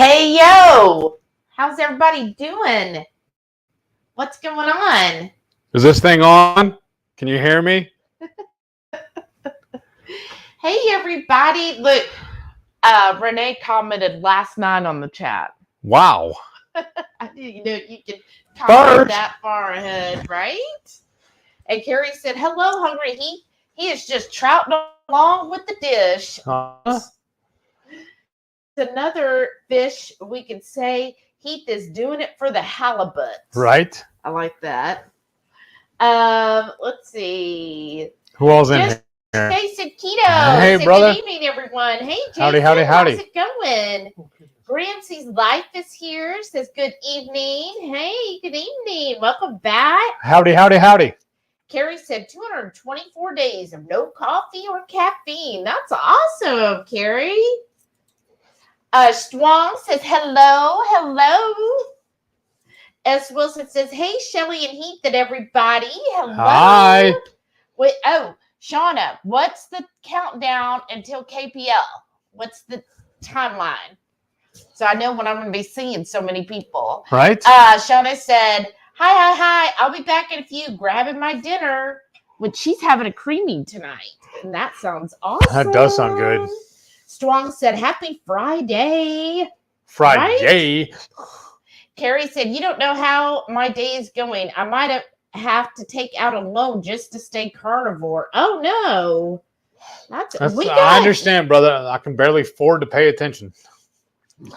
Hey, yo! How's everybody doing? What's going on? Is this thing on? Can you hear me? Hey, everybody. Look, Renee commented last night on the chat. Wow. I didn't know you could comment that far ahead, right? And Carrie said, hello, HungryHeath. He is just trouting along with the dish. Another fish, we could say Heath is doing it for the halibut. Right. I like that. Let's see. Who else in here? Jason Keto. Hey, said, brother. Good evening, everyone. Hey, Jason. Howdy. How's it going? Gramsci's Life is here. Says good evening. Hey, good evening. Welcome back. Howdy. Carrie said 224 days of no coffee or caffeine. That's awesome, Carrie. Strong says hello. S. Wilson says, hey, Shelly and Heath and everybody. Hello. Hi. Wait, Shauna, what's the countdown until KPL? What's the timeline? So I know when I'm going to be seeing so many people. Right. Shauna said, hi. I'll be back in a few, grabbing my dinner. Which she's having a creami tonight. And that sounds awesome. That does sound good. Strong said, happy Friday. Friday. Right? Carrie said, you don't know how my day is going. I might have to take out a loan just to stay carnivore. Oh, no. I understand, brother. I can barely afford to pay attention. We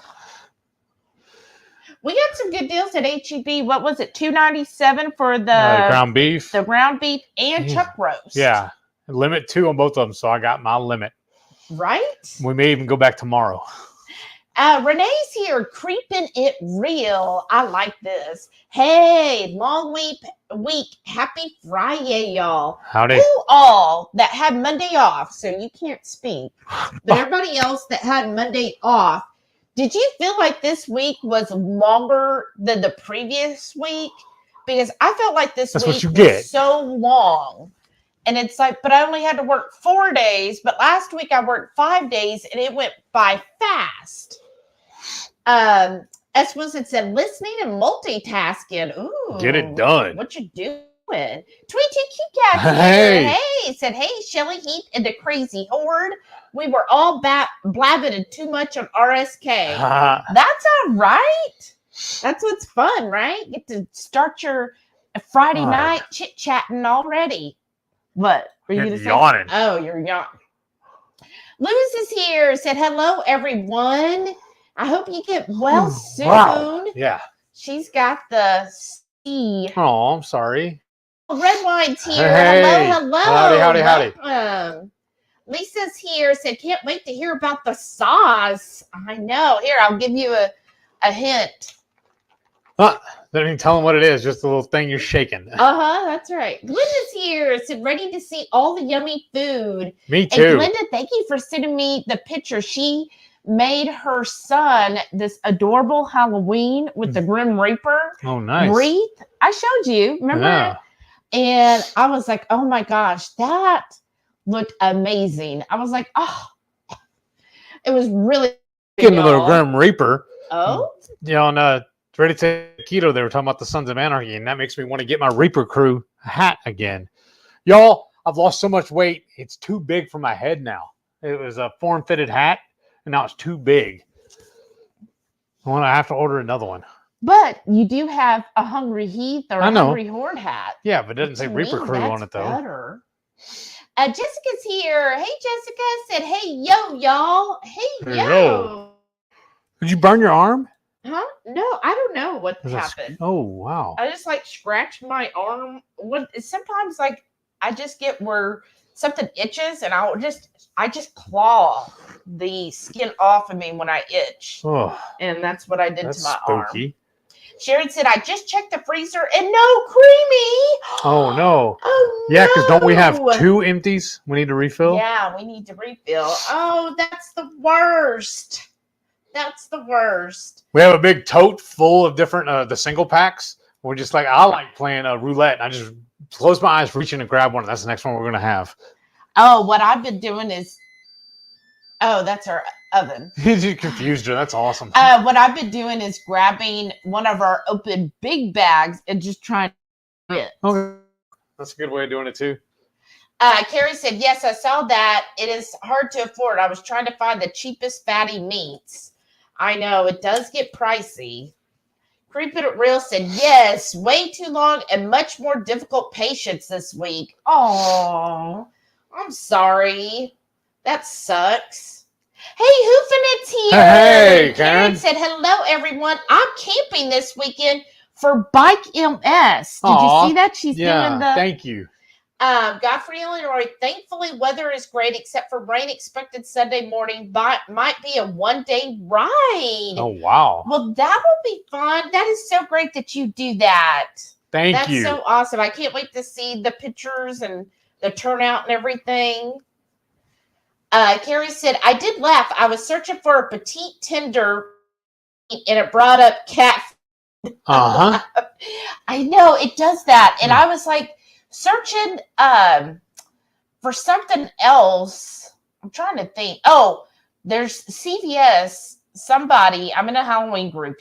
got some good deals at HEB. What was it? $2.97 for the ground beef. The ground beef and chuck roast. Yeah. Limit 2 on both of them. So I got my limit. Right? We may even go back tomorrow. Renee's here, creeping it real. I like this. Hey, long week. Happy Friday, y'all. Howdy. Who all that had Monday off, so you can't speak, but everybody else that had Monday off, did you feel like this week was longer than the previous week? Because I felt like this week was so long. And it's like, but I only had to work 4 days. But last week I worked 5 days and it went by fast. S. Wilson said, listening and multitasking. Ooh. Get it done. What you doing? Tweety Cat. Hey. Said, hey, Shelly, Heath, and the crazy horde. We were all blabbing too much on RSK. That's all right. That's what's fun, right? Get to start your Friday night chit-chatting already. What? Were you yawning? Oh, you're yawning. Luz is here. Said, hello, everyone. I hope you get well soon. Wow. Yeah. She's got the C. Oh, I'm sorry. Red wine's here. Hey. Hello. Howdy. Lisa's here. Said, can't wait to hear about the sauce. I know. Here, I'll give you a hint. Don't even tell them what it is. Just a little thing you're shaking. That's right. Glenda's here. Said, ready to see all the yummy food. Me too. And Glenda, thank you for sending me the picture. She made her son this adorable Halloween with the Grim Reaper. Oh, nice. Wreath. I showed you. Remember? Yeah. And I was like, oh my gosh, that looked amazing. I was like, oh, it was really Getting a little Grim Reaper. Oh? On Ready to Keto, they were talking about the Sons of Anarchy, and that makes me want to get my Reaper Crew hat again. Y'all, I've lost so much weight, it's too big for my head now. It was a form-fitted hat, and now it's too big. I have to order another one. But you do have a HungryHeath or a HungryHorde hat. Yeah, but it doesn't say Reaper Crew on it, though. Better. Jessica's here. Hey, Jessica said, hey, yo, y'all. Hey, yo. Did you burn your arm? Huh? No, I don't know what happened. Oh, wow. I just scratched my arm. Sometimes I just get where something itches and I just claw the skin off of me when I itch. Oh, and that's what I did to my spooky. arm. Sharon said, I just checked the freezer and no creami. Oh, no. Oh, yeah, because don't we have 2 empties we need to refill? Yeah, we need to refill. Oh, that's the worst. That's the worst. We have a big tote full of different, the single packs. We're just I like playing roulette. I just close my eyes, reach in and grab one. And that's the next one we're going to have. Oh, what I've been doing is Oh, that's our oven. You confused her. That's awesome. What I've been doing is grabbing one of our open big bags and just trying to fit. Okay. That's a good way of doing it too. Carrie said, yes, I saw that. It is hard to afford. I was trying to find the cheapest fatty meats. I know, it does get pricey. Creep It Real said, yes, way too long and much more difficult patience this week. Oh, I'm sorry. That sucks. Hey, Hoofinit's here. Hey, Karen. Karen said, hello, everyone. I'm camping this weekend for Bike MS. Did you see that? She's doing the... Thank you. Godfrey, Illinois. Thankfully, weather is great except for rain expected Sunday morning. But might be a one-day ride. Oh, wow. Well, that will be fun. That is so great that you do that. Thank you. That's so awesome. I can't wait to see the pictures and the turnout and everything. Carrie said, I did laugh. I was searching for a petite tender and it brought up cat. Uh-huh. I know, it does that. And I was like, searching for something else. I'm trying to think. Oh, there's CVS. Somebody, I'm in a Halloween group.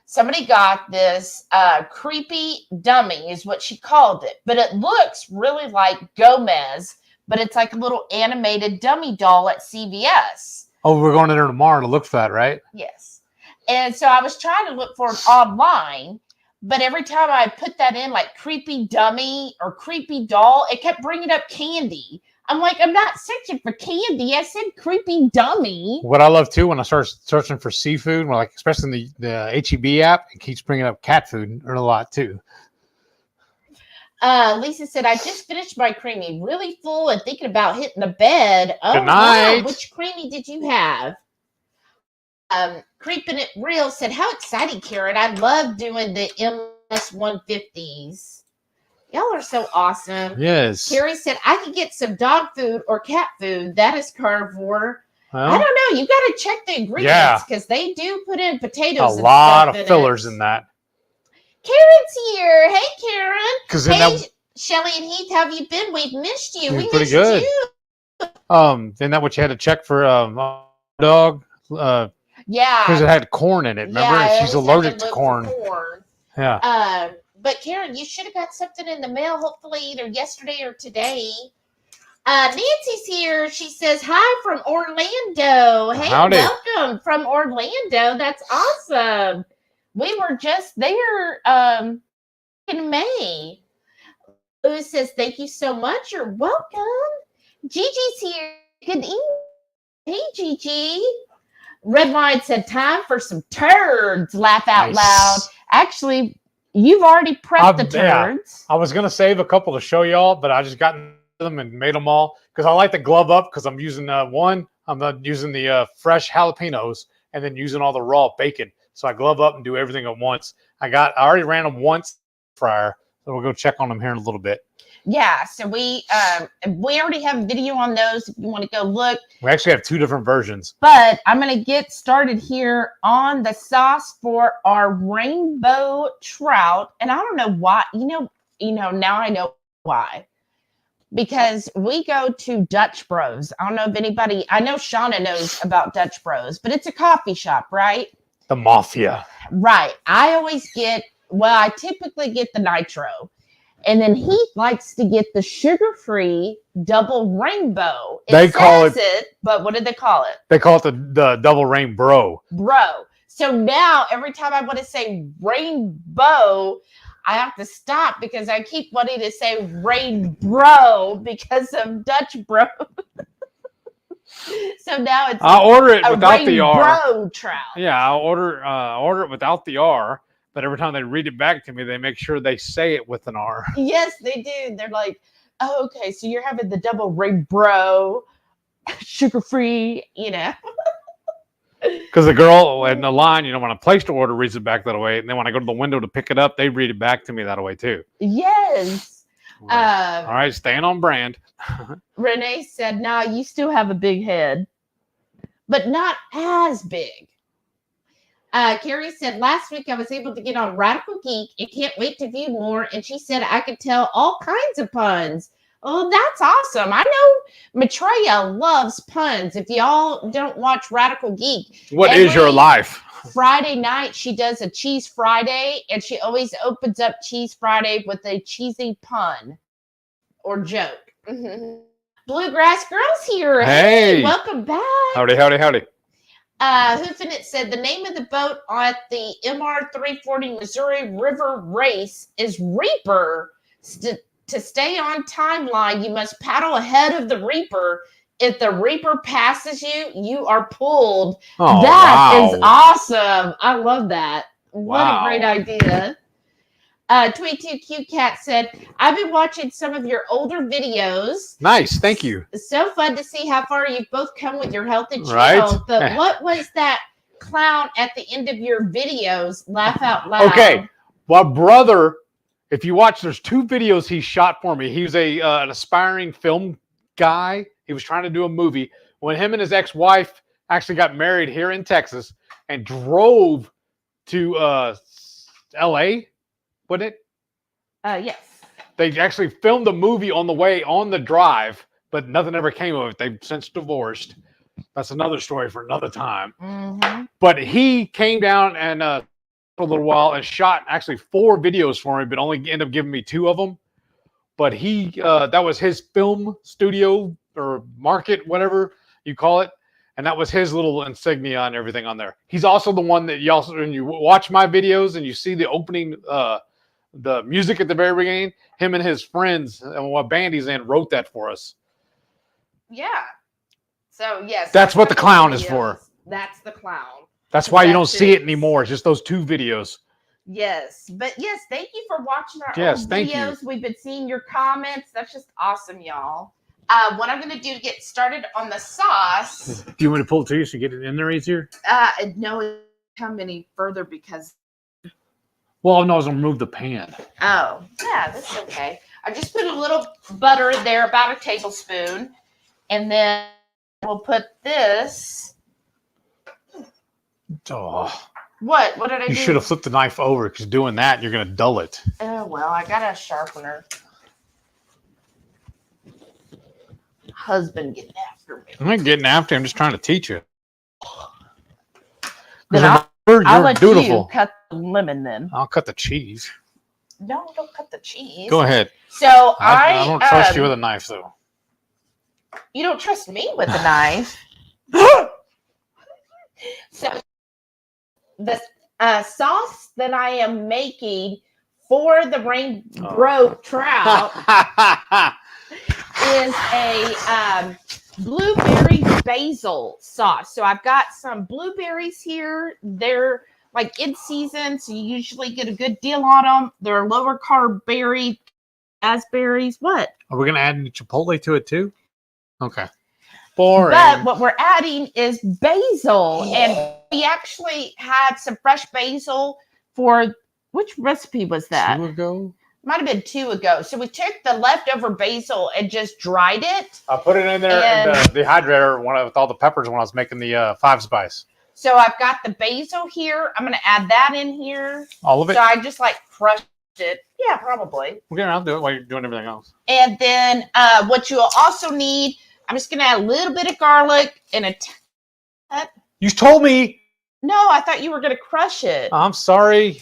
Somebody got this creepy dummy is what she called it. But it looks really like Gomez, but it's like a little animated dummy doll at CVS. Oh, we're going in there tomorrow to look for that, right? Yes. And so I was trying to look for it online. But every time I put that in, like creepy dummy or creepy doll, it kept bringing up candy. I'm like, I'm not searching for candy. I said creepy dummy. What I love too, when I start searching for seafood, like especially in the HEB app, it keeps bringing up cat food a lot too. Lisa said, I just finished my creamy, really full and thinking about hitting the bed. Oh, good night. Wow. Which creamy did you have? Creeping It Real said, how exciting, Karen. I love doing the MS-150s. Y'all are so awesome. Yes. Carrie said, I could get some dog food or cat food. That is carnivore. Well, I don't know. You got to check the ingredients because they do put in potatoes. A lot of fillers in that. Karen's here. Hey, Karen. Hey, Shelly and Heath, how have you been? We've missed you. We pretty missed good. you. Isn't that what you had to check for dog? Yeah. Because it had corn in it, remember? Yeah, she's allergic to corn. Yeah. But Karen, you should have got something in the mail, hopefully either yesterday or today. Nancy's here. She says, hi from Orlando. Hey, howdy. Welcome from Orlando. That's awesome. We were just there in May. Lou says, thank you so much. You're welcome. Gigi's here. Good evening. Hey, Gigi. Redline said, time for some turds. Laugh out loud. Actually, you've already prepped the turds. Yeah. I was going to save a couple to show y'all, but I just got them and made them all because I like to glove up because I'm using I'm using the fresh jalapenos and then using all the raw bacon. So I glove up and do everything at once. I already ran them once fryer, so we'll go check on them here in a little bit. Yeah, so we already have a video on those if you want to go look. We actually have two different versions. But I'm going to get started here on the sauce for our Rainbow Trout. And I don't know why, you know, now I know why. Because we go to Dutch Bros. I don't know if anybody, I know Shauna knows about Dutch Bros, but it's a coffee shop, right? The Mafia. Right. I typically get the nitro. And then he likes to get the sugar-free double rainbow. They call it, but what did they call it? They call it the double rainbow. Bro. So now every time I want to say rainbow, I have to stop because I keep wanting to say rainbow because of Dutch Bro. So now it's I'll order it without the R. Rainbow Trout. Yeah, I'll order it without the R. But every time they read it back to me, they make sure they say it with an R. Yes, they do. They're like, oh, okay, so you're having the double rainbow, sugar-free, you know. Because the girl in the line, you know, when I place the order, reads it back that way. And then when I go to the window to pick it up, they read it back to me that way, too. Yes. All right, staying on brand. Renee said, nah, you still have a big head, but not as big. Carrie said, last week I was able to get on Radical Geek and can't wait to view more. And she said, I could tell all kinds of puns. Oh, that's awesome. I know Maitreya loves puns. If y'all don't watch Radical Geek, What is your life? Friday night, she does a Cheese Friday, and she always opens up Cheese Friday with a cheesy pun or joke. Mm-hmm. Bluegrass Girls here. Hey, welcome back. Howdy, howdy, howdy. Hoofinit said the name of the boat at the MR 340 Missouri River race is Reaper. To stay on timeline, you must paddle ahead of the Reaper. If the Reaper passes you, you are pulled. Oh, That is awesome. I love that. What a great idea. 22Q Cat said, I've been watching some of your older videos. Nice, thank you. It's so fun to see how far you've both come with your health and right? But what was that clown at the end of your videos? Laugh out loud. Okay, my brother, if you watch, there's 2 videos he shot for me. He was an aspiring film guy. He was trying to do a movie. When him and his ex-wife actually got married here in Texas and drove to L.A., wouldn't it? Yes. They actually filmed a movie on the way on the drive, but nothing ever came of it. They've since divorced. That's another story for another time. Mm-hmm. But he came down and for a little while and shot actually 4 videos for me, but only ended up giving me 2 of them. But he that was his film studio or market, whatever you call it. And that was his little insignia and everything on there. He's also the one that you also, when you watch my videos and you see the opening, the music at the very beginning, him and his friends and what band he's in wrote that for us. Yeah. So, yes. That's what the clown is for. That's the clown. That's why you don't see it anymore. It's just those 2 videos. Yes. But, yes, thank you for watching our old videos. We've been seeing your comments. That's just awesome, y'all. What I'm going to do to get started on the sauce. Do you want me to pull it to you so you get it in there easier? No, it won't come any further because... Well, no, I was going to move the pan. Oh, yeah, that's okay. I just put a little butter in there, about a tablespoon. And then we'll put this. Oh. What? What did I do? You should have flipped the knife over because doing that, you're going to dull it. Oh, well, I got a sharpener. Husband getting after me. I'm not getting after you. I'm just trying to teach you. Then I'll let dutiful. You cut the lemon then. I'll cut the cheese. No, don't cut the cheese. Go ahead. So I don't trust you with a knife, though. You don't trust me with a knife. So the sauce that I am making for the Rainbow Trout is a blueberry basil sauce. So I've got some blueberries here. They're like in season, so you usually get a good deal on them. They're lower carb berry, raspberries. What? Are we going to add any chipotle to it too? Okay. Boring. But what we're adding is basil. And we actually had some fresh basil for, which recipe was that? 2 ago? Might have been 2 ago. So we took the leftover basil and just dried it. I put it in there in the dehydrator with all the peppers when I was making the 5 spice. So I've got the basil here. I'm going to add that in here. All of it? So I just like crushed it. Yeah, probably. Okay, I'll do it while you're doing everything else. And then what you'll also need, I'm just going to add a little bit of garlic and You told me. No, I thought you were going to crush it. I'm sorry.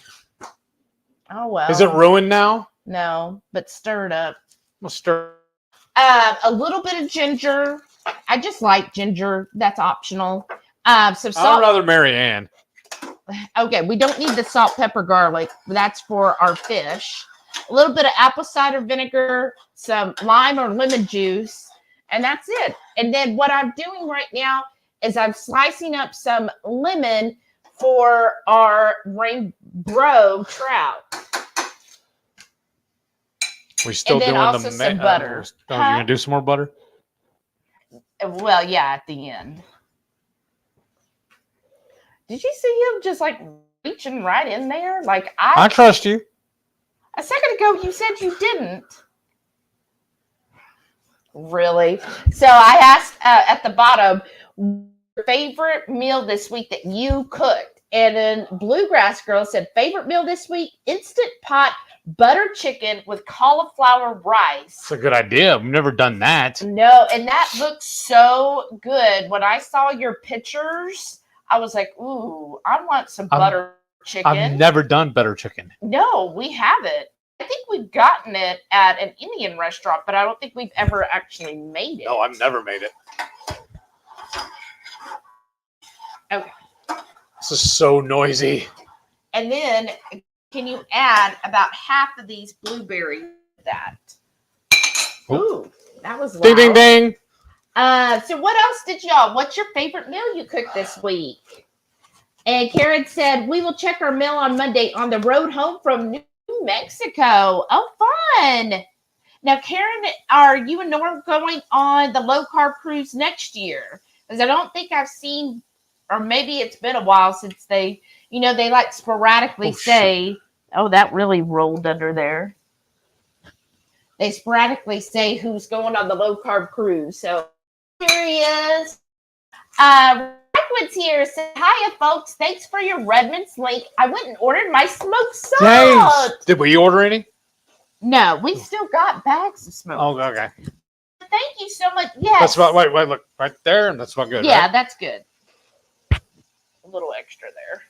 Oh, well. Is it ruined now? No, but stir it up. We'll stir. A little bit of ginger. I just like ginger. That's optional. Some salt. I'd rather Mary Ann. Okay, we don't need the salt, pepper, garlic. That's for our fish. A little bit of apple cider vinegar, some lime or lemon juice, and that's it. And then what I'm doing right now is I'm slicing up some lemon for our Rainbow Trout. We still doing also some butter. Oh, you're gonna do some more butter? Well, yeah, at the end. Did you see him just like reaching right in there? Like I trust you. A second ago, you said you didn't. Really? So I asked at the bottom, your favorite meal this week that you cooked. And then Bluegrass Girl said, favorite meal this week, Instant Pot butter chicken with cauliflower rice. That's a good idea. We've never done that. No, and that looks so good. When I saw your pictures, I was like, ooh, I want some butter chicken. I've never done butter chicken. No, we haven't. I think we've gotten it at an Indian restaurant, but I don't think we've ever actually made it. No, I've never made it. Okay. This is so noisy. And then, can you add about half of these blueberries to that? Ooh, that was loud. Ding, ding, ding. So what else did y'all? What's your favorite meal you cooked this week? And Karen said, we will check our mail on Monday on the road home from New Mexico. Oh, fun. Now, Karen, are you and Norm going on the low-carb cruise next year? Because I don't think I've seen, or maybe it's been a while since they, they like sporadically say, shit. Oh, that really rolled under there. They sporadically say who's going on the low-carb cruise. So, here he is. Redwood's here. Said, hiya, folks. Thanks for your Redmond's link. I went and ordered my smoked salt. Thanks. Did we order any? No, we still got bags of smoke. Oh, okay. Thank you so much. Yes. That's about, wait, look, right there. And that's about good. Yeah, right? That's good. A little extra there.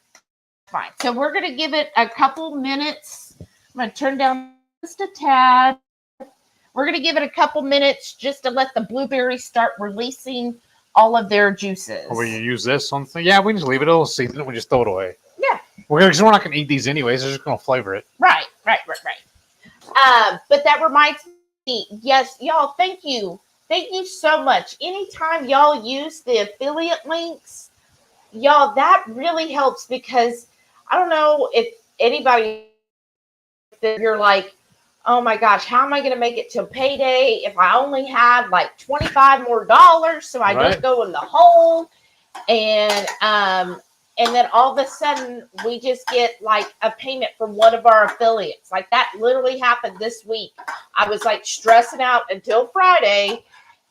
Fine. So we're going to give it a couple minutes. I'm going to turn down just a tad. We're going to give it a couple minutes just to let the blueberries start releasing all of their juices. Or will you use this on thing? Yeah, we just leave it. It'll season it. We just throw it away. Yeah. We're not going to eat these anyways. They're just going to flavor it. Right. But that reminds me, yes, y'all, thank you. Thank you so much. Anytime y'all use the affiliate links, y'all, that really helps because I don't know if anybody, if you're like, oh my gosh, how am I going to make it till payday if I only had like $25 more so I don't go in the hole? And then all of a sudden we just get like a payment from one of our affiliates. Like that literally happened this week. I was like stressing out until Friday.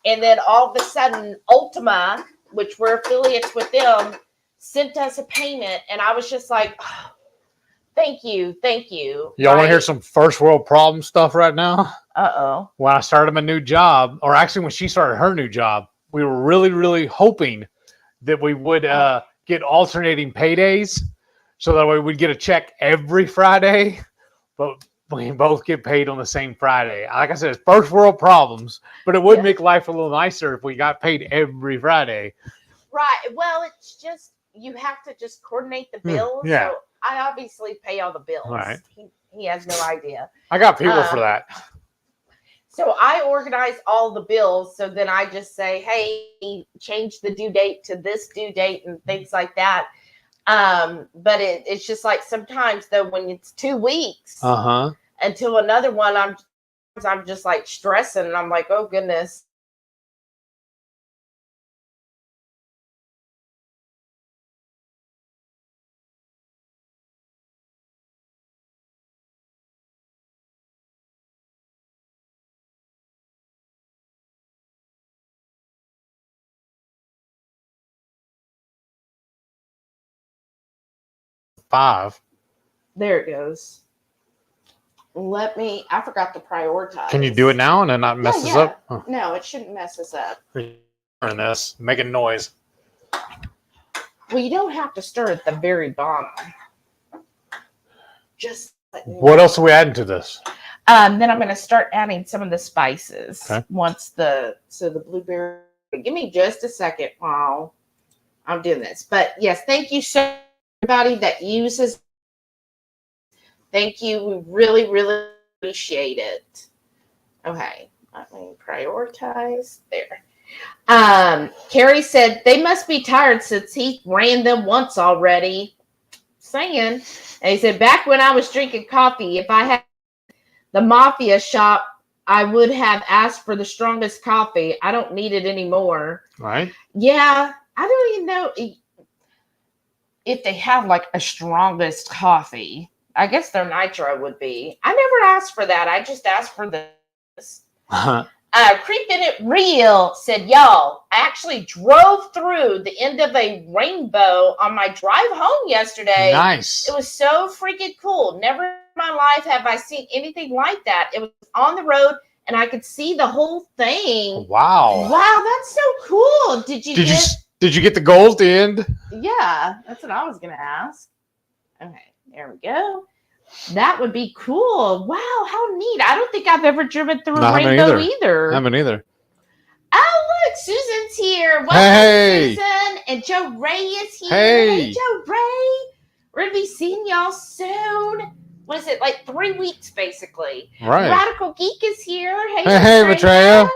And then all of a sudden Ultima, which we're affiliates with them, sent us a payment. And I was just like, oh, thank you. Y'all want to hear some first world problem stuff right now? Uh-oh. When I started my new job, or actually when she started her new job, we were really, really hoping that we would get alternating paydays so that way we'd get a check every Friday, but we both get paid on the same Friday. Like I said, it's first world problems, but it would make life a little nicer if we got paid every Friday. Right. Well, it's just, you have to just coordinate the bills. Yeah. So I obviously pay all the bills. Right. He has no idea. I got people for that. So I organize all the bills. So then I just say, hey, change the due date to this due date and things like that. But it's just like sometimes though, when it's 2 weeks until another one, I'm just like stressing and I'm like, oh goodness. There it goes. I forgot to prioritize. Can you do it now and then not mess us up? Oh. No, it shouldn't mess us up. Turn this, making noise. Well, you don't have to stir at the very bottom. Just what else are we adding to this? Then I'm going to start adding some of the spices. Okay. Once the blueberry. Give me just a second while I'm doing this. But yes, thank you so much, everybody that uses. Thank you. We really, really appreciate it. Okay. Let me prioritize there. Carrie said they must be tired since he ran them once already. Saying. And he said, back when I was drinking coffee, if I had the Mafia shop, I would have asked for the strongest coffee. I don't need it anymore. Right. Yeah. I don't even know if they have like a strongest coffee. I guess their nitro would be. I never asked for that. I just asked for this. Creeping It Real said, y'all, I actually drove through the end of a rainbow on my drive home yesterday. Nice. It was so freaking cool. Never my life have I seen anything like that. It was on the road, and I could see the whole thing. Wow. Wow, that's so cool. Did you get the gold at the end? Yeah, that's what I was gonna ask. Okay, there we go. That would be cool. Wow, how neat. I don't think I've ever driven through a rainbow either. I haven't either. Oh, look, Susan's here. Welcome, Hey. Susan. And Joe Ray is here. Hey. Joe Ray. We're going to be seeing y'all soon. What is it, like 3 weeks, basically. Right. Radical Geek is here. Hey, Maitreya.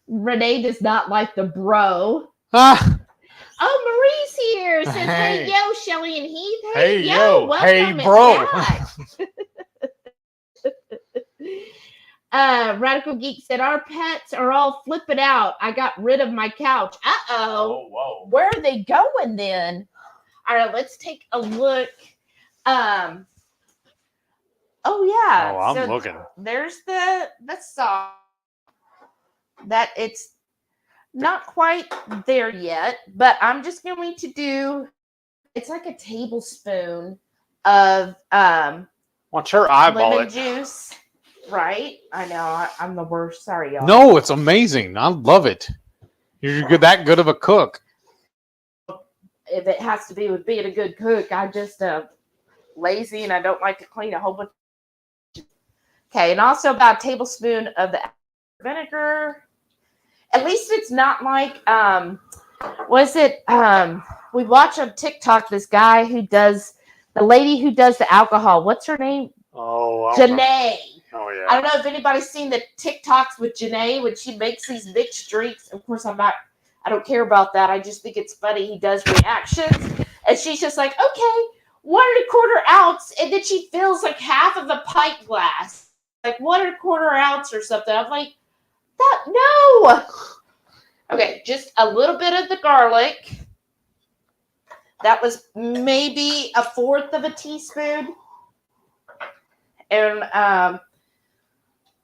Renee does not like the bro. Ah. Oh, Marie's here. Says, hey, yo, Shelly and Heath. Hey, yo. Welcome. Hey, bro. Radical Geek said, our pets are all flipping out. I got rid of my couch. Oh, whoa. Where are they going then? All right, let's take a look. Oh, yeah. Oh, I'm looking. There's the saw. That it's not quite there yet, but I'm just going to do, it's like a tablespoon of Watch her eyeball lemon it. juice. Right? I know. I'm the worst. Sorry, y'all. No, it's amazing. I love it. You're that good of a cook. If it has to be with being a good cook, I just lazy and I don't like to clean a whole bunch. Okay, and also about a tablespoon of the vinegar. At least it's not like we watch on TikTok this guy who does the lady who does the alcohol. What's her name? Oh, Janae. Oh, yeah. I don't know if anybody's seen the TikToks with Janae when she makes these mixed drinks. Of course, I don't care about that. I just think it's funny. He does reactions. And she's just like, okay, 1 1/4 ounce. And then she fills like half of a pint glass. Like 1 1/4 ounce or something. I'm like, no. Okay, just a little bit of the garlic. That was maybe 1/4 of a teaspoon. And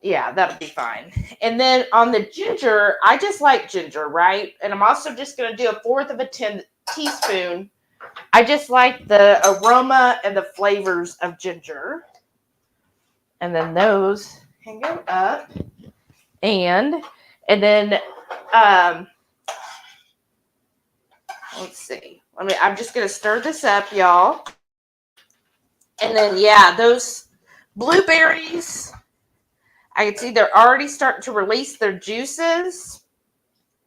yeah, that'll be fine. And then on the ginger, I just like ginger, right? And I'm also just going to do 1/4 of a teaspoon. I just like the aroma and the flavors of ginger. And then those can go up. And then, let's see. I'm just going to stir this up, y'all. And then, yeah, those blueberries, I can see they're already starting to release their juices.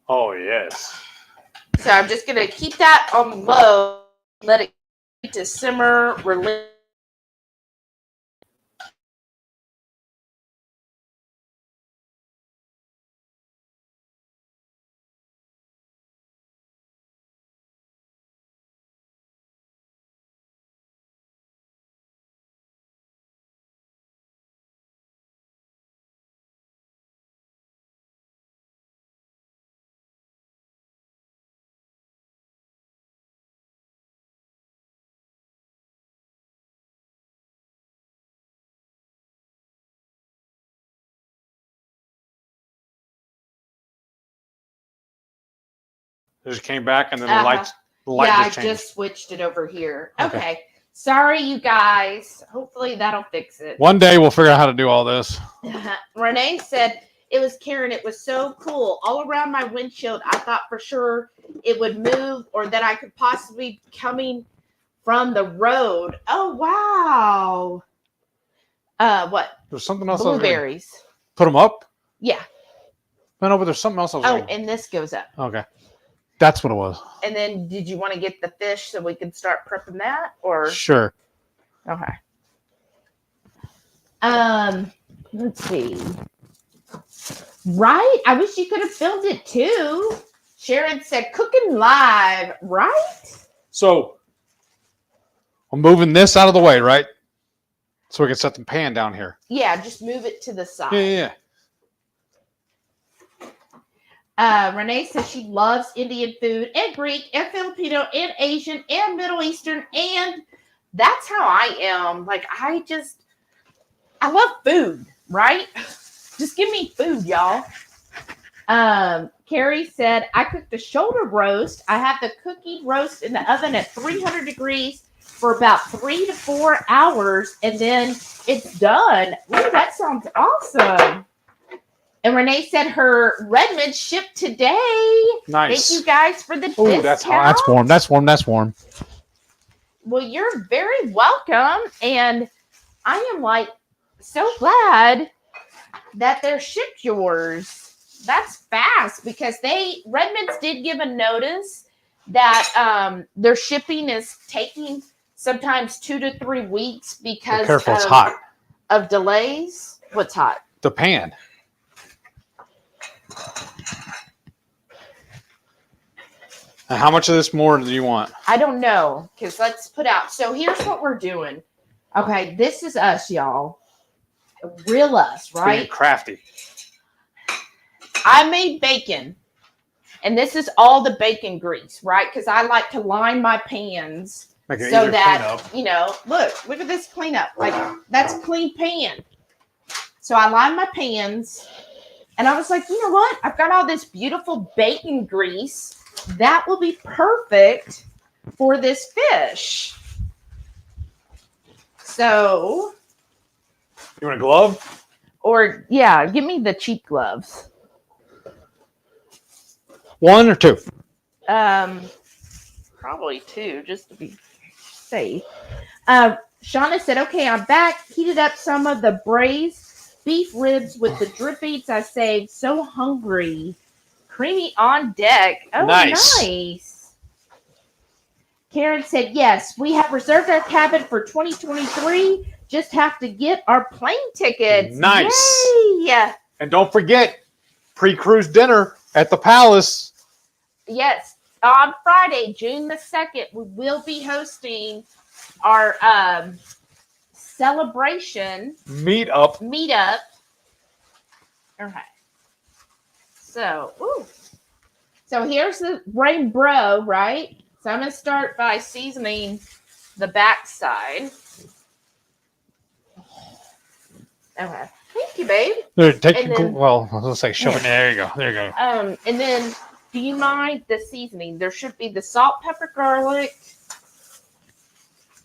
Oh, yes. So I'm just going to keep that on low, let it to simmer, release. Just came back and then the light just changed. I just switched it over here. Okay. Sorry, you guys. Hopefully that'll fix it. One day we'll figure out how to do all this. Renee said, it was Karen. It was so cool. All around my windshield, I thought for sure it would move or that I could possibly be coming from the road. Oh, wow. What? There's something else. Blueberries. Put them up? Yeah. No, but there's something else. And this goes up. Okay. That's what it was. And then did you want to get the fish so we can start prepping that? Or sure. Okay. Let's see. Right? I wish you could have filmed it too. Sharon said cooking live, right? So I'm moving this out of the way, right? So we can set the pan down here. Yeah, just move it to the side. Yeah. Renee says she loves Indian food and Greek and Filipino and Asian and Middle Eastern, and that's how I am. Like, I love food, right? Just give me food, y'all. Carrie said, I cooked a shoulder roast. I have the cookie roast in the oven at 300 degrees, for about 3 to 4 hours, and then it's done. Ooh, that sounds awesome. And Renee said her Redmond shipped today. Nice. Thank you guys for the Oh, discount. that's warm. That's warm. That's warm. Well, you're very welcome. And I am like so glad that they're shipped yours. That's fast because Redmond's did give a notice that their shipping is taking sometimes 2 to 3 weeks because careful, it's hot. Of delays. What's hot? The pan. Now, how much of this more do you want? I don't know, because let's put out. So here's what we're doing. Okay, this is us, y'all. Real us, right? Being crafty. I made bacon, and this is all the bacon grease, right? Because I like to line my pans so that, you know, look at this cleanup. Like, that's clean pan. So I line my pans, and I was like, you know what? I've got all this beautiful bacon grease. That will be perfect for this fish. So. You want a glove? Or, yeah, give me the cheap gloves. 1 or 2? Probably 2, just to be safe. Shauna said, okay, I'm back. Heated up some of the braised beef ribs with the drippings I saved. So hungry. Creamy on deck. Oh, nice. Karen said, yes, we have reserved our cabin for 2023. Just have to get our plane tickets. Nice. Yay! And don't forget, pre-cruise dinner at the Palace. Yes. On Friday, June the 2nd, we will be hosting our celebration. Meetup. Okay. So here's the rainbow, right? So I'm going to start by seasoning the backside. Okay. Thank you, babe. There, I was going to say, shove it. There you go. There you go. And then, do you mind the seasoning? There should be the salt, pepper, garlic.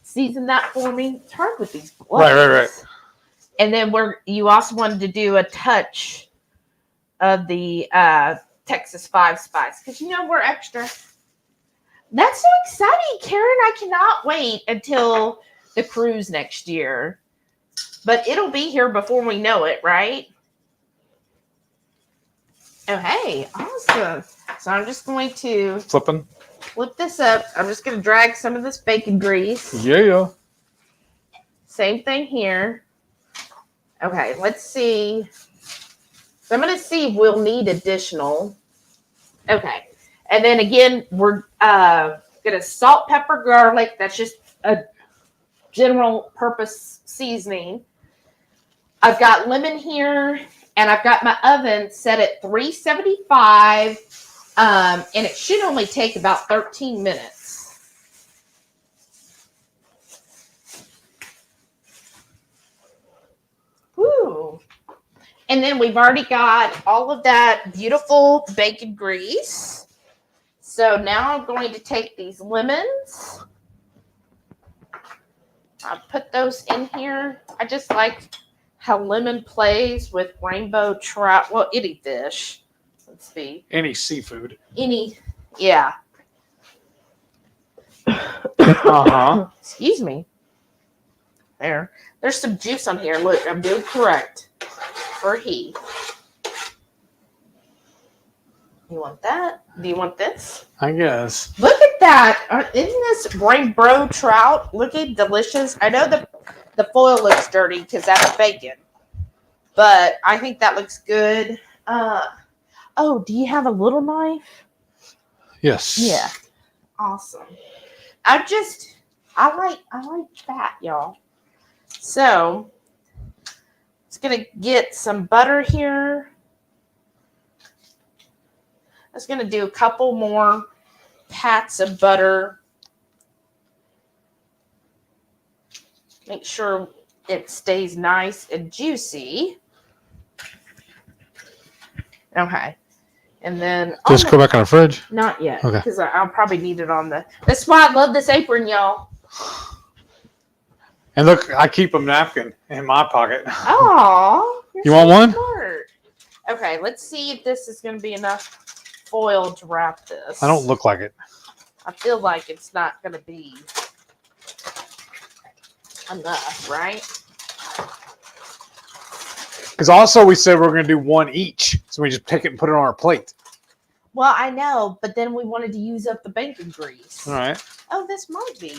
Season that for me. It's hard with these gloves. Right. And then you also wanted to do a touch of the Texas 5 spice because we're extra. That's so exciting, Karen. I cannot wait until the cruise next year. But it'll be here before we know it, right? Oh, hey, awesome. So I'm just going to flip this up. I'm just going to drag some of this bacon grease. Yeah. Same thing here. Okay, let's see. So I'm going to see if we'll need additional. Okay. And then again, we're going to salt, pepper, garlic. That's just a general purpose seasoning. I've got lemon here, and I've got my oven set at 375, and it should only take about 13 minutes. Woo! And then we've already got all of that beautiful bacon grease. So now I'm going to take these lemons. I'll put those in here. I just like how lemon plays with rainbow trout. Well, any fish. Let's see. Any seafood. Yeah. Excuse me. There's some juice on here. Look, I'm doing correct. For Heath. You want that? Do you want this? I guess. Look at that. Isn't this rainbow trout looking delicious? I know the foil looks dirty because that's bacon. But I think that looks good. Do you have a little knife? Yes. Yeah. Awesome. I like fat, y'all. So, it's going to get some butter here. I was going to do a couple more pats of butter. Make sure it stays nice and juicy. Okay. And then... Just go back on the fridge? Not yet. Okay. Because I'll probably need it on the... That's why I love this apron, y'all. And look, I keep a napkin in my pocket. Oh, You want one? Smart. Okay, let's see if this is going to be enough foil to wrap this. I don't look like it. I feel like it's not going to be enough, right? Because also we said we're going to do one each. So we just pick it and put it on our plate. Well, I know, but then we wanted to use up the bacon grease. All right. Oh, this might be.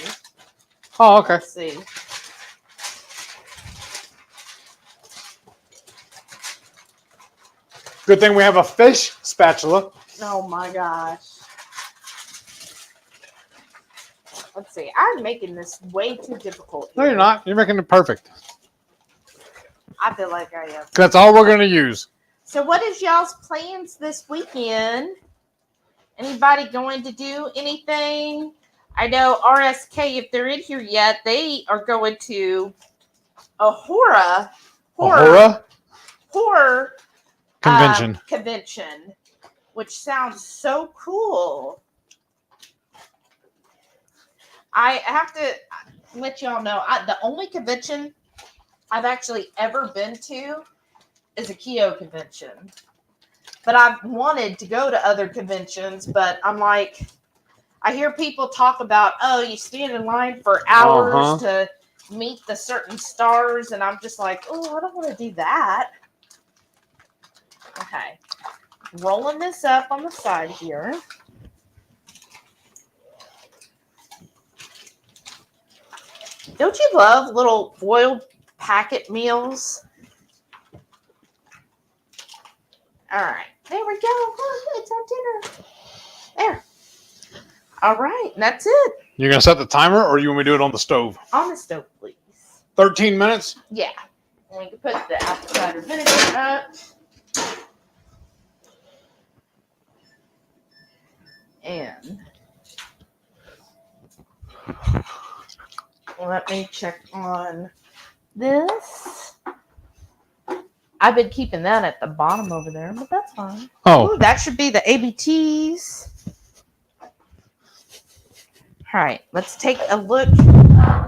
Oh, okay. Let's see. Good thing we have a fish spatula. Oh my gosh. Let's see. I'm making this way too difficult. No, you're not. You're making it perfect. I feel like I am. That's all we're going to use. So what is y'all's plans this weekend? Anybody going to do anything? I know RSK, if they're in here yet, they are going to a horror convention, which sounds so cool. I have to let y'all know, the only convention I've actually ever been to is a keto convention. But I've wanted to go to other conventions, but I'm like, I hear people talk about, oh, you stand in line for hours to meet the certain stars, and I'm just like, oh, I don't want to do that. Okay. Rolling this up on the side here. Don't you love little foil packet meals? All right. There we go. Oh, it's our dinner. There. All right. That's it. You're going to set the timer, or you want me to do it on the stove? On the stove, please. 13 minutes? Yeah. And we can put the apple cider vinegar up. And let me check on this. I've been keeping that at the bottom over there, but that's fine. Oh. Ooh, that should be the ABTs. All right, let's take a look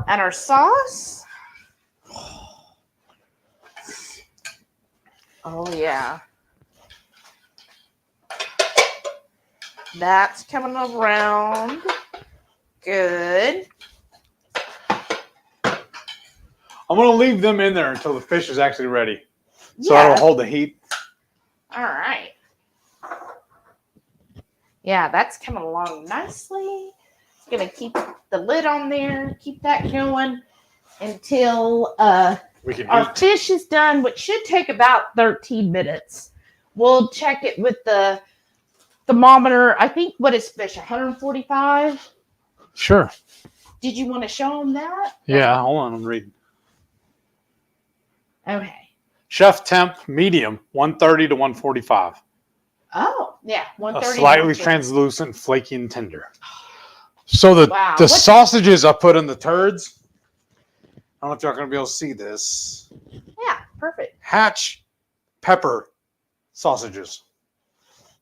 at our sauce. Oh, yeah. That's coming around. Good. I'm going to leave them in there until the fish is actually ready. So Yeah. it'll hold the heat. All right. Yeah, that's coming along nicely. Going to keep the lid on there, keep that going until We can our eat. fish is done, which should take about 13 minutes. We'll check it with the thermometer. I think, what is fish, 145? Sure. Did you want to show them that? Yeah, hold on, I'm reading. Okay. Chef temp, medium, 130 to 145. Oh, yeah, 130. Slightly translucent, flaky, and tender. So the sausages I put in the turds, I don't know if y'all are going to be able to see this. Yeah, perfect. Hatch pepper sausages.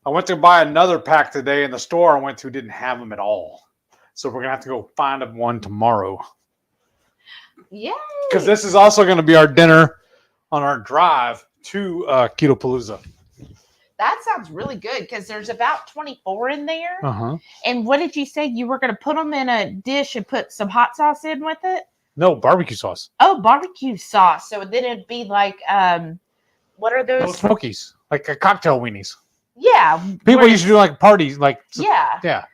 I went to buy another pack today, and the store I went to didn't have them at all. So we're going to have to go find one tomorrow. Yay! Because this is also going to be our dinner on our drive to Ketopalooza. That sounds really good because there's about 24 in there. Uh-huh. And what did you say? You were going to put them in a dish and put some hot sauce in with it? No, barbecue sauce. Oh, barbecue sauce. So then it'd be like, what are those? Smokies, like a cocktail weenies. Yeah. People used to do like parties, like yeah,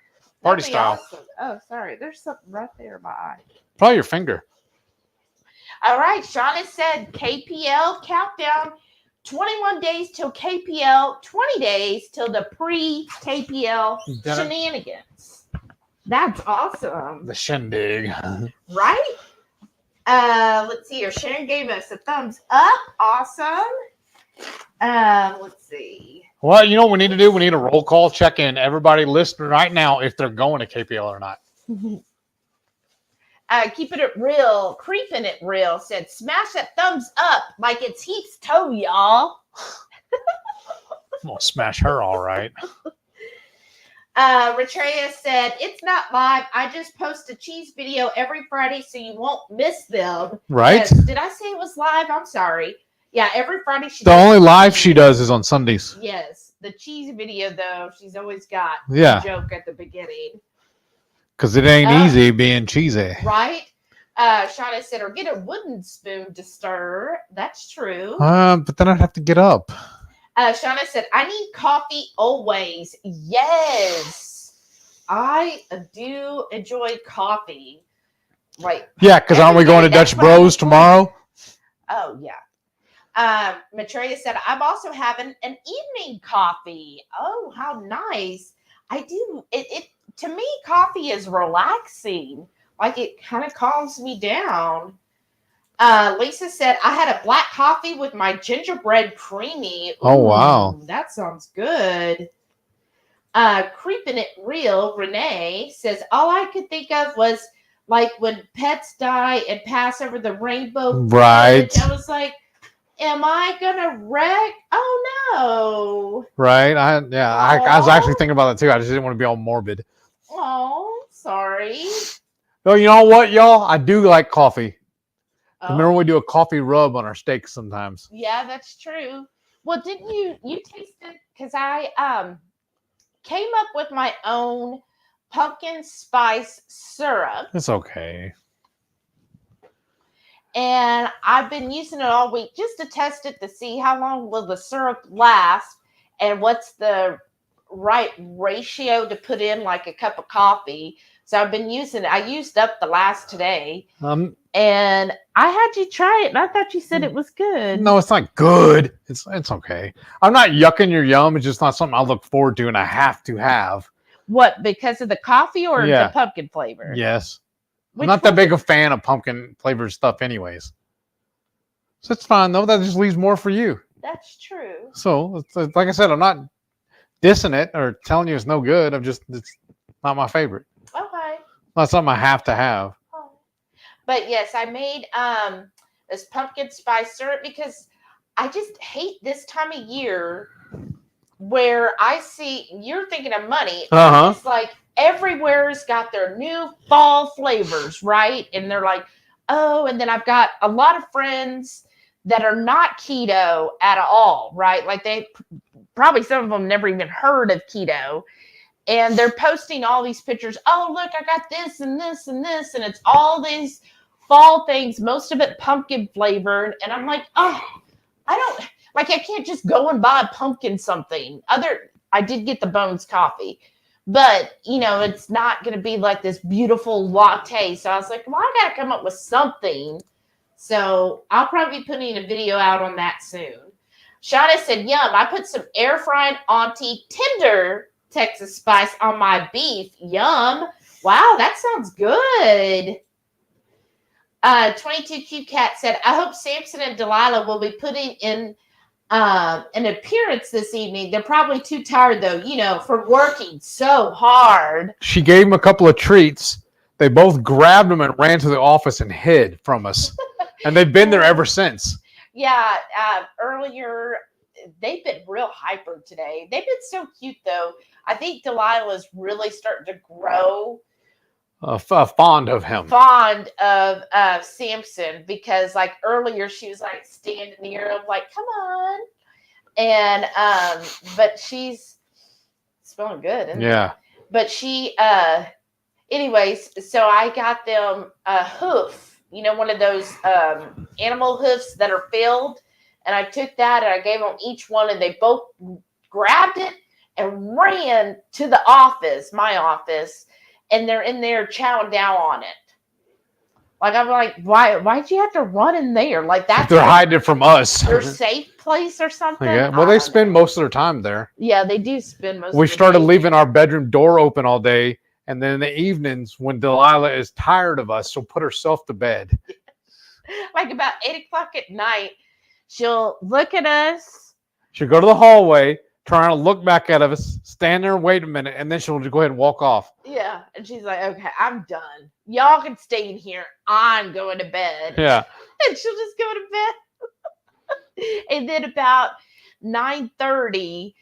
party style. Awesome. Oh, sorry. There's something right there in my eye. Probably your finger. All right. Shauna said KPL countdown. 21 days till KPL, 20 days till the pre-KPL shenanigans. That's awesome. The shindig. Right? Let's see here. Sharon gave us a thumbs up. Awesome. Let's see. Well, you know what we need to do? We need a roll call check in. Everybody listening right now if they're going to KPL or not. Keeping it real, creeping it real, said smash that thumbs up like it's Heath's toe, y'all. I'm gonna smash her all right. Retreya said, it's not live. I just post a cheese video every Friday so you won't miss them. Right? Yes. Did I say it was live? I'm sorry. Yeah, every Friday The only live she does is on Sundays. Yes. The cheese video, though, she's always got a joke at the beginning. Because it ain't easy being cheesy. Right? Shauna said, or get a wooden spoon to stir. That's true. But then I'd have to get up. Shauna said, I need coffee always. Yes. I do enjoy coffee. Right. Yeah, because aren't we going to Dutch Bros tomorrow? Oh, yeah. Matreya said, I'm also having an evening coffee. Oh, how nice. I do. It to me, coffee is relaxing. Like it kind of calms me down. Lisa said, I had a black coffee with my gingerbread creamy. Ooh, oh, wow. That sounds good. Creeping It Real, Renee says, all I could think of was like when pets die and pass over the rainbow bridge. I was like, am I gonna wreck? Oh no! Right? I was actually thinking about that too. I just didn't want to be all morbid. Oh, sorry. Oh, you know what, y'all? I do like coffee. Remember we do a coffee rub on our steaks sometimes. Yeah, that's true. Well, didn't you taste it? Because I came up with my own pumpkin spice syrup. It's okay. And I've been using it all week just to test it to see how long will the syrup last and what's the right ratio to put in like a cup of coffee. So I've been using it. I used up the last today. And I had you try it and I thought you said it was good. No, it's not good. It's okay. I'm not yucking your yum. It's just not something I look forward to and I have to have. What, because of the coffee or the pumpkin flavor? Yes. I'm not that big a fan of pumpkin flavored stuff anyways. So it's fine though. That just leaves more for you. That's true. So like I said, I'm not dissing it or telling you it's no good. It's not my favorite. Okay. Not something I have to have. Oh. But yes, I made this pumpkin spice syrup because I just hate this time of year where I see you're thinking of money. It's like everywhere's got their new fall flavors, right? And they're like, oh, and then I've got a lot of friends that are not keto at all, right? Like they probably some of them never even heard of keto. And they're posting all these pictures. Oh, look, I got this and this and this. And it's all these fall things, most of it pumpkin flavored. And I'm like, oh, I can't just go and buy a pumpkin something. I did get the Bones coffee. But, it's not going to be like this beautiful latte. So I was like, well, I got to come up with something. So I'll probably be putting a video out on that soon. Shauna said, yum, I put some air fried Auntie tender Texas spice on my beef. Yum. Wow, that sounds good. 22Q Cat said, I hope Samson and Delilah will be putting in an appearance this evening. They're probably too tired, though, for working so hard. She gave them a couple of treats. They both grabbed them and ran to the office and hid from us. And they've been there ever since. Yeah, earlier, they've been real hyper today. They've been so cute, though. I think Delilah's really starting to grow. Fond of him. Fond of Samson, because like earlier she was like standing near him like, come on. And but she's smelling good, isn't it? But she anyways, so I got them a hoof, one of those animal hoofs that are filled, and I took that and I gave them each one, and they both grabbed it and ran to the office, my office. And they're in there chowing down on it. Like, I'm like, why'd you have to run in there? Like, that's they're hiding it from us. Their safe place or something? Yeah. Well, they spend most of their time there. Yeah, they do spend most of We started leaving our bedroom door open all day. And then in the evenings, when Delilah is tired of us, she'll put herself to bed. Like about 8 o'clock at night, she'll look at us. She'll go to the hallway, turn around, look back at us, stand there and wait a minute, and then she'll just go ahead and walk off. Yeah, and she's like, okay, I'm done. Y'all can stay in here. I'm going to bed. Yeah. And she'll just go to bed. And then about 9:30,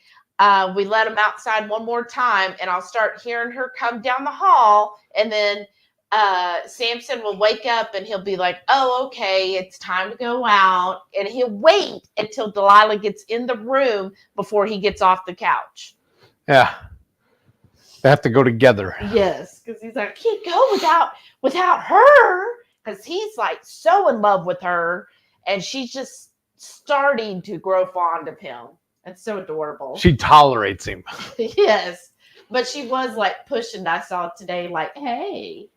we let him outside one more time, and I'll start hearing her come down the hall, and then Samson will wake up and he'll be like, oh, okay, it's time to go out. And he'll wait until Delilah gets in the room before he gets off the couch. Yeah. They have to go together. Yes, because he's like, I can't go without her. Because he's like so in love with her, and she's just starting to grow fond of him. It's so adorable. She tolerates him. Yes. But she was like pushing, I saw today, like, hey.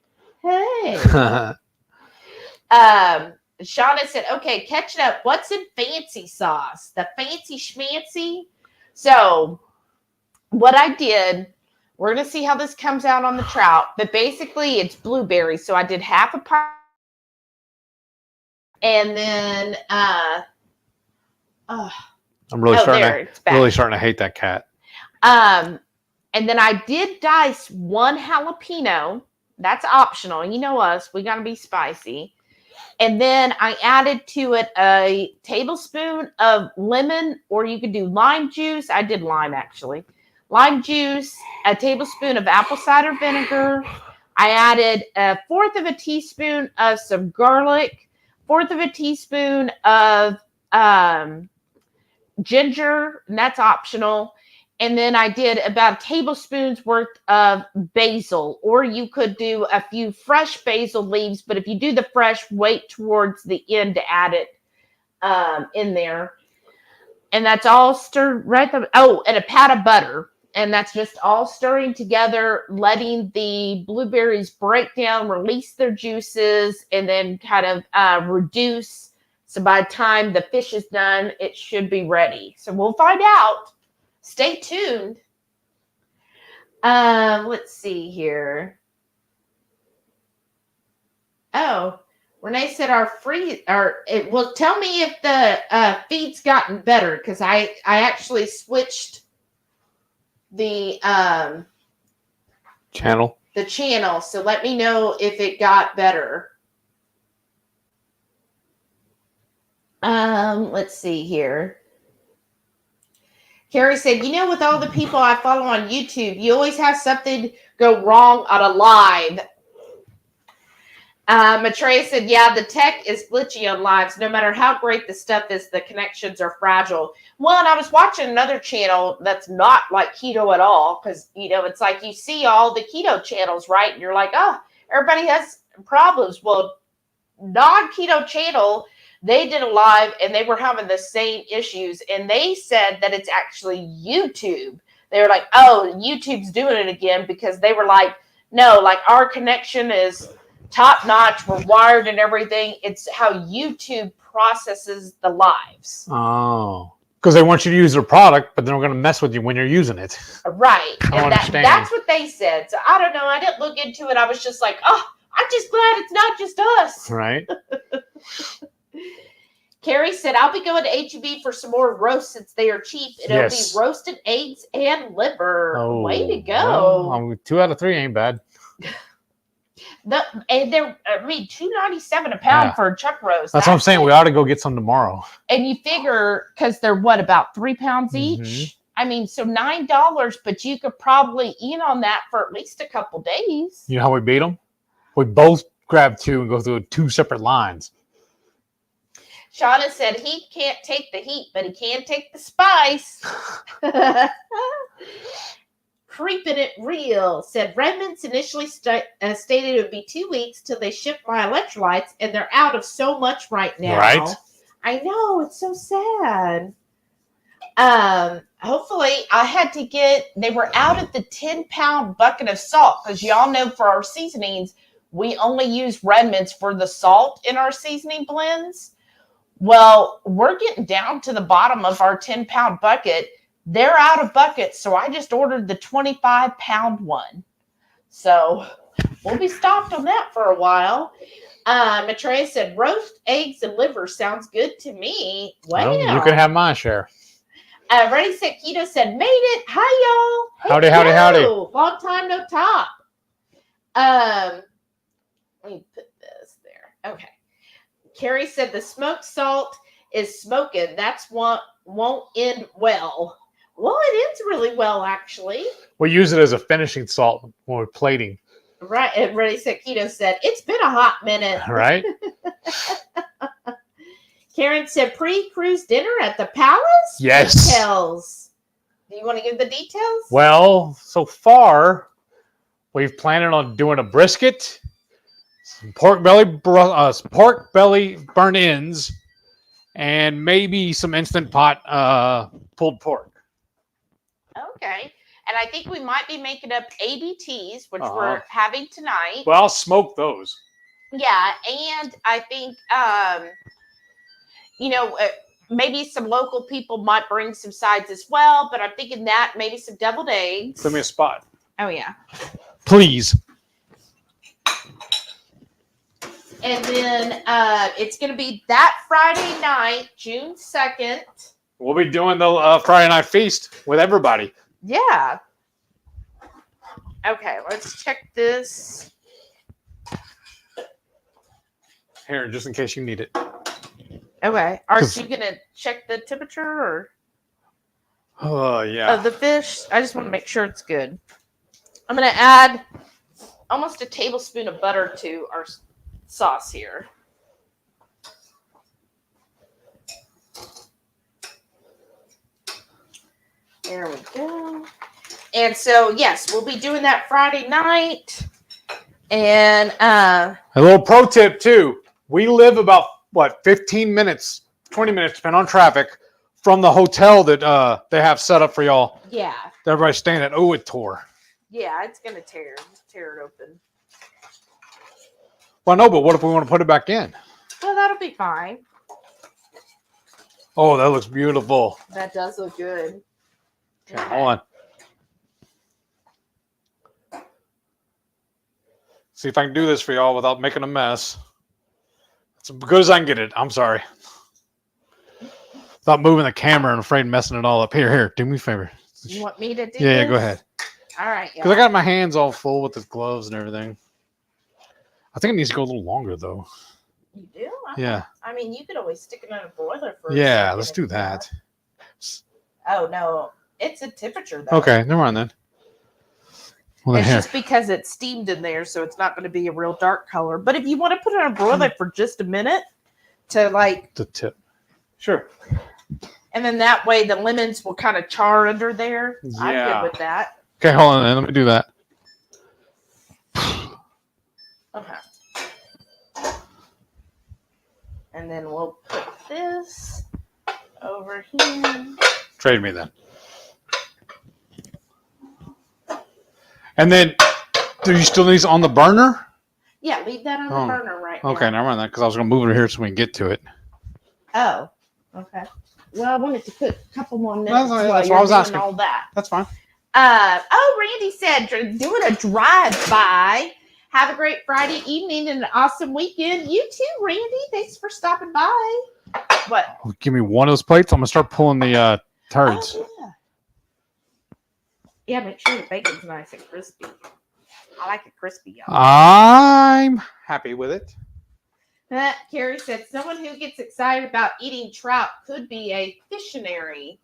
Shauna said, okay, catch it up. What's in fancy sauce? The fancy schmancy? So what I did, we're going to see how this comes out on the trout, but basically it's blueberries. So I did half a pint. And then, I'm really starting to hate that cat. And then I did dice one jalapeno. That's optional. You know us. We got to be spicy. And then I added to it a tablespoon of lemon, or you could do lime juice. I did lime, actually. Lime juice, a tablespoon of apple cider vinegar. I added 1/4 of a teaspoon of some garlic, 1/4 of a teaspoon of ginger, and that's optional. And then I did about a tablespoon's worth of basil, or you could do a few fresh basil leaves, but if you do the fresh, wait towards the end to add it in there. And that's all stirred right there. Oh, and a pat of butter. And that's just all stirring together, letting the blueberries break down, release their juices, and then kind of reduce. So by the time the fish is done, it should be ready. So we'll find out. Stay tuned. Let's see here. Oh, Renee said well, tell me if the feed's gotten better, because I actually switched the channel. The channel. So let me know if it got better. Let's see here. Carrie said, with all the people I follow on YouTube, you always have something go wrong on a live. Matreya said, yeah, the tech is glitchy on lives. No matter how great the stuff is, the connections are fragile. Well, and I was watching another channel that's not like keto at all, because, it's like you see all the keto channels, right? And you're like, oh, everybody has problems. Well, non-keto channel, they did a live and they were having the same issues, and they said that it's actually YouTube. They were like, oh, YouTube's doing it again, because they were like, no, like our connection is top notch, we're wired and everything. It's how YouTube processes the lives. Oh, because they want you to use their product, but they're going to mess with you when you're using it. Right. And that's what they said. So I don't know. I didn't look into it. I was just like, oh, I'm just glad it's not just us. Right. Carrie said, I'll be going to HEB for some more roasts since they are cheap. It'll be roasted eggs and liver. Oh, way to go. Well, 2 out of 3 ain't bad. And they're, $2.97 a pound for a chuck roast. That's what I'm saying. We ought to go get some tomorrow. And you figure, because they're about 3 pounds each? Mm-hmm. I mean, so $9, but you could probably eat on that for at least a couple days. You know how we beat them? We both grab 2 and go through 2 separate lines. Shauna said he can't take the heat, but he can take the spice. Creeping it real said Redmond's initially stated it would be 2 weeks till they ship my electrolytes, and they're out of so much right now. Right. I know, it's so sad. Hopefully they were out of the 10-pound bucket of salt, because y'all know for our seasonings, we only use Redmond's for the salt in our seasoning blends. Well, we're getting down to the bottom of our 10-pound bucket. They're out of buckets, so I just ordered the 25-pound one. So we'll be stocked on that for a while. Matreya said, roast eggs and liver sounds good to me. Wow. Well, you can have my share. Ready, Set, Keto said, made it. Hi, y'all. Hey, howdy. Long time no talk. Let me put this there. Okay. Carrie said the smoked salt is smoking. That's what won't end well. Well, it ends really well, actually. We use it as a finishing salt when we're plating. Right. And Ready Set Keto said, it's been a hot minute. Right? Karen said, pre-cruise dinner at the Palace? Yes. Details. Do you want to give the details? Well, so far, we've planned on doing a brisket, some pork belly burnt ends, and maybe some Instant Pot pulled pork. Okay. And I think we might be making up ABTs, which we're having tonight. Well, I'll smoke those. Yeah. And I think, maybe some local people might bring some sides as well, but I'm thinking that maybe some deviled eggs. Give me a spot. Oh, yeah. Please. And then it's going to be that Friday night, June 2nd. We'll be doing the Friday night feast with everybody. Yeah. Okay, let's check this. Here, just in case you need it. Okay. Are you going to check the temperature or? Oh, yeah. Of the fish? I just want to make sure it's good. I'm going to add almost a tablespoon of butter to our sauce here. There we go. And so, yes, we'll be doing that Friday night. And a little pro tip, too. We live about, 15 minutes, 20 minutes, depending on traffic, from the hotel that they have set up for y'all. Yeah. Everybody's staying at it tore. Yeah, it's going to tear it open. Well, no, but what if we want to put it back in? Well, that'll be fine. Oh, that looks beautiful. That does look good. Okay, hold on. See if I can do this for y'all without making a mess. It's as good as I can get it. I'm sorry. Without moving the camera and afraid of messing it all up. Here, do me a favor. You want me to do Yeah, this? go ahead. All right. Because I got my hands all full with the gloves and everything. I think it needs to go a little longer, though. You do? Yeah. I mean, you could always stick it in a broiler for Yeah, let's do that. Oh, no. It's a temperature, though. Okay, never mind then. Well, it's here. just because it's steamed in there, so it's not going to be a real dark color. But if you want to put it in a broiler for just a minute to the tip. Sure. And then that way the lemons will kind of char under there. Yeah. I'm good with that. Okay, hold on then. Let me do that. Okay. And then we'll put this over here. Trade me then. And then, do you still need these on the burner? Yeah, leave that on the burner right now. Okay, never mind that, because I was going to move it here so we can get to it. Oh, okay. Well, I wanted to put a couple more minutes That's what I was asking. All that. That's fine. Randy said, doing a drive-by. Have a great Friday evening and an awesome weekend. You too, Randy. Thanks for stopping by. What? Give me one of those plates. I'm going to start pulling the turds. Oh, yeah. Yeah, make sure the bacon's nice and crispy. I like it crispy, y'all. I'm happy with it. Carrie said, someone who gets excited about eating trout could be a fissionary.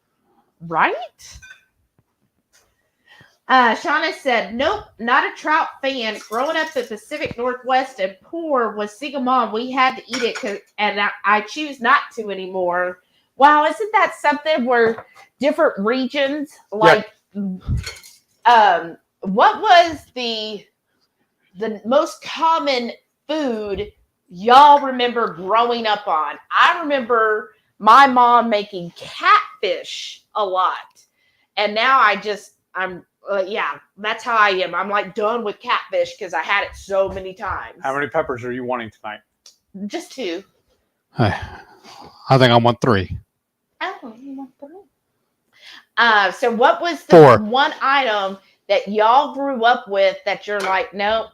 Right? Shauna said, nope, not a trout fan. Growing up in the Pacific Northwest and poor was single mom. We had to eat it, and I choose not to anymore. Wow, isn't that something where different regions, like, what was the most common food y'all remember growing up on? I remember my mom making catfish a lot. And now I'm that's how I am. I'm like done with catfish because I had it so many times. How many peppers are you wanting tonight? Just 2. I think I want 3. Oh, you want 3? So what was the 4. one item that y'all grew up with that you're like, no,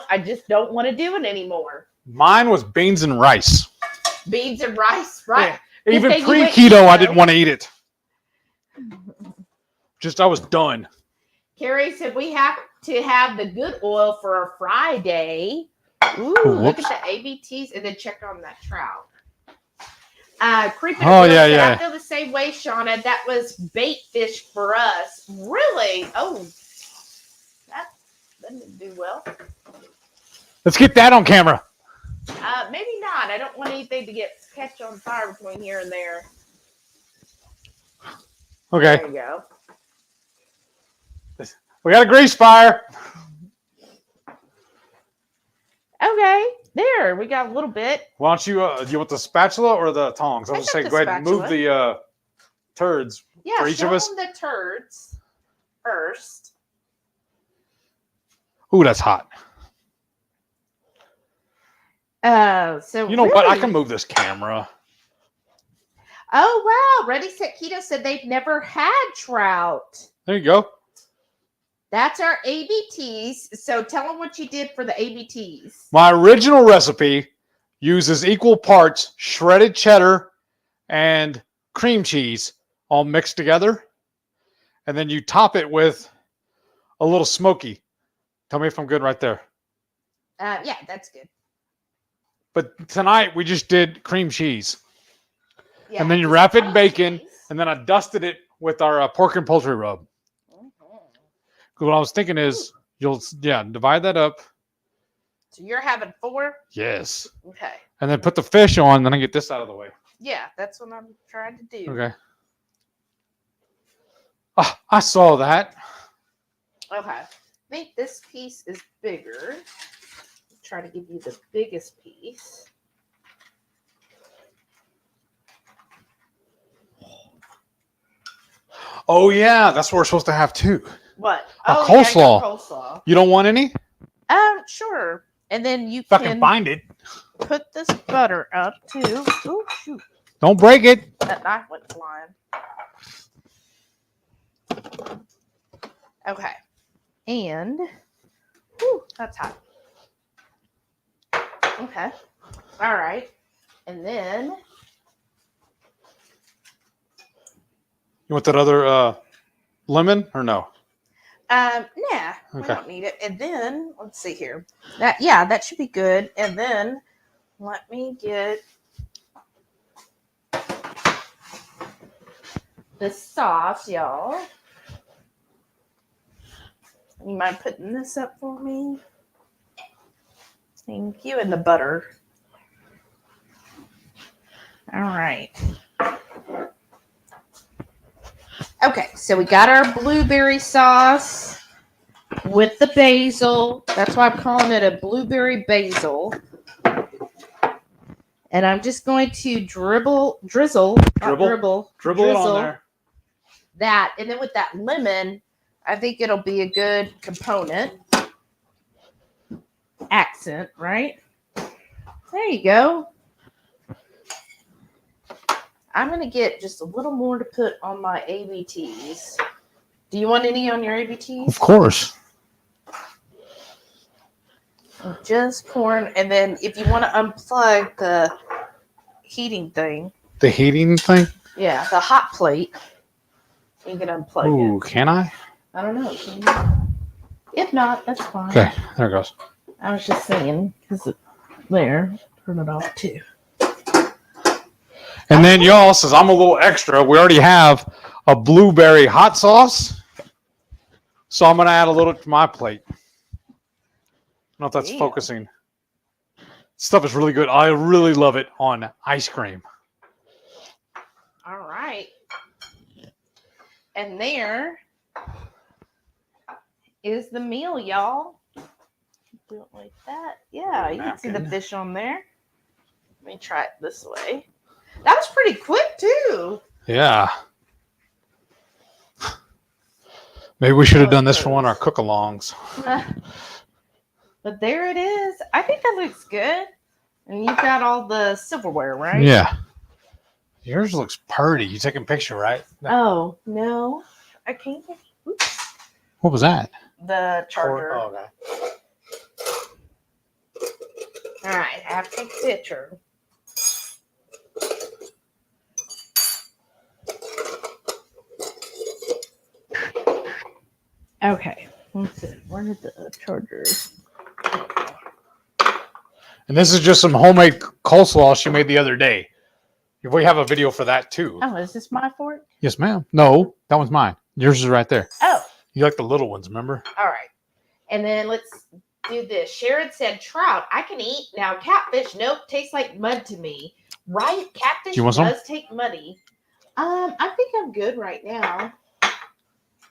I just don't want to do it anymore? Mine was beans and rice. Beans and rice, right? Yeah. Even pre-keto, I didn't want to eat it. I was done. Carrie said we have to have the good oil for a Friday. Ooh, look at the ABTs and then check on that trout. Creeping Oh, Will yeah, said, yeah. I feel the same way, Shauna. That was bait fish for us. Really? Oh, that didn't do well. Let's get that on camera. Maybe not. I don't want anything to catch on fire between here and there. Okay. There you go. We got a grease fire. Okay. There. We got a little bit. Why don't you, do you want the spatula or the tongs? I was going to say, go ahead and move the turds for each of us. Show them the turds first. Ooh, that's hot. So you know really, what? I can move this camera. Oh, wow. Ready, Set, Keto said they've never had trout. There you go. That's our ABTs. So tell them what you did for the ABTs. My original recipe uses equal parts shredded cheddar and cream cheese all mixed together. And then you top it with a little smoky. Tell me if I'm good right there. Yeah, that's good. But tonight we just did cream cheese. Yeah, and then you wrap it in bacon. And then I dusted it with our pork and poultry rub. What I was thinking is, divide that up. So you're having 4? Yes. Okay. And then put the fish on, then I get this out of the way. Yeah, that's what I'm trying to do. Okay. Oh, I saw that. Okay. I think this piece is bigger. Try to give you the biggest piece. Oh, yeah. That's what we're supposed to have, too. What? Coleslaw. Yeah, coleslaw. You don't want any? Sure. And then you if I can find it. Put this butter up too. Oh shoot! Don't break it. That knife went flying. Okay. And that's hot. Okay. All right. And then you want that other lemon or no? Nah, we Okay. don't need it. And then let's see here. That should be good. And then let me get the sauce, y'all. You mind putting this up for me? Thank you. And the butter. All right. Okay, so we got our blueberry sauce with the basil. That's why I'm calling it a blueberry basil. And I'm just going to drizzle it on there. That, and then with that lemon, I think it'll be a good component. Accent, right? There you go. I'm going to get just a little more to put on my ABTs. Do you want any on your ABTs? Of course. I'm just pouring, and then if you want to unplug the heating thing. The heating thing? Yeah, the hot plate. You can unplug it. Ooh, can I? I don't know. Can you? If not, that's fine. Okay, there it goes. I was just saying, because there, turn it off too. And then y'all, since I'm a little extra, we already have a blueberry hot sauce. So I'm going to add a little to my plate. I don't know if that's focusing. Stuff is really good. I really love it on ice cream. All right. And there is the meal, y'all. Do it like that. Yeah, you can see the fish on there. Let me try it this way. That was pretty quick, too. Yeah. Maybe we should have done this for one of our cook-alongs. But there it is. I think that looks good. And you've got all the silverware, right? Yeah. Yours looks pretty. You taking a picture, right? Oh, no. I can't. Oops. What was that? The charger. Oh, okay. All right. I have to take a picture. Okay. Let's see. Where did the charger? And this is just some homemade coleslaw she made the other day. We have a video for that too. Oh, is this my fork? Yes, ma'am. No, that one's mine. Yours is right there. Oh, You like the little ones, remember? all right. And then let's do this. Sharon said, trout, I can eat. Now, catfish, nope, tastes like mud to me. Right? Catfish You want some? does take muddy. I think I'm good right now.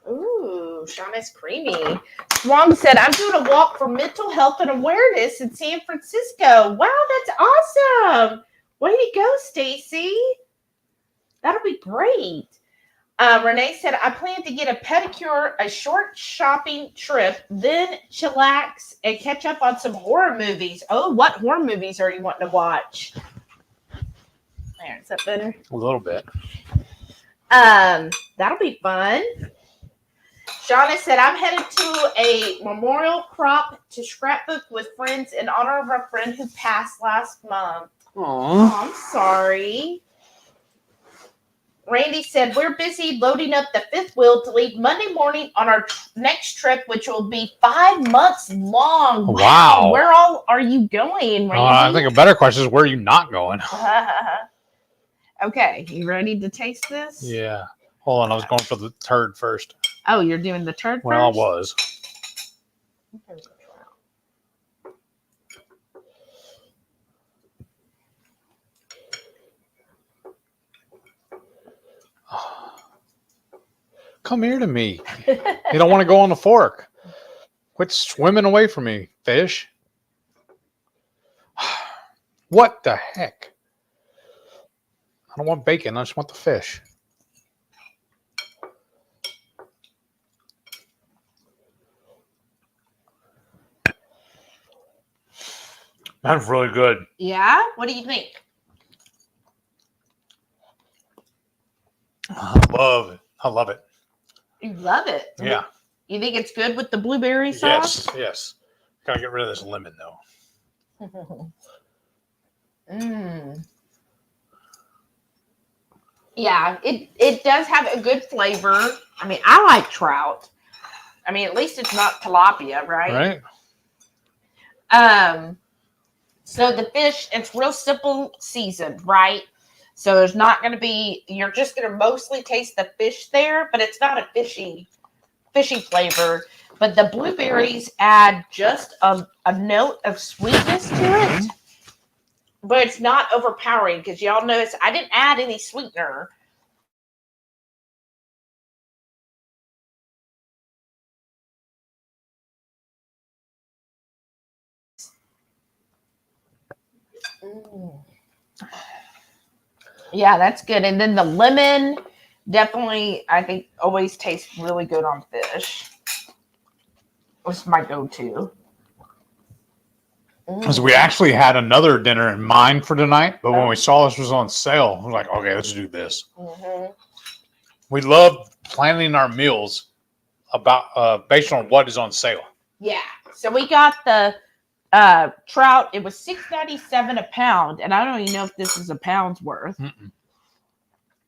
Ooh, Shauna's creamy. Swan said, I'm doing a walk for mental health and awareness in San Francisco. Wow, that's awesome. Way to go, Stacy. That'll be great. Renee said, I plan to get a pedicure, a short shopping trip, then chillax and catch up on some horror movies. Oh, what horror movies are you wanting to watch? There, is that better? A little bit. That'll be fun. Shauna said, I'm headed to a memorial crop to scrapbook with friends in honor of our friend who passed last month. Aww. Oh, I'm sorry. Randy said, we're busy loading up the fifth wheel to leave Monday morning on our next trip, which will be 5 months long. Wow. Where all are you going, Randy? I think a better question is, where are you not going? Okay, you ready to taste this? Yeah. Hold on, I was going for the turd first. Oh, you're doing the turd Well, first? I was. Come here to me. You don't want to go on the fork. Quit swimming away from me, fish. What the heck? I don't want bacon. I just want the fish. That's really good. Yeah? What do you think? I love it. I love it. You love it. Yeah. You think it's good with the blueberry sauce? Yes, yes. Gotta get rid of this lemon, though. Yeah, it does have a good flavor. I mean, I like trout. I mean, at least it's not tilapia, right? Right? So the fish, it's real simple seasoned, right? So there's not going to be, you're just going to mostly taste the fish there, but it's not a fishy flavor. But the blueberries add just a note of sweetness to it. But it's not overpowering because y'all notice I didn't add any sweetener. Yeah, that's good. And then the lemon definitely, I think, always tastes really good on fish. It's my go-to. So we actually had another dinner in mind for tonight, but when we saw this was on sale, we were like, okay, let's do this. Mm-hmm. We love planning our meals about based on what is on sale. Yeah. So we got the trout. It was $6.97 a pound, and I don't even know if this is a pound's worth. Mm-mm.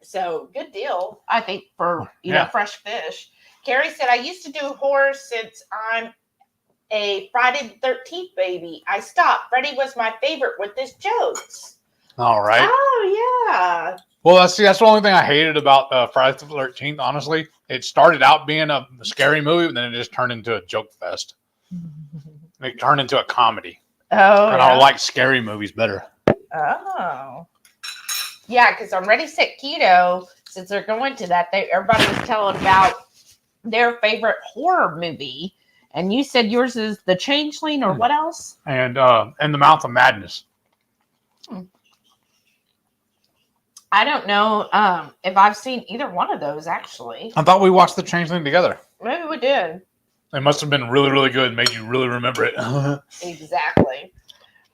So good deal, I think, for know fresh fish. Carrie said, I used to do horror since I'm a Friday the 13th baby. I stopped. Freddy was my favorite with his jokes. All right. Oh, yeah. Well, that's the only thing I hated about Friday the 13th, honestly. It started out being a scary movie, but then it just turned into a joke fest. It turned into a comedy. Oh, and I like scary movies better. Oh. Yeah, because on Ready, Set, Keto, since they're going to that, everybody was telling about their favorite horror movie. And you said yours is The Changeling, or what else? And The Mouth of Madness. I don't know if I've seen either one of those, actually. I thought we watched The Changeling together. Maybe we did. It must have been really, really good. Made you really remember it. Exactly.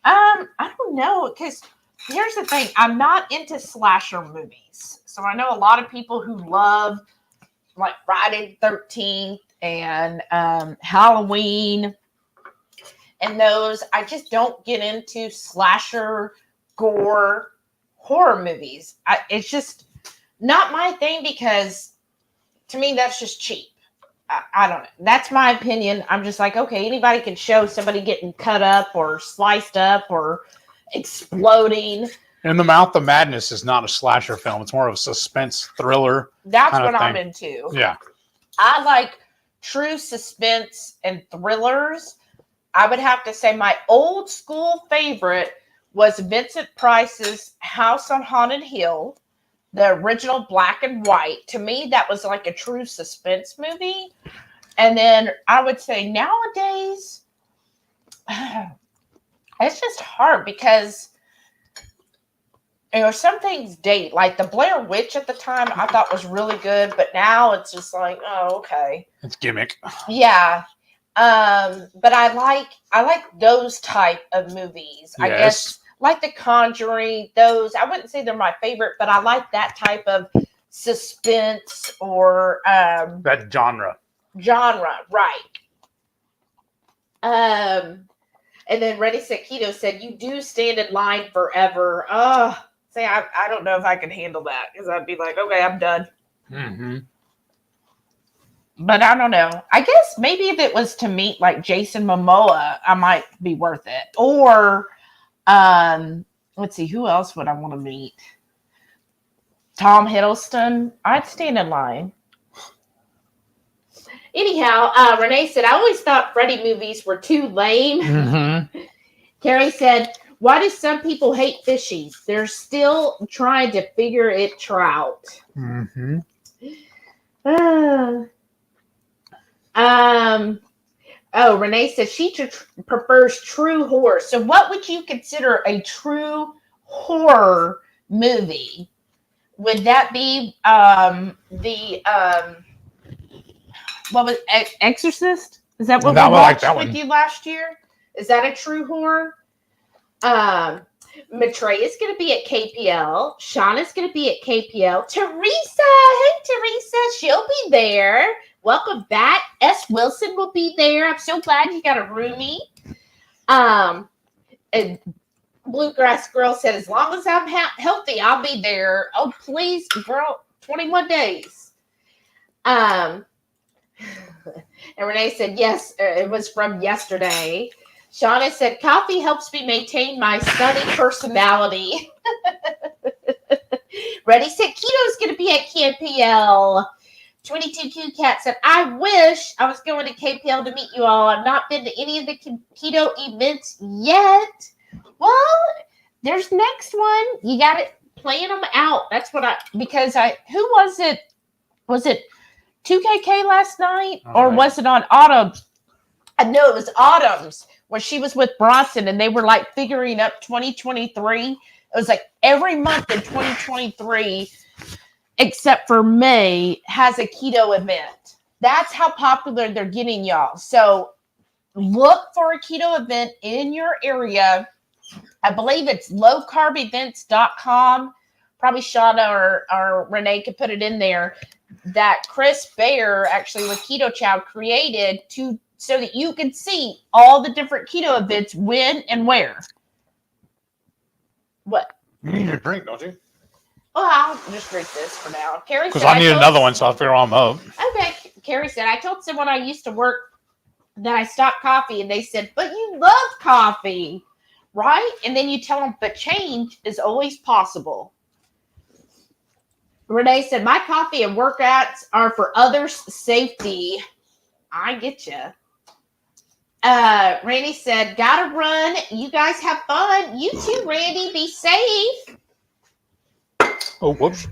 I don't know, because here's the thing. I'm not into slasher movies. So I know a lot of people who love, like, Friday the 13th and Halloween and those. I just don't get into slasher, gore, horror movies. It's just not my thing, because to me that's just cheap. I don't know. That's my opinion. I'm just like, okay, anybody can show somebody getting cut up or sliced up or exploding. In the Mouth of Madness is not a slasher film. It's more of a suspense thriller. That's kind of what I'm thing. into. Yeah. I like true suspense and thrillers. I would have to say my old school favorite was Vincent Price's House on Haunted Hill, the original black and white. To me, that was like a true suspense movie. And then I would say nowadays, it's just hard because some things date. Like the Blair Witch at the time, I thought was really good, but now it's just like, oh, okay, it's gimmick. Yeah, but I like those type of movies. Yes. I guess like The Conjuring. Those I wouldn't say they're my favorite, but I like that type of suspense or that genre, right? And then Ready Set Keto said, "You do stand in line forever." Say I don't know if I can handle that because I'd be like, okay, I'm done. Mm-hmm. But I don't know. I guess maybe if it was to meet like Jason Momoa, I might be worth it. Or let's see, who else would I want to meet? Tom Hiddleston. I'd stand in line. Anyhow, Renee said, I always thought Freddy movies were too lame. Mm-hmm. Carrie said, why do some people hate fishies? They're still trying to figure it out. Mm-hmm. Renee says she prefers true horror. So what would you consider a true horror movie? Would that be what was Exorcist? Is that what we watched with you last year? Is that a true horror? Matrey is going to be at KPL. Sean is going to be at KPL. Teresa, hey Teresa, she'll be there. Welcome back. S. Wilson will be there. I'm so glad you got a roomie. And Bluegrass Girl said, as long as I'm healthy, I'll be there. Oh, please, girl, 21 days. And Renee said, yes, it was from yesterday. Shauna said, coffee helps me maintain my sunny personality. Ready, Set Keto is going to be at KPL. 22Q Cat said, I wish I was going to KPL to meet you all. I've not been to any of the keto events yet. Well, there's next one. You got to plan them out. That's what who was it? Was it 2KK last night? Or was it on Autumn's? No, it was Autumn's where she was with Bronson and they were like figuring up 2023. It was like every month in 2023 except for May has a keto event. That's how popular they're getting, y'all. So look for a keto event in your area. I believe it's lowcarbevents.com. Probably Shauna or Renee could put it in there. That Chris Bear, actually with Ketochow, created so that you can see all the different keto events when and where. What? You need a drink, don't you? Well, I'll just drink this for now. Carrie said, because I need another one, so I'll figure them up. Okay. Carrie said, I told someone I used to work that I stopped coffee, and they said, but you love coffee, right? And then you tell them, but change is always possible. Renee said, my coffee and workouts are for others' safety. I get you. Randy said, gotta run. You guys have fun. You too, Randy. Be safe. Oh, whoops.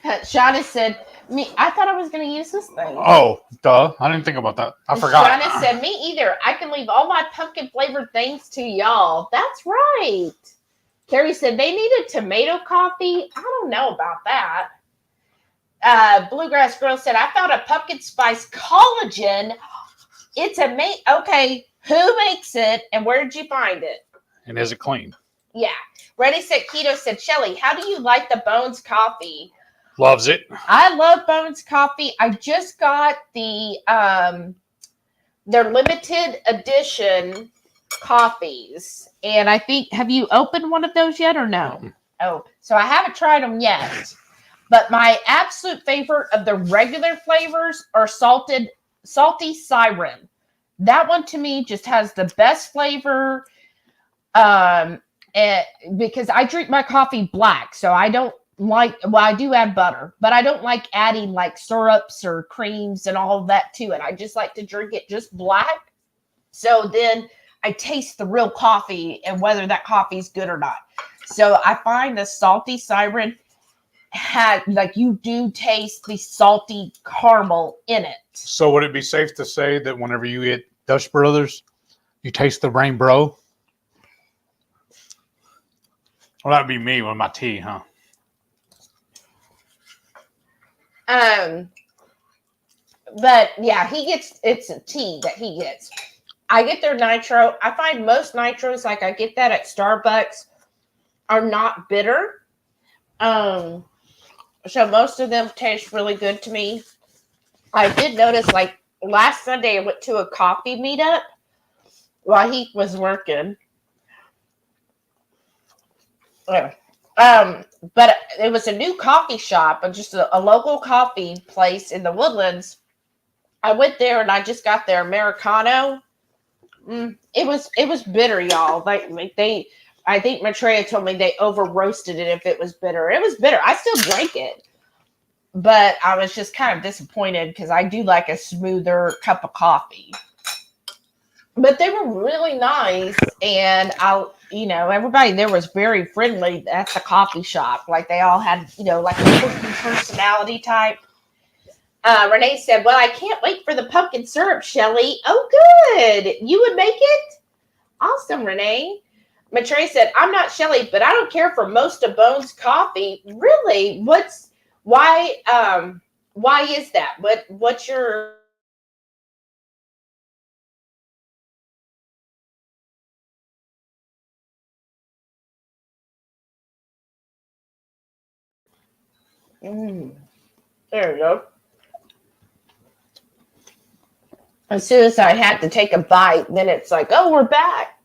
Shauna said, I thought I was going to use this thing. Oh, duh. I didn't think about that. I forgot. Shauna said, me either. I can leave all my pumpkin flavored things to y'all. That's right. Carrie said, they needed tomato coffee. I don't know about that. Bluegrass Girl said, I found a pumpkin spice collagen. It's okay. Who makes it and where did you find it? And is it clean? Yeah. Ready, Set Keto said, Shelly, how do you like the Bones coffee? Loves it. I love Bones coffee. I just got their limited edition coffees. And I think, have you opened one of those yet or no? Mm-hmm. Oh, so I haven't tried them yet. But my absolute favorite of the regular flavors are salty siren. That one to me just has the best flavor. And because I drink my coffee black, so I don't like, well, I do add butter, but I don't like adding like syrups or creams and all of that to it. I just like to drink it just black. So then I taste the real coffee and whether that coffee is good or not. So I find the salty siren had, like, you do taste the salty caramel in it. So would it be safe to say that whenever you eat Dutch Brothers, you taste the Rainbow? Well, that'd be me with my tea, huh? But yeah, it's a tea that he gets. I get their nitro. I find most nitros, like I get that at Starbucks, are not bitter. So most of them taste really good to me. I did notice, like last Sunday, I went to a coffee meetup while he was working. But it was a new coffee shop, just a local coffee place in the Woodlands. I went there and I just got their Americano. It was bitter, y'all. Like I think Maitreya told me they over roasted it if it was bitter. It was bitter. I still drank it, but I was just kind of disappointed because I do like a smoother cup of coffee. But they were really nice, and everybody there was very friendly at the coffee shop. Like they all had, like a personality type. Renee said, "Well, I can't wait for the pumpkin syrup, Shelly." Oh, good. You would make it? Awesome, Renee. Maitreya said, "I'm not Shelly, but I don't care for most of Bones' coffee." Really? Why is that? What's your... There you go. As soon as I had to take a bite, then it's like, oh, we're back.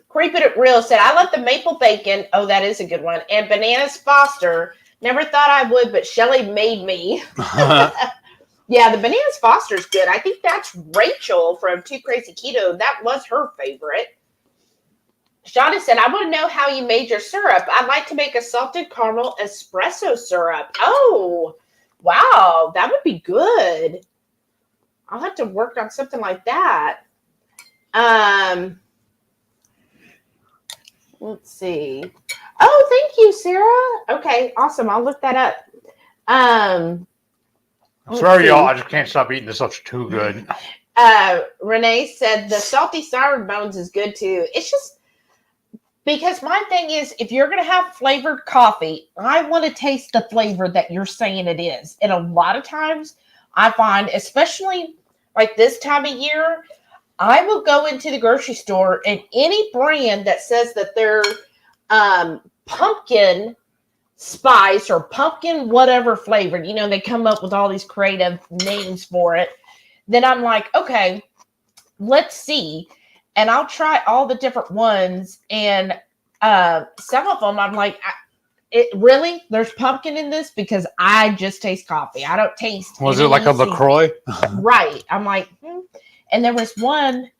Creeping It Real said, "I love the maple bacon." Oh, that is a good one. And Bananas Foster. Never thought I would, but Shelly made me. Yeah, the Bananas Foster is good. I think that's Rachel from Too Crazy Keto. That was her favorite. Shauna said, "I want to know how you made your syrup. I'd like to make a salted caramel espresso syrup." Oh, wow. That would be good. I'll have to work on something like that. Let's see. Oh, thank you, Sarah. Okay, awesome. I'll look that up. I'm sorry, y'all. I just can't stop eating this stuff. Too good. Renee said the salty siren bones is good too. It's just because my thing is, if you're going to have flavored coffee, I want to taste the flavor that you're saying it is. And a lot of times I find, especially like this time of year, I will go into the grocery store and any brand that says that they're pumpkin spice or pumpkin whatever flavored, they come up with all these creative names for it. Then I'm like, okay, let's see. And I'll try all the different ones. And some of them I'm like, really? There's pumpkin in this? Because I just taste coffee. I don't taste. Was it like a LaCroix? Right. I'm like, And there was one,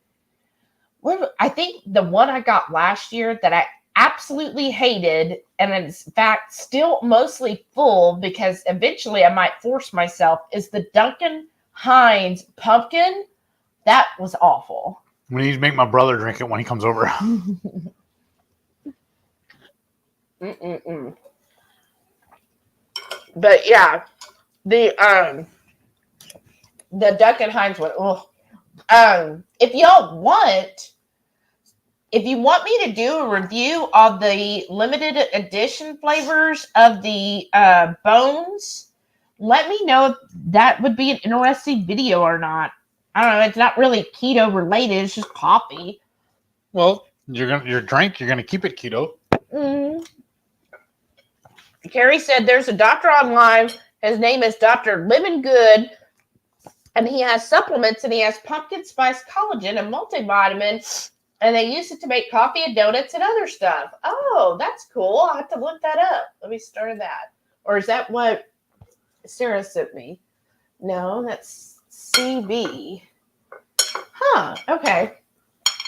I think the one I got last year that I absolutely hated, and in fact still mostly full because eventually I might force myself, is the Duncan Hines pumpkin. That was awful. We need to make my brother drink it when he comes over. But yeah, the Duncan Hines one. Oh. If you want me to do a review of the limited edition flavors of the bones, let me know if that would be an interesting video or not. I don't know. It's not really keto related. It's just coffee. Well, your drink, you're gonna keep it keto. Carrie said there's a doctor online. His name is Dr. Lemon Good. And he has supplements, and he has pumpkin spice collagen and multivitamin, and they use it to make coffee and donuts and other stuff. Oh, that's cool. I'll have to look that up. Let me start that. Or is that what Sarah sent me? No, that's CB. Huh, okay.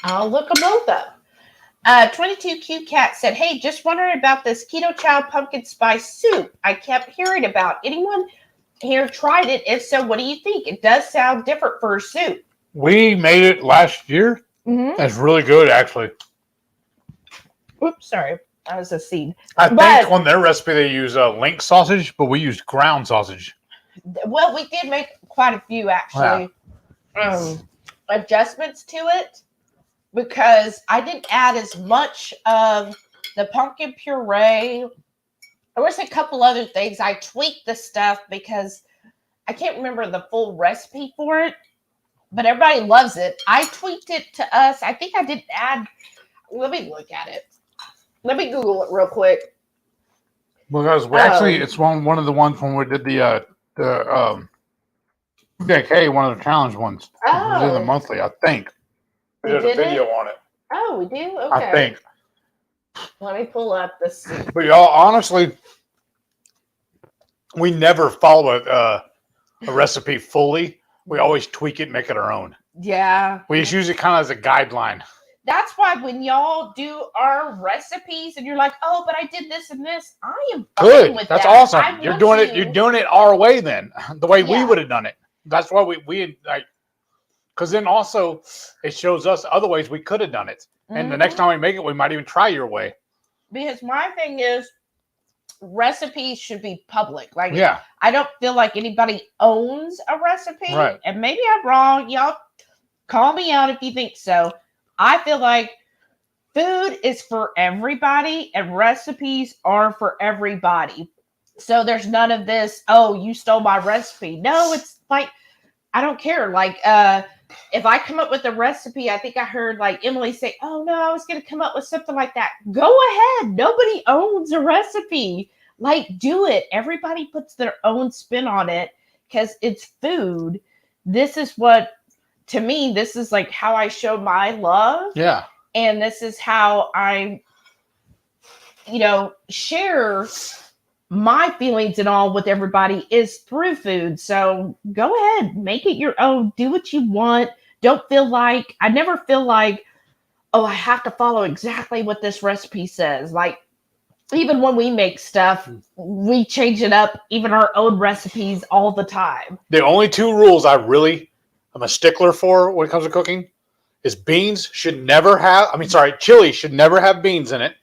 I'll look them both up. 22Q Cat said, hey, just wondering about this Ketochow pumpkin spice soup I kept hearing about. Anyone here tried it? If so, what do you think? It does sound different for a soup. We made it last year. Mm-hmm. That's really good, actually. Oops, sorry. That was a seed. I think on their recipe they use link sausage, but we used ground sausage. Well, we did make quite a few, actually, adjustments to it because I didn't add as much of the pumpkin puree. There was a couple other things. I tweaked the stuff because I can't remember the full recipe for it, but everybody loves it. I tweaked it to us. I think I didn't add. Let me look at it. Let me Google it real quick. Because it's one of the ones when we did the DK, one of the challenge ones. Oh. We did the monthly, I think. We did a video on it. Oh, we do? Okay. I think. Let me pull up this. But y'all, honestly, we never follow a recipe fully. We always tweak it and make it our own. Yeah. We just use it kind of as a guideline. That's why when y'all do our recipes and you're like, oh, but I did this and this, I am good. With That's that. awesome. You're doing it our way then, the way we would have done it. That's why we like, because then also it shows us other ways we could have done it. And the next time we make it, we might even try your way. Because my thing is, recipes should be public. Like, yeah, I don't feel like anybody owns a recipe. Right. And maybe I'm wrong. Y'all call me out if you think so. I feel like food is for everybody and recipes are for everybody. So there's none of this, oh, you stole my recipe. No, it's like, I don't care. Like, if I come up with a recipe, I think I heard like Emily say, oh no, I was going to come up with something like that. Go ahead. Nobody owns a recipe. Like, do it. Everybody puts their own spin on it because it's food. This is what, to me, this is like how I show my love. Yeah. And this is how I, share my feelings and all with everybody is through food. So go ahead, make it your own. Do what you want. I never feel like, oh, I have to follow exactly what this recipe says. Like, even when we make stuff, we change it up, even our own recipes all the time. The only two rules I'm a stickler for when it comes to cooking is chili should never have beans in it.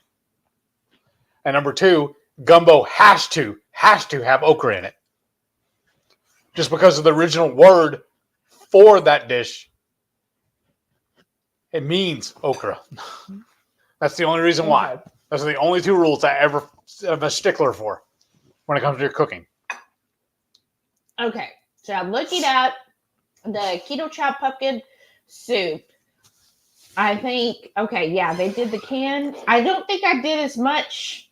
And number two, gumbo has to have okra in it. Just because of the original word for that dish, it means okra. That's the only reason why. Those are the only two rules I ever am a stickler for when it comes to your cooking. Okay, so I'm looking at the Ketochow pumpkin soup. I think, they did the can. I don't think I did as much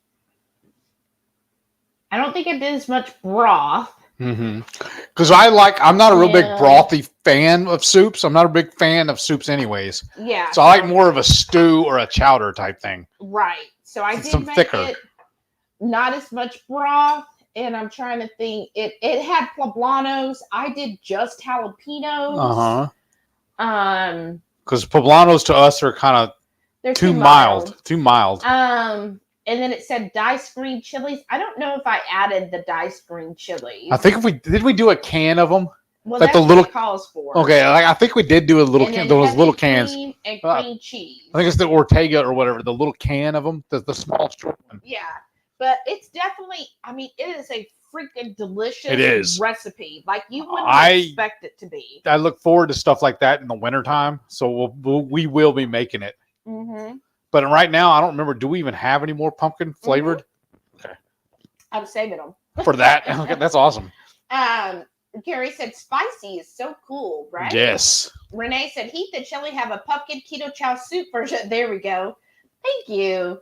broth. Because I'm not a real big brothy fan of soups. I'm not a big fan of soups anyways. Yeah. So I like more of a stew or a chowder type thing. Right. So I did make it not as much broth. And I'm trying to think. It had poblanos. I did just jalapenos. Because poblanos to us are kind of too mild. Too mild. And then it said diced green chilies. I don't know if I added the diced green chilies. I think did we do a can of them? Well, like that's what it calls for. Okay, I think we did do a little can. Those little cans. And cream cheese. I think it's the Ortega or whatever. The little can of them. The small short one. Yeah. But it's definitely, it is a freaking delicious recipe. Like, you wouldn't expect it to be. I look forward to stuff like that in the wintertime. So we will be making it. Mm-hmm. But right now, I don't remember. Do we even have any more pumpkin flavored? Mm-hmm. Okay. I'm saving them. For that? Okay, that's awesome. Gary said spicy is so cool, right? Yes. Renee said Heath and Shelly have a pumpkin Ketochow soup version. There we go. Thank you.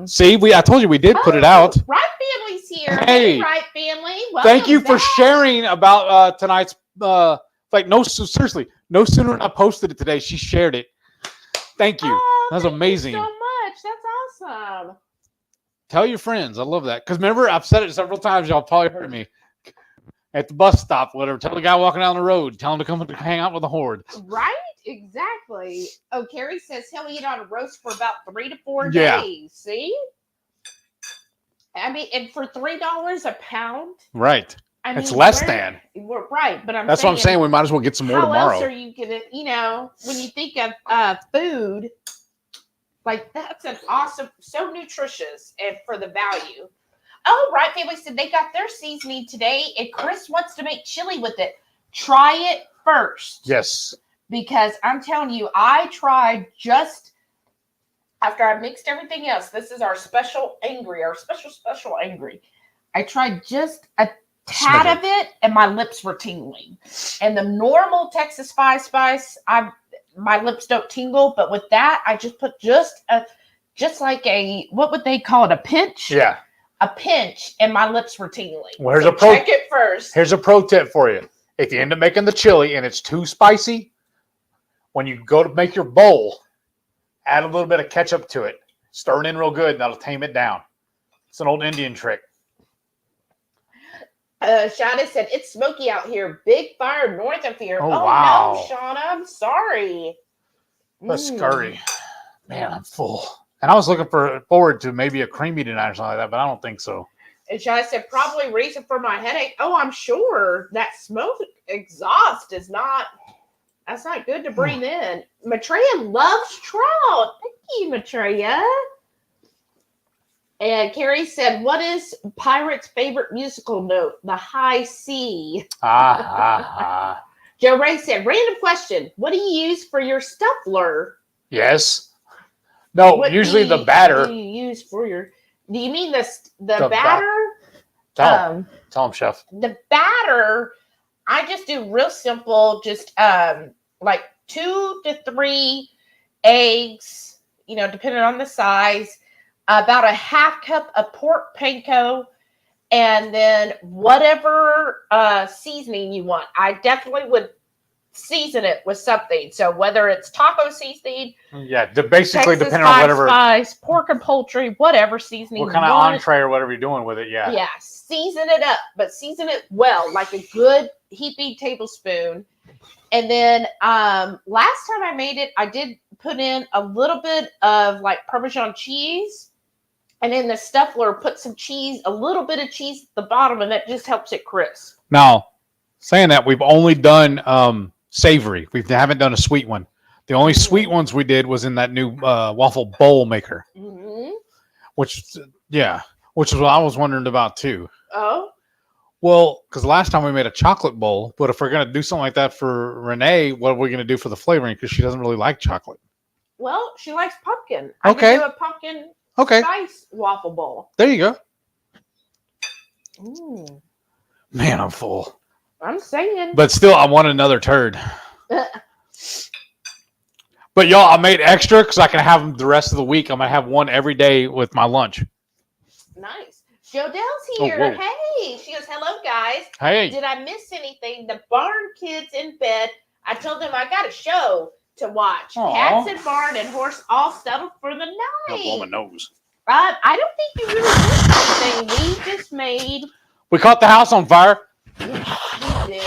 See, I told you we did put it out. Right family's here. Hey, right family. Welcome thank you for sharing about tonight's seriously, no sooner than I posted it today, she shared it. Thank you. That's amazing. Thank you so much. That's awesome. Tell your friends. I love that. Because remember, I've said it several times. Y'all probably heard me. At the bus stop, whatever. Tell the guy walking down the road. Tell him to come hang out with the horde. Right? Exactly. Oh, Carrie says he'll eat on a roast for about 3 to 4 Yeah. days. See? I mean, and for $3 a pound, Right. I mean, It's less than. We're right, but That's what I'm saying. We might as well get some more how tomorrow. else are you gonna? When you think of food, like that's an awesome, so nutritious, and for the value. Oh, right, family said they got their seasoning today, and Chris wants to make chili with it. Try it first. Yes. Because I'm telling you, I tried just after I mixed everything else. This is our special angry, our special angry. I tried just a tad of it, and my lips were tingling. And the normal Texas spice, my lips don't tingle, but with that, I just put just like a, what would they call it, a pinch? Yeah. A pinch, and my lips were tingling. Well, check it first. Here's a pro tip for you. If you end up making the chili and it's too spicy, when you go to make your bowl, add a little bit of ketchup to it. Stir it in real good, and that'll tame it down. It's an old Indian trick. Shauna said, it's smoky out here. Big fire north of here. Oh wow. No, Shauna, I'm sorry. That's scurry. Man, I'm full. And I was looking forward to maybe a creamy tonight or something like that, but I don't think so. And Shauna said, probably reason for my headache. Oh, I'm sure that smoke exhaust is not, that's not good to breathe in. Maitreya loves trout. Thank you, Maitreya. And Carrie said, what is Pirate's favorite musical note? The high C. Joe Ray said, random question. What do you use for your stuffler? Yes. No, usually the batter. What do you use for your, do you mean the batter? Tell him, Chef. The batter, I just do real simple, just like 2 to 3 eggs, depending on the size, about a half cup of pork panko, and then whatever seasoning you want. I definitely would season it with something. So whether it's taco seasoning, basically Texas depending on whatever spice, pork and poultry, whatever seasoning, what kind of entree or whatever you're doing with it. Yeah, season it up, but season it well, like a good heaping tablespoon. And then last time I made it, I did put in a little bit of like Parmesan cheese, and in the stuffler put some cheese, a little bit of cheese at the bottom, and that just helps it crisp. Now, saying that, we've only done savory. We haven't done a sweet one. The only sweet ones we did was in that new waffle bowl maker, which is what I was wondering about too. Oh, well, because last time we made a chocolate bowl, but if we're gonna do something like that for Renee, what are we gonna do for the flavoring? Because she doesn't really like chocolate. Well, she likes pumpkin. Okay. I can do a pumpkin spice waffle bowl. There you go. Ooh. Man, I'm full. I'm saying. But still, I want another turd. But y'all, I made extra because I can have them the rest of the week. I'm going to have one every day with my lunch. Nice. Jodelle's here. Hey. She goes, hello, guys. Hey. Did I miss anything? The barn kids in bed. I told them I got a show to watch. Aww. Cats and barn and horse all settled for the night. The woman knows. I don't think you really missed anything. We just made. We caught the house on fire. Yeah, we did.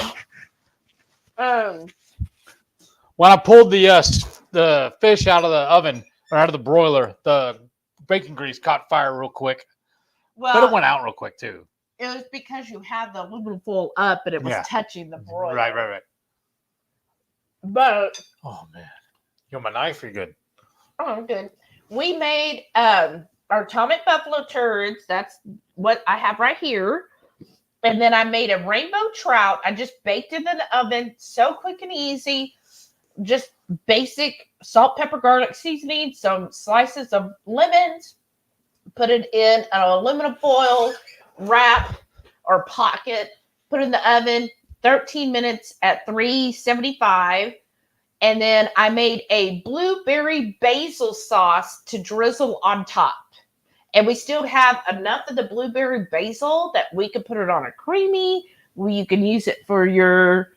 When I pulled the fish out of the oven or out of the broiler, the bacon grease caught fire real quick. Well, but it went out real quick too. It was because you had the aluminum foil up and it was touching the broiler. Right. But oh man, you want my knife? You're good. Oh, good. We made our atomic buffalo turds. That's what I have right here. And then I made a rainbow trout. I just baked it in the oven. So quick and easy. Just basic salt, pepper, garlic seasoning, some slices of lemons, put it in an aluminum foil wrap or pocket, put it in the oven, 13 minutes at 375. And then I made a blueberry basil sauce to drizzle on top. And we still have enough of the blueberry basil that we could put it on a creamy. You can use it for your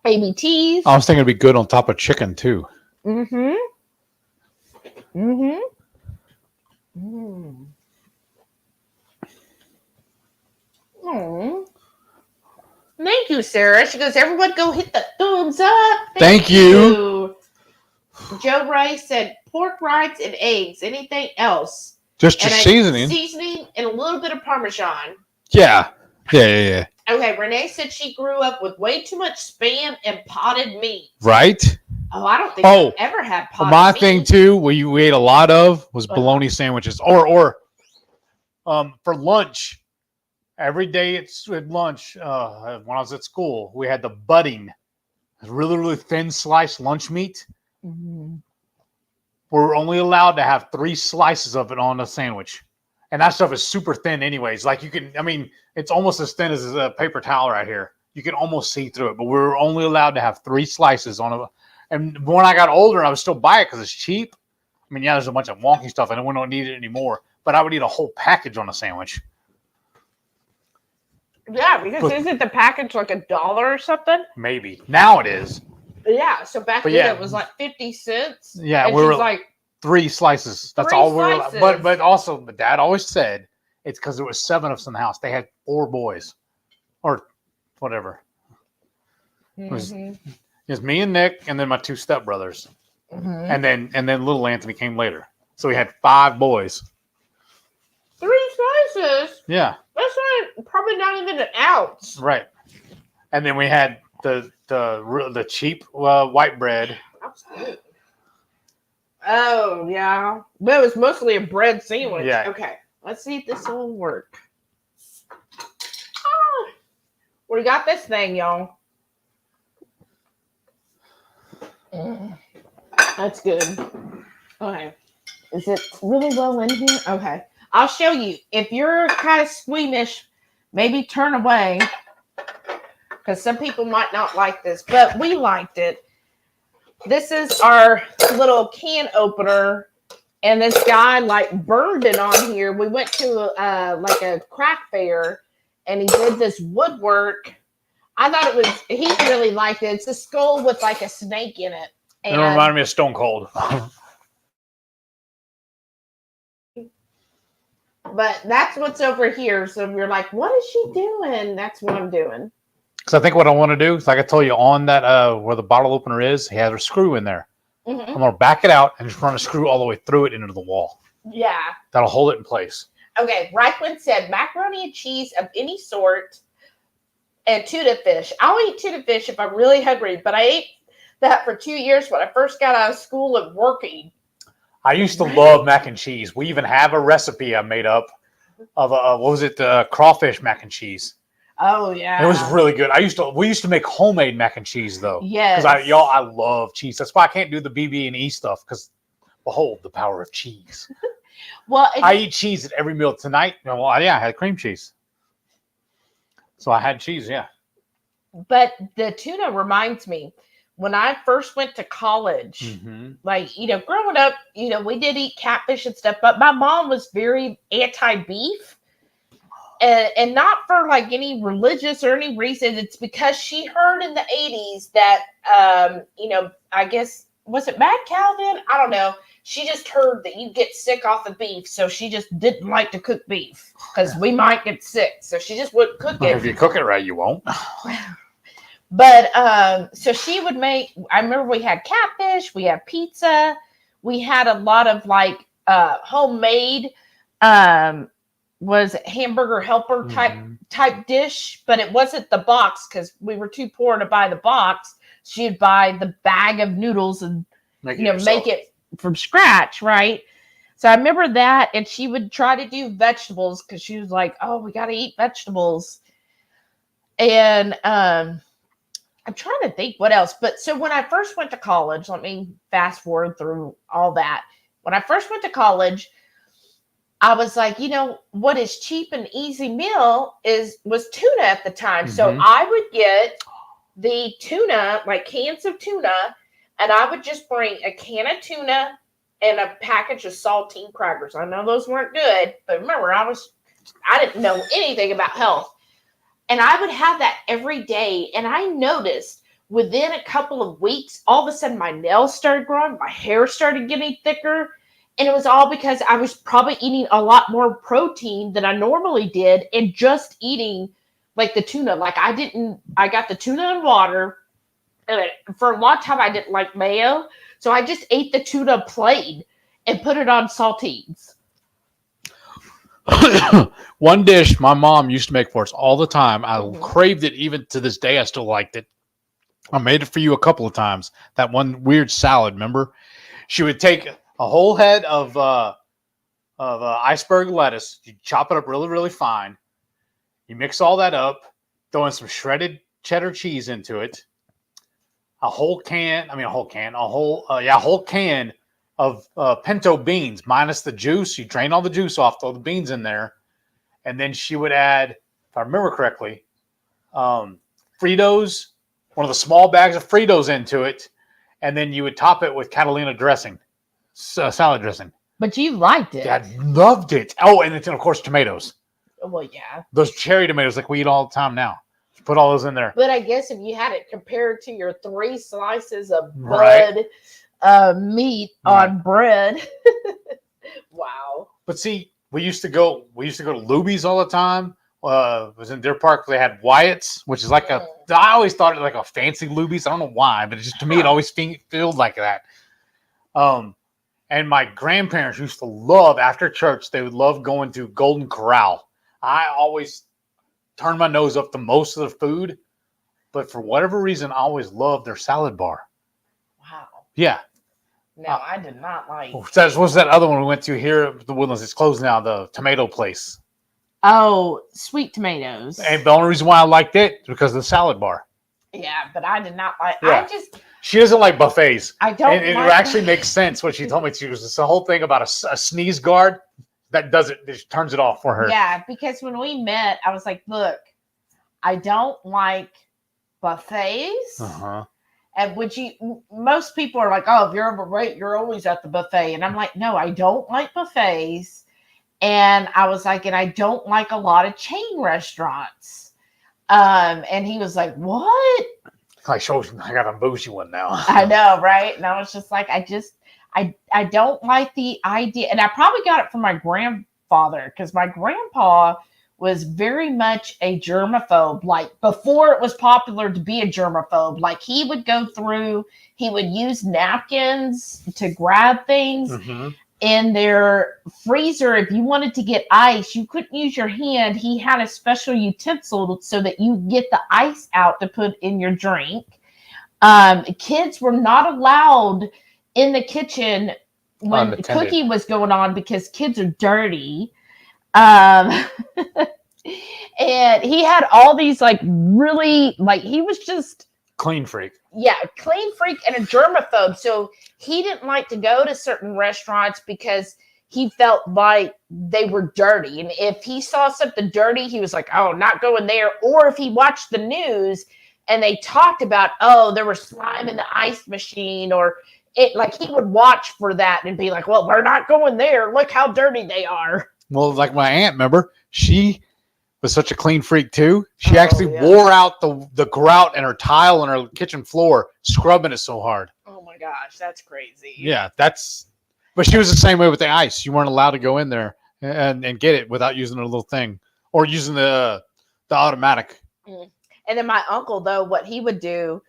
ABTs. I was thinking it'd be good on top of chicken too. Mm. Thank you, Sarah. She goes, everyone go hit the thumbs up. Thank you. Joe Ray said pork rinds and eggs. Anything else? Just And seasoning. Seasoning and a little bit of Parmesan. Yeah. Yeah. Okay, Renee said she grew up with way too much Spam and potted meat. Right? Oh, I don't think I've ever had potted meat. My thing, too, we ate a lot of was bologna sandwiches. Or for lunch, every day at lunch, when I was at school, we had the budding, really, really thin sliced lunch meat. Mm-hmm. We're only allowed to have 3 slices of it on a sandwich. And that stuff is super thin anyways. Like it's almost as thin as a paper towel right here. You can almost see through it, but we were only allowed to have 3 slices on it. And when I got older, I would still buy it because it's cheap. I mean, yeah, there's a bunch of wonky stuff and we don't need it anymore, but I would eat a whole package on a sandwich. Yeah, because isn't the package like $1 or something? Maybe. Now it is. Yeah, so back then it was like 50 cents. Yeah, we were like 3 slices. That's all we were. But also, my dad always said it's because there was 7 of us in the house. They had 4 boys, or whatever. Mm-hmm. It was me and Nick, and then my 2 stepbrothers, and then little Anthony came later. So we had 5 boys. 3 slices. Yeah, that's probably not even an ounce. Right, and then we had the cheap white bread. Oh yeah, but it was mostly a bread sandwich. Yeah. Okay, let's see if this will work. Oh, we got this thing, y'all. That's good. Okay, is it really well in here? Okay, I'll show you. If you're kind of squeamish, maybe turn away. Because some people might not like this, but we liked it. This is our little can opener, and this guy like burned it on here. We went to like a craft fair, and he did this woodwork. I thought he really liked it. It's a skull with like a snake in it. It reminded me of Stone Cold. But that's what's over here. So if you're like, what is she doing? That's what I'm doing. Because I think what I want to do is, like I told you, on that where the bottle opener is, he has a screw in there. Mm-hmm. I'm going to back it out and just run a screw all the way through it into the wall. Yeah. That'll hold it in place. Okay. Reichland said macaroni and cheese of any sort and tuna fish. I'll eat tuna fish if I'm really hungry, but I ate that for 2 years when I first got out of school and working. I used to love mac and cheese. We even have a recipe I made up of crawfish mac and cheese. Oh yeah, it was really good. We used to make homemade mac and cheese though. Yes, because I love cheese. That's why I can't do the BB&E stuff. Because behold the power of cheese. Well, I eat cheese at every meal tonight. Well, yeah, I had cream cheese, so I had cheese. Yeah, but the tuna reminds me when I first went to college. Like growing up, we did eat catfish and stuff, but my mom was very anti-beef. And not for like any religious or any reason. It's because she heard in the 80s that, I guess, was it mad cow then? I don't know. She just heard that you get sick off of beef. So she just didn't like to cook beef because we might get sick. So she just wouldn't cook it. If you cook it right, you won't. But so she would make, I remember we had catfish, we had pizza. We had a lot of like homemade, was hamburger helper type dish, but it wasn't the box because we were too poor to buy the box. She'd buy the bag of noodles and make it from scratch, right? So I remember that, and she would try to do vegetables because she was like, "Oh, we got to eat vegetables." And I'm trying to think what else. But so when I first went to college, let me fast forward through all that. When I first went to college, I was like, what is cheap and easy meal was tuna at the time. So I would get the tuna, like cans of tuna, and I would just bring a can of tuna and a package of saltine crackers. I know those weren't good, but remember, I didn't know anything about health. And I would have that every day. And I noticed within a couple of weeks, all of a sudden my nails started growing, my hair started getting thicker. And it was all because I was probably eating a lot more protein than I normally did and just eating like the tuna. Like I got the tuna and water. And for a long time, I didn't like mayo. So I just ate the tuna plain and put it on saltines. One dish my mom used to make for us all the time. I craved it even to this day. I still liked it. I made it for you a couple of times. That one weird salad, remember? She would take a whole head of iceberg lettuce. You chop it up really, really fine. You mix all that up, throw in some shredded cheddar cheese into it. A whole can of pinto beans minus the juice. You drain all the juice off, throw the beans in there. And then she would add, if I remember correctly, Fritos, one of the small bags of Fritos into it. And then you would top it with Catalina dressing, salad dressing. But you liked it. I loved it. Oh, and then, of course, tomatoes. Well, yeah. Those cherry tomatoes like we eat all the time now. Put all those in there. But I guess if you had it compared to your 3 slices of bread, meat on bread. Wow. But see, we used to go to Luby's all the time. It was in Deer Park. They had Wyatt's, which is like I always thought it like a fancy Luby's. I don't know why, but to me, it always felt like that. And my grandparents used to love, after church, they would love going to Golden Corral. I always turned my nose up to most of the food, but for whatever reason, I always loved their salad bar. Wow. Yeah. No, I did not like. What's that other one we went to here at the Woodlands? It's closed now, the tomato place. Oh, sweet tomatoes. And the only reason why I liked it is because of the salad bar. Yeah, but I did not like. Yeah. She doesn't like buffets. I don't. And it actually makes sense what she told me to. It's the whole thing about a sneeze guard that does it. It turns it off for her. Yeah, because when we met, I was like, "Look, I don't like buffets." And most people are like, "Oh, if you're overweight, you're always at the buffet." And I'm like, "No, I don't like buffets." And I was like, "And I don't like a lot of chain restaurants." And he was like, "What?" Like, I got a bougie one now. I know, right? And I was just like, I don't like the idea. And I probably got it from my grandfather, because my grandpa was very much a germaphobe. Like, before it was popular to be a germaphobe, like he would use napkins to grab things. In their freezer, if you wanted to get ice, you couldn't use your hand. He had a special utensil so that you get the ice out to put in your drink. Kids were not allowed in the kitchen when the cookie was going on, because kids are dirty. And he had all these he was just clean freak. Yeah, clean freak and a germaphobe. So he didn't like to go to certain restaurants because he felt like they were dirty. And if he saw something dirty, he was like, "Oh, not going there." Or if he watched the news and they talked about, "Oh, there was slime in the ice machine," or he would watch for that and be like, "Well, we're not going there. Look how dirty they are." Well, like my aunt, remember? She was such a clean freak too. She actually wore out the grout in her tile on her kitchen floor, scrubbing it so hard. Oh my gosh, that's crazy. Yeah, but she was the same way with the ice. You weren't allowed to go in there and get it without using a little thing or using the automatic. And then my uncle, though, what he would do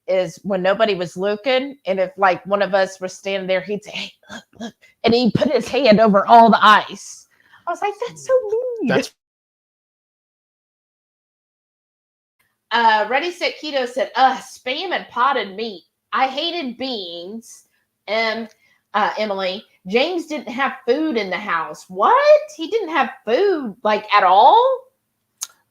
is when nobody was looking, and if like one of us was standing there, he'd say, "Hey, look," and he'd put his hand over all the ice. I was like, "That's so mean." Ready, Set, Keto said, "Spam and potted meat. I hated beans." Emily, James didn't have food in the house. What? He didn't have food at all?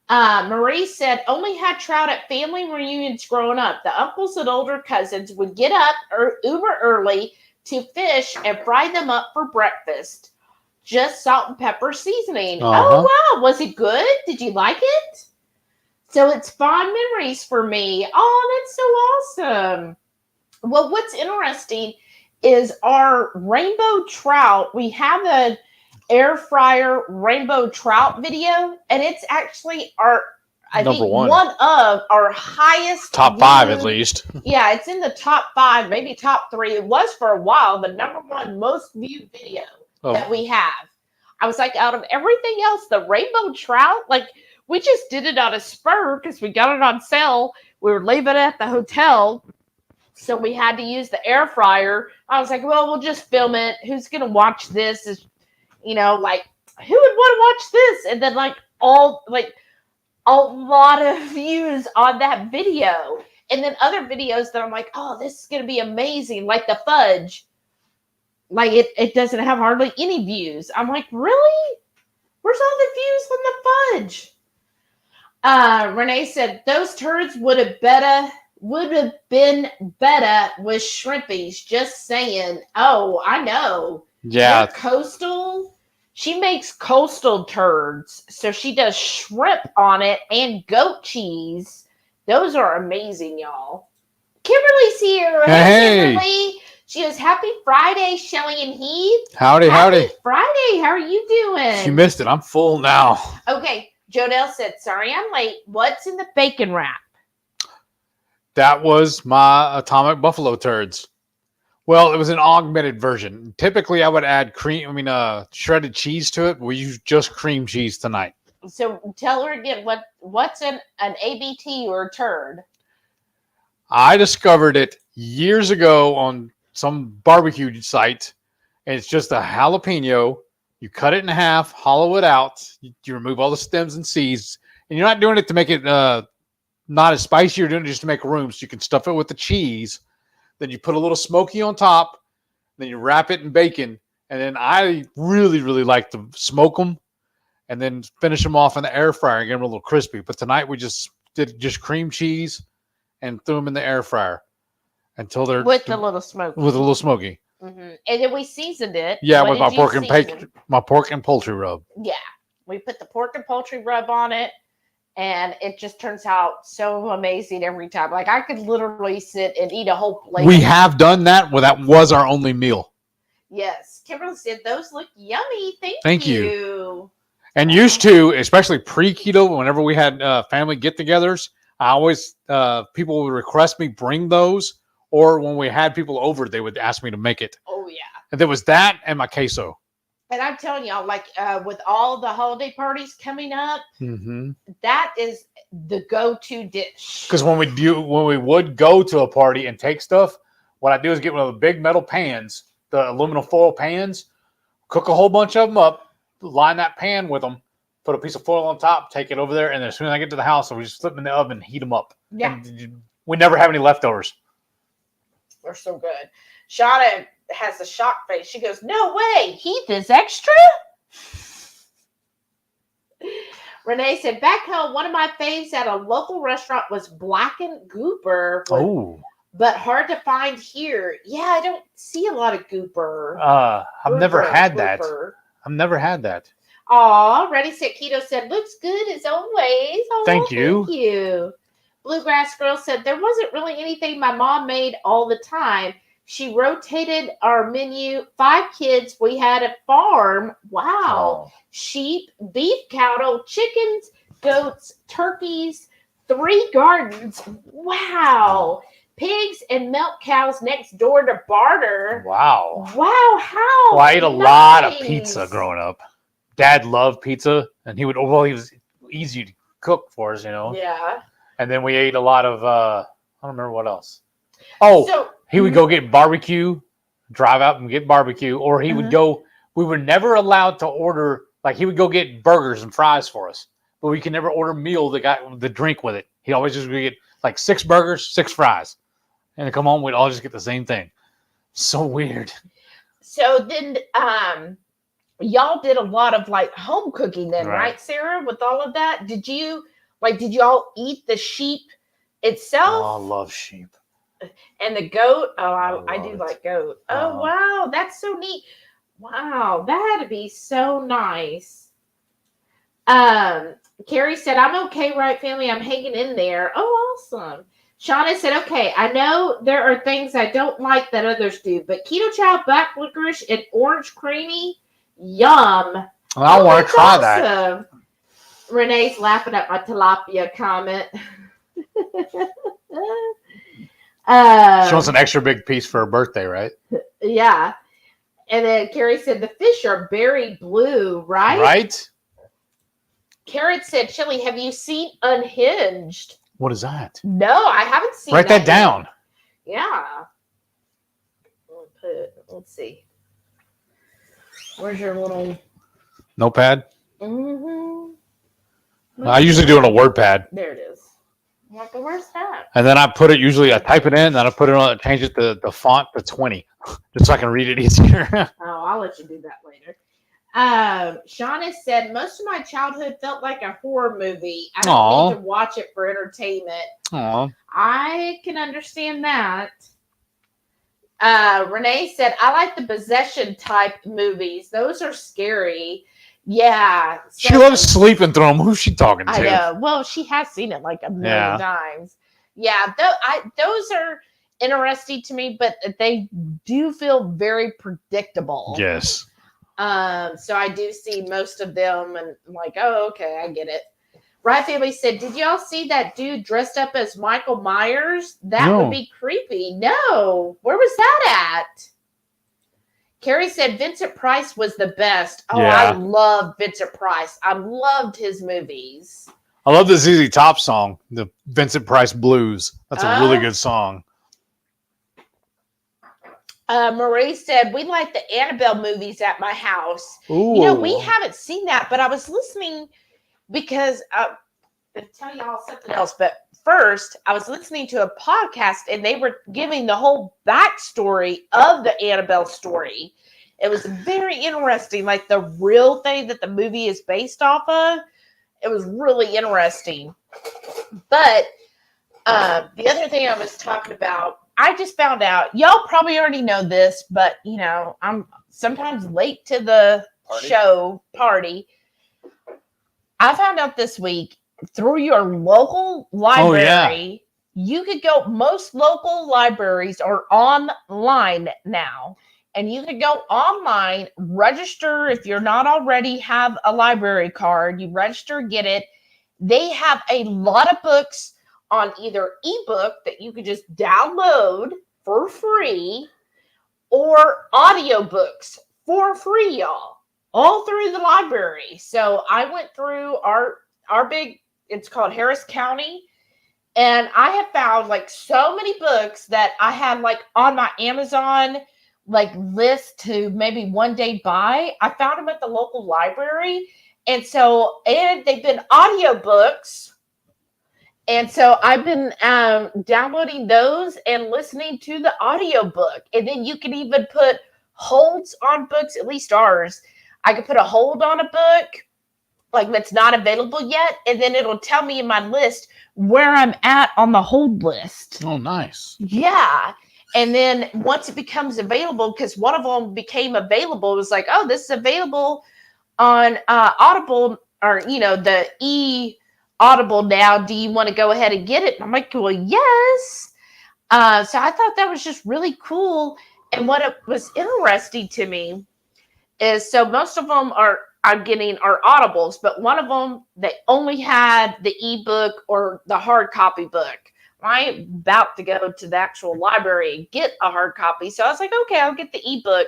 Marie said, "Only had trout at family reunions growing up. The uncles and older cousins would get up uber early to fish and fry them up for breakfast. Just salt and pepper seasoning." Oh, wow. Was it good? Did you like it? So it's fond memories for me. Oh, that's so awesome. Well, what's interesting is our Rainbow Trout. We have an air fryer Rainbow Trout video, and it's actually one of our highest top 5 at least. Yeah, it's in the top 5, maybe top 3. It was for a while the number 1 most viewed video that we have. I was like, out of everything else, the Rainbow Trout, we just did it on a spur because we got it on sale. We were leaving it at the hotel, So we had to use the air fryer. I was like, well, we'll just film it. Who's going to watch this? Is, like, who would want to watch this? And then, like, a lot of views on that video. And then other videos that I'm like, oh, this is going to be amazing. Like the fudge. Like, it doesn't have hardly any views. I'm like, really? Where's all the views on the fudge? Renee said, those turds would have been better with shrimpies. Just saying. Oh, I know. Yeah. They're coastal. She makes coastal turds. So she does shrimp on it and goat cheese. Those are amazing, y'all. Kimberly's here. Hey. Kimberly. She goes, happy Friday, Shelly and Heath. Howdy. Happy Friday. How are you doing? You missed it. I'm full now. Okay. Jodelle said, sorry I'm late. What's in the bacon wrap? That was my atomic buffalo turds. Well, it was an augmented version. Typically, I would add shredded cheese to it. We use just cream cheese tonight. So tell her again, what's an ABT or a turd? I discovered it years ago on some barbecue site, and it's just a jalapeno. You cut it in half, hollow it out. You remove all the stems and seeds, and you're not doing it to make it not as spicy. You're doing it just to make room, so you can stuff it with the cheese. Then you put a little smoky on top. Then you wrap it in bacon, and then I really, really like to smoke them, and then finish them off in the air fryer and get them a little crispy. But tonight we just did cream cheese and threw them in the air fryer until they're with a little smoky. With a little smoky. Mm-hmm. And then we seasoned it. Yeah, with my pork and poultry rub. Yeah, we put the pork and poultry rub on it, and it just turns out so amazing every time. Like I could literally sit and eat a whole plate. We have done that. Well, that was our only meal. Yes, Kimberly said those look yummy. Thank you. And used to, especially pre-keto, whenever we had family get-togethers, I always people would request me bring those, or when we had people over, they would ask me to make it. Oh yeah. And there was that and my queso. And I'm telling y'all, like with all the holiday parties coming up, that is the go-to dish. Because when we would go to a party and take stuff, what I do is get one of the big metal pans, the aluminum foil pans, cook a whole bunch of them up, line that pan with them, put a piece of foil on top, take it over there, and then as soon as I get to the house, we just flip them in the oven and heat them up. Yeah. And we never have any leftovers. They're so good. Sharon has a shock face. She goes, no way, Heath is extra? Renee said, back home, one of my faves at a local restaurant was blackened grouper. But hard to find here. Yeah, I don't see a lot of grouper. I've never had that. I've never had that. Aw, Ready Set Keto said, looks good as always. Oh, thank you. Thank you. Bluegrass Girl said, there wasn't really anything my mom made all the time. She rotated our menu. 5 kids. We had a farm. Wow. Oh. Sheep, beef cattle, chickens, goats, turkeys, 3 gardens. Wow. Pigs and milk cows next door to barter. Wow. Wow. How? Well, I ate a lot of pizza growing up. Dad loved pizza, and he was easy to cook for us, Yeah. And then we ate a lot of, I don't remember what else. Oh, he would go get barbecue, drive out and get barbecue, or he would go, we were never allowed to order, like he would go get burgers and fries for us, but we could never order meal that got the drink with it. He'd always just get like 6 burgers, 6 fries. And come home, we'd all just get the same thing. So weird. So then, y'all did a lot of like home cooking then, right, Sarah? With all of that, did you all eat the sheep itself? Oh, I love sheep. And the goat? Oh, I do like goat. Oh, wow, that's so neat. Wow, that'd be so nice. Carrie said, I'm okay, right, family? I'm hanging in there. Oh, awesome. Shauna said, okay, I know there are things I don't like that others do, but Ketochow, black licorice, and orange creamy, yum. Well, I want to try that. Renee's laughing at my tilapia comment. She wants an extra big piece for her birthday, right? Yeah. And then Carrie said, the fish are berry blue, right? Right. Carrot said, Shelly, have you seen Unhinged? What is that? No, I haven't seen Write that down. Yeah. Let's see. Where's your little Notepad? Mm-hmm. I usually do it on a word pad. There it is. I'm like, where's that? And then I type it in, then I put it on, change it to the font to 20, just so I can read it easier. Oh, I'll let you do that later. Shauna said, most of my childhood felt like a horror movie. I don't need to watch it for entertainment. Aww. I can understand that. Renee said, I like the possession type movies. Those are scary. Yeah. She loves sleeping through them. Who's she talking to? I know. Well, she has seen it like a million times. Yeah. Those are interesting to me, but they do feel very predictable. Yes. So I do see most of them and I'm like, oh, okay, I get it. Right Family said, did y'all see that dude dressed up as Michael Myers? That would be creepy. No. Where was that at? Carrie said Vincent Price was the best. Oh, yeah. I love Vincent Price. I loved his movies. I love the ZZ Top song, the Vincent Price Blues. That's a really good song. Marie said, we like the Annabelle movies at my house. Ooh. You know, we haven't seen that, but I was listening because I'll tell y'all something else. But first, I was listening to a podcast and they were giving the whole backstory of the Annabelle story. It was very interesting, like the real thing that the movie is based off of. It was really interesting. But the other thing I was talking about, I just found out, y'all probably already know this, but you know, I'm sometimes late to the party. I found out this week through your local library, you could go, most local libraries are online now, and you could go online, register if you're not already have a library card, you register, get it. They have a lot of books on either ebook that you could just download for free or audiobooks for free, y'all, all through the library. So I went through our big, it's called Harris County, and I have found like so many books that I had like on my Amazon like list to maybe one day buy. I found them at the local library. And they've been audiobooks. And so I've been downloading those and listening to the audiobook. And then you can even put holds on books, at least ours. I could put a hold on a book, like that's not available yet. And then it'll tell me in my list where I'm at on the hold list. Oh, nice. Yeah. And then once it becomes available, because one of them became available, it was like, oh, this is available on Audible, or, you know, the Audible now. Do you want to go ahead and get it? And I'm like, well, yes. So I thought that was just really cool. And what it was interesting to me is, so most of them I'm getting are Audibles, but one of them, they only had the ebook or the hard copy book. I'm about to go to the actual library and get a hard copy. So I was like, okay, I'll get the ebook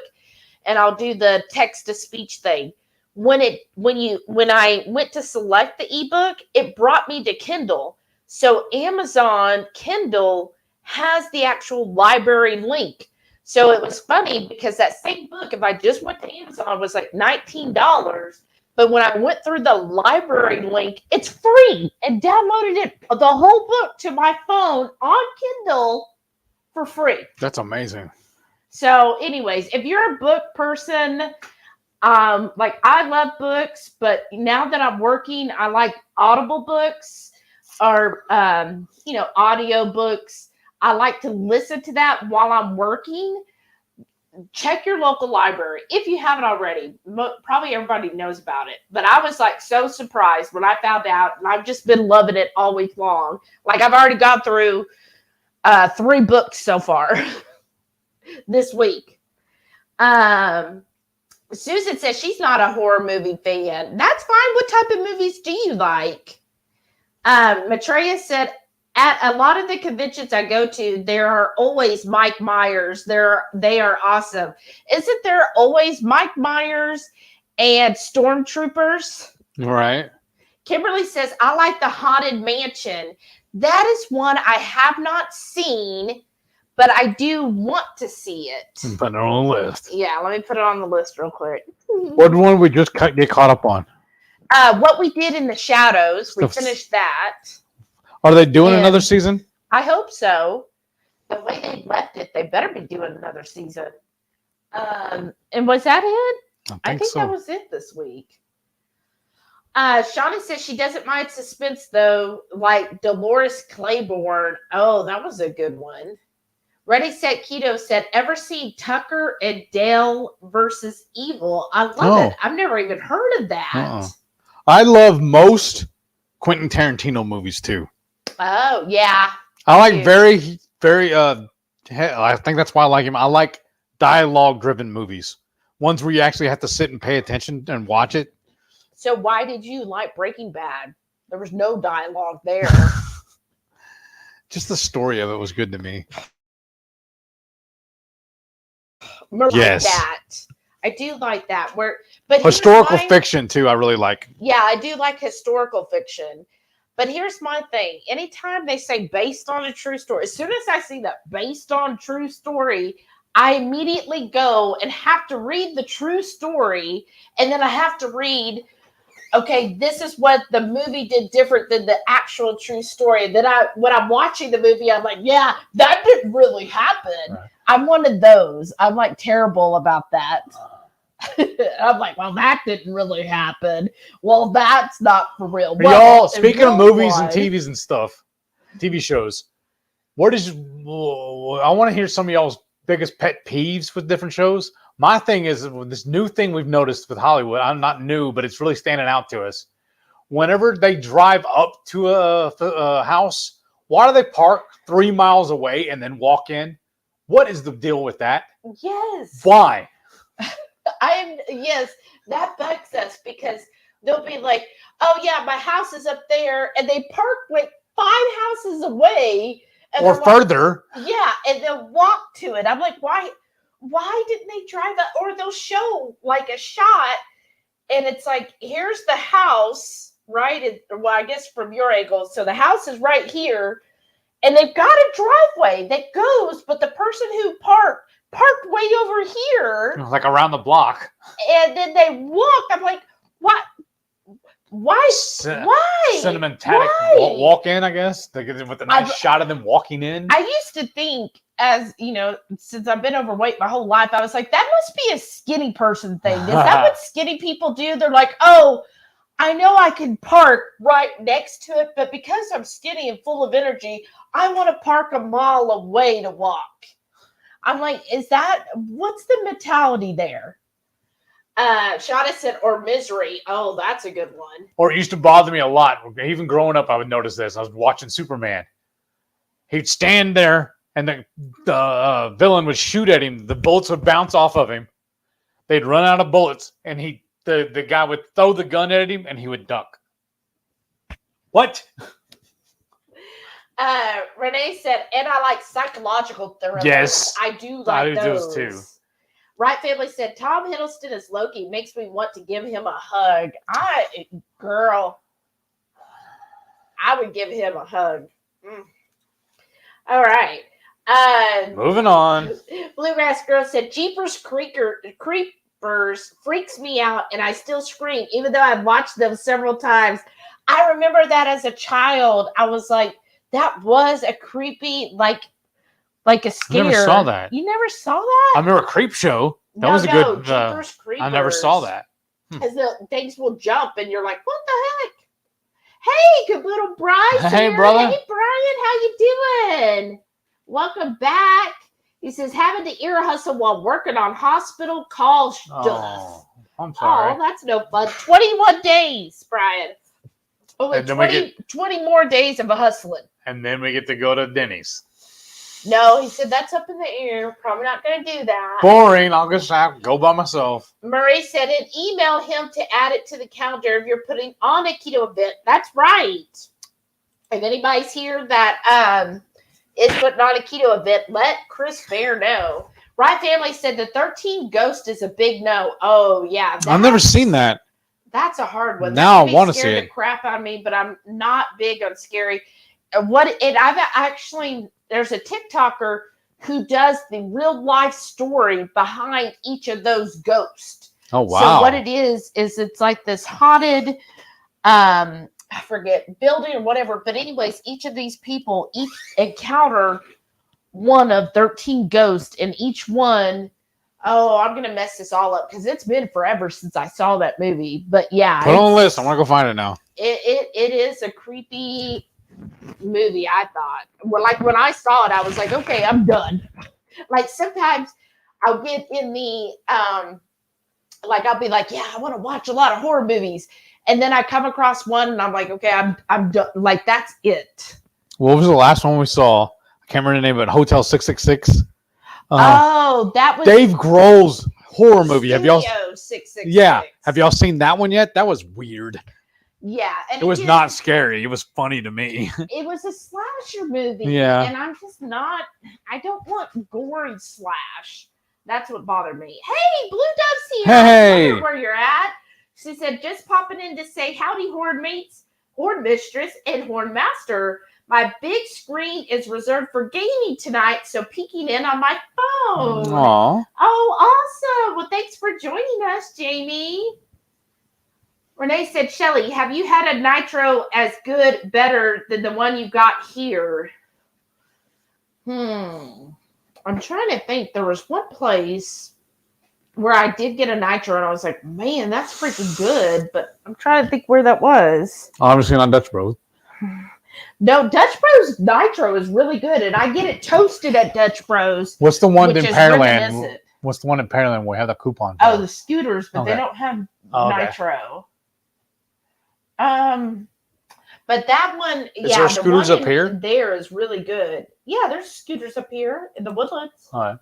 and I'll do the text to speech thing. When I went to select the ebook, it brought me to Kindle. So Amazon Kindle has the actual library link. So it was funny because that same book, if I just went to Amazon, was like $19. But when I went through the library link, it's free, and downloaded it, the whole book, to my phone on Kindle for free. That's amazing. So anyways, if you're a book person, like I love books, but now that I'm working, I like Audible books or, audio books. I like to listen to that while I'm working. Check your local library if you haven't already. Probably everybody knows about it, but I was like so surprised when I found out, and I've just been loving it all week long. Like I've already gone through 3 books so far this week. Susan says she's not a horror movie fan. That's fine. What type of movies do you like? Maitreya said, at a lot of the conventions I go to, there are always Mike Myers. They are awesome. Isn't there always Mike Myers and Stormtroopers? Right. Kimberly says, I like the Haunted Mansion. That is one I have not seen, but I do want to see it. Put it on the list. Yeah, let me put it on the list real quick. What one we just get caught up on? What we did in the shadows. We finished that. Are they doing another season? I hope so. The way they left it, they better be doing another season. And was that it? I think that was it this week. Shawnee says she doesn't mind suspense though, like Dolores Claiborne. Oh, that was a good one. Ready, Set, Keto said, ever see Tucker and Dale versus Evil? I love it. I've never even heard of that. I love most Quentin Tarantino movies too. Oh, yeah. I like very, very, I think that's why I like him. I like dialogue-driven movies. Ones where you actually have to sit and pay attention and watch it. So why did you like Breaking Bad? There was no dialogue there. Just the story of it was good to me. Yes. That. I do like that. But historical fiction too, I really like. Yeah, I do like historical fiction. But here's my thing. Anytime they say based on a true story, as soon as I see that based on true story, I immediately go and have to read the true story. And then I have to read, okay, this is what the movie did different than the actual true story. Then when I'm watching the movie, I'm like, yeah, that didn't really happen. Right. I'm one of those. I'm like terrible about that. I'm like, well, that didn't really happen. Well, that's not for real. Well, y'all, speaking of movies and TVs and stuff, TV shows, I want to hear some of y'all's biggest pet peeves with different shows. My thing is this new thing we've noticed with Hollywood. I'm not new, but it's really standing out to us. Whenever they drive up to a house, why do they park 3 miles away and then walk in? What is the deal with that? Yes. Why? Yes, that bugs us because they'll be like, oh yeah, my house is up there, and they park like 5 houses away. And or further. Yeah, and they'll walk to it. I'm like, why didn't they drive that? Or they'll show like a shot, and it's like, here's the house, right? Well, I guess from your angle. So the house is right here, and they've got a driveway that goes, but the person who parked way over here. Like around the block. And then they walk. I'm like, what? Why? Why? Cinematic walk in, I guess. With a nice shot of them walking in. I used to think, as you know, since I've been overweight my whole life, I was like, that must be a skinny person thing. Is that what skinny people do? They're like, oh, I know I can park right next to it, but because I'm skinny and full of energy, I want to park a mile away to walk. I'm like, what's the mentality there? Shada said, or misery. Oh, that's a good one. Or it used to bother me a lot. Even growing up, I would notice this. I was watching Superman. He'd stand there, and the villain would shoot at him. The bullets would bounce off of him. They'd run out of bullets, and the guy would throw the gun at him, and he would duck. What? Renee said, and I like psychological thrillers. Yes. I do like those too. Right Family said, Tom Hiddleston as Loki makes me want to give him a hug. I would give him a hug. All right. Moving on. Bluegrass Girl said, Jeepers Creepers freaks me out, and I still scream, even though I've watched them several times. I remember that as a child. I was like, that was a creepy, like a scare. I never saw that. You never saw that? I remember Creep Show. That was a good. Jeepers Creepers. I never saw that. Because the things will jump, and you're like, what the heck? Hey, good little Bryce. Hey, brother. Hey, Brian, how you doing? Welcome back. He says, having to ear hustle while working on hospital call stuff. Oh, I'm sorry. Oh, that's no fun. 21 days, Brian. Only 20 more days of a hustling. And then we get to go to Denny's. No, he said, that's up in the air. Probably not going to do that. Boring. I'll just go by myself. Murray said, and email him to add it to the calendar if you're putting on a keto event. That's right. If anybody's here that is putting on a keto event, let Chris Fair know. Right Family said the 13 Ghost is a big no. Oh, yeah. I've never seen that. That's a hard one. Now I want to see it. The crap out of me, but I'm not big on scary. I've actually, there's a TikToker who does the real life story behind each of those ghosts. Oh, wow. So what it is it's like this haunted, I forget, building or whatever. But anyways, each of these people each encounter one of 13 ghosts, and each one, oh, I'm going to mess this all up because it's been forever since I saw that movie. But yeah. Put on the list. I want to go find it now. It is a creepy movie, I thought. Well, like when I saw it, I was like, okay, I'm done. Like sometimes I'll get in the, like I'll be like, yeah, I want to watch a lot of horror movies. And then I come across one and I'm like, okay, I'm done. Like, that's it. What was the last one we saw? I can't remember the name, but Hotel 666. Oh, that was Dave Grohl's horror movie. Have y'all? 666. Yeah. Have y'all seen that one yet? That was weird. Yeah. And it was not scary. It was funny to me. It was a slasher movie. Yeah. And I'm just not, I don't want gory slash. That's what bothered me. Hey, Blue Dove's here. Hey. I wonder where you're at. She said, just popping in to say howdy, Horde mates, Horde mistress, and Horde master. My big screen is reserved for gaming tonight, so peeking in on my phone. Aww. Oh, awesome. Well, thanks for joining us, Jamie. Renee said, Shelly, have you had a nitro as good, better than the one you got here? I'm trying to think. There was one place where I did get a nitro, and I was like, man, that's freaking good. But I'm trying to think where that was. Oh, I'm just seeing on Dutch Bros. No, Dutch Bros Nitro is really good, and I get it toasted at Dutch Bros. What's the one in Pearland? What's the one in Pearland where we have the coupon? Oh, the scooters, but they don't have Nitro. But that one, is there scooters up here? There is really good. Yeah, there's scooters up here in the Woodlands. All right.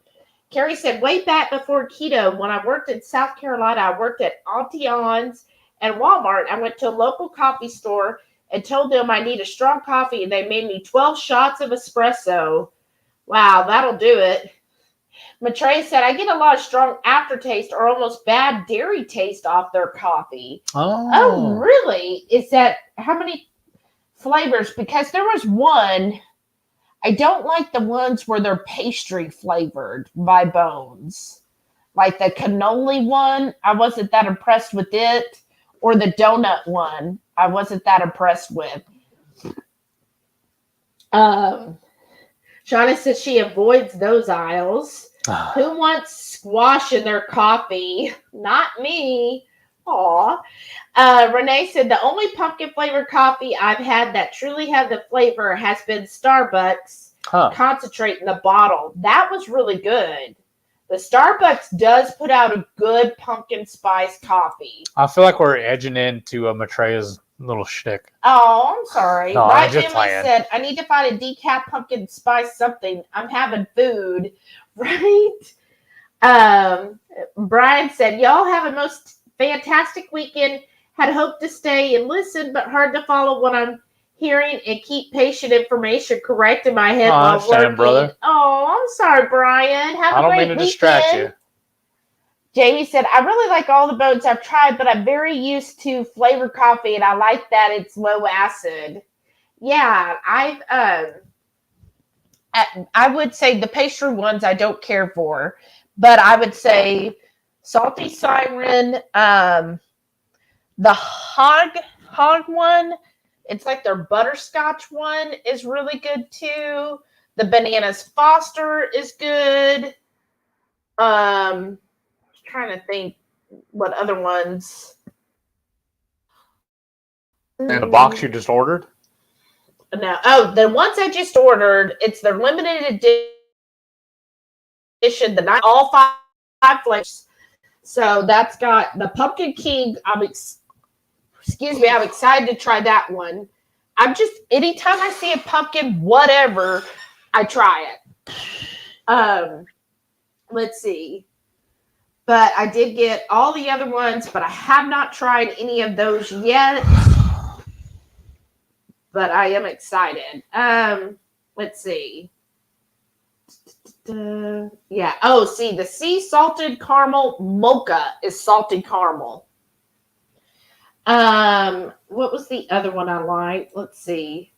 Carrie said, way back before keto, when I worked in South Carolina, I worked at Auntie Ann's and Walmart. I went to a local coffee store and told them I need a strong coffee, and they made me 12 shots of espresso. Wow, that'll do it. Maitreya said, I get a lot of strong aftertaste or almost bad dairy taste off their coffee. Oh, really? Is that, how many flavors? Because there was one, I don't like the ones where they're pastry flavored by Bones. Like the cannoli one, I wasn't that impressed with it. Or the donut one, I wasn't that impressed with. Shauna says she avoids those aisles. Who wants squash in their coffee? Not me. Aw. Renee said the only pumpkin flavored coffee I've had that truly had the flavor has been Starbucks concentrate in the bottle. That was really good. The Starbucks does put out a good pumpkin spice coffee. I feel like we're edging into Maitreya's little shtick. Oh, I'm sorry. No, My family said, I need to find a decaf pumpkin spice something. I'm having food. Right? Brian said, y'all have a most fantastic weekend. Had hoped to stay and listen, but hard to follow what I'm hearing and keep patient information correct in my head while working. Brother. Oh, I'm sorry, Brian. Have a great weekend. I don't mean to distract you. Jamie said, I really like all the boats I've tried, but I'm very used to flavored coffee, and I like that it's low acid. Yeah, I would say the pastry ones I don't care for, but I would say Salty Siren, the hog one, it's like their butterscotch one is really good too. The Bananas Foster is good. Trying to think what other ones. And the box you just ordered? No. Oh, the ones I just ordered, it's their limited edition, all five flavors. So that's got the Pumpkin King. I'm excited to try that one. Anytime I see a pumpkin, whatever, I try it. Let's see. But I did get all the other ones, but I have not tried any of those yet. But I am excited. Let's see. Yeah. Oh, see, the sea salted caramel mocha is salted caramel. What was the other one I liked? Let's see.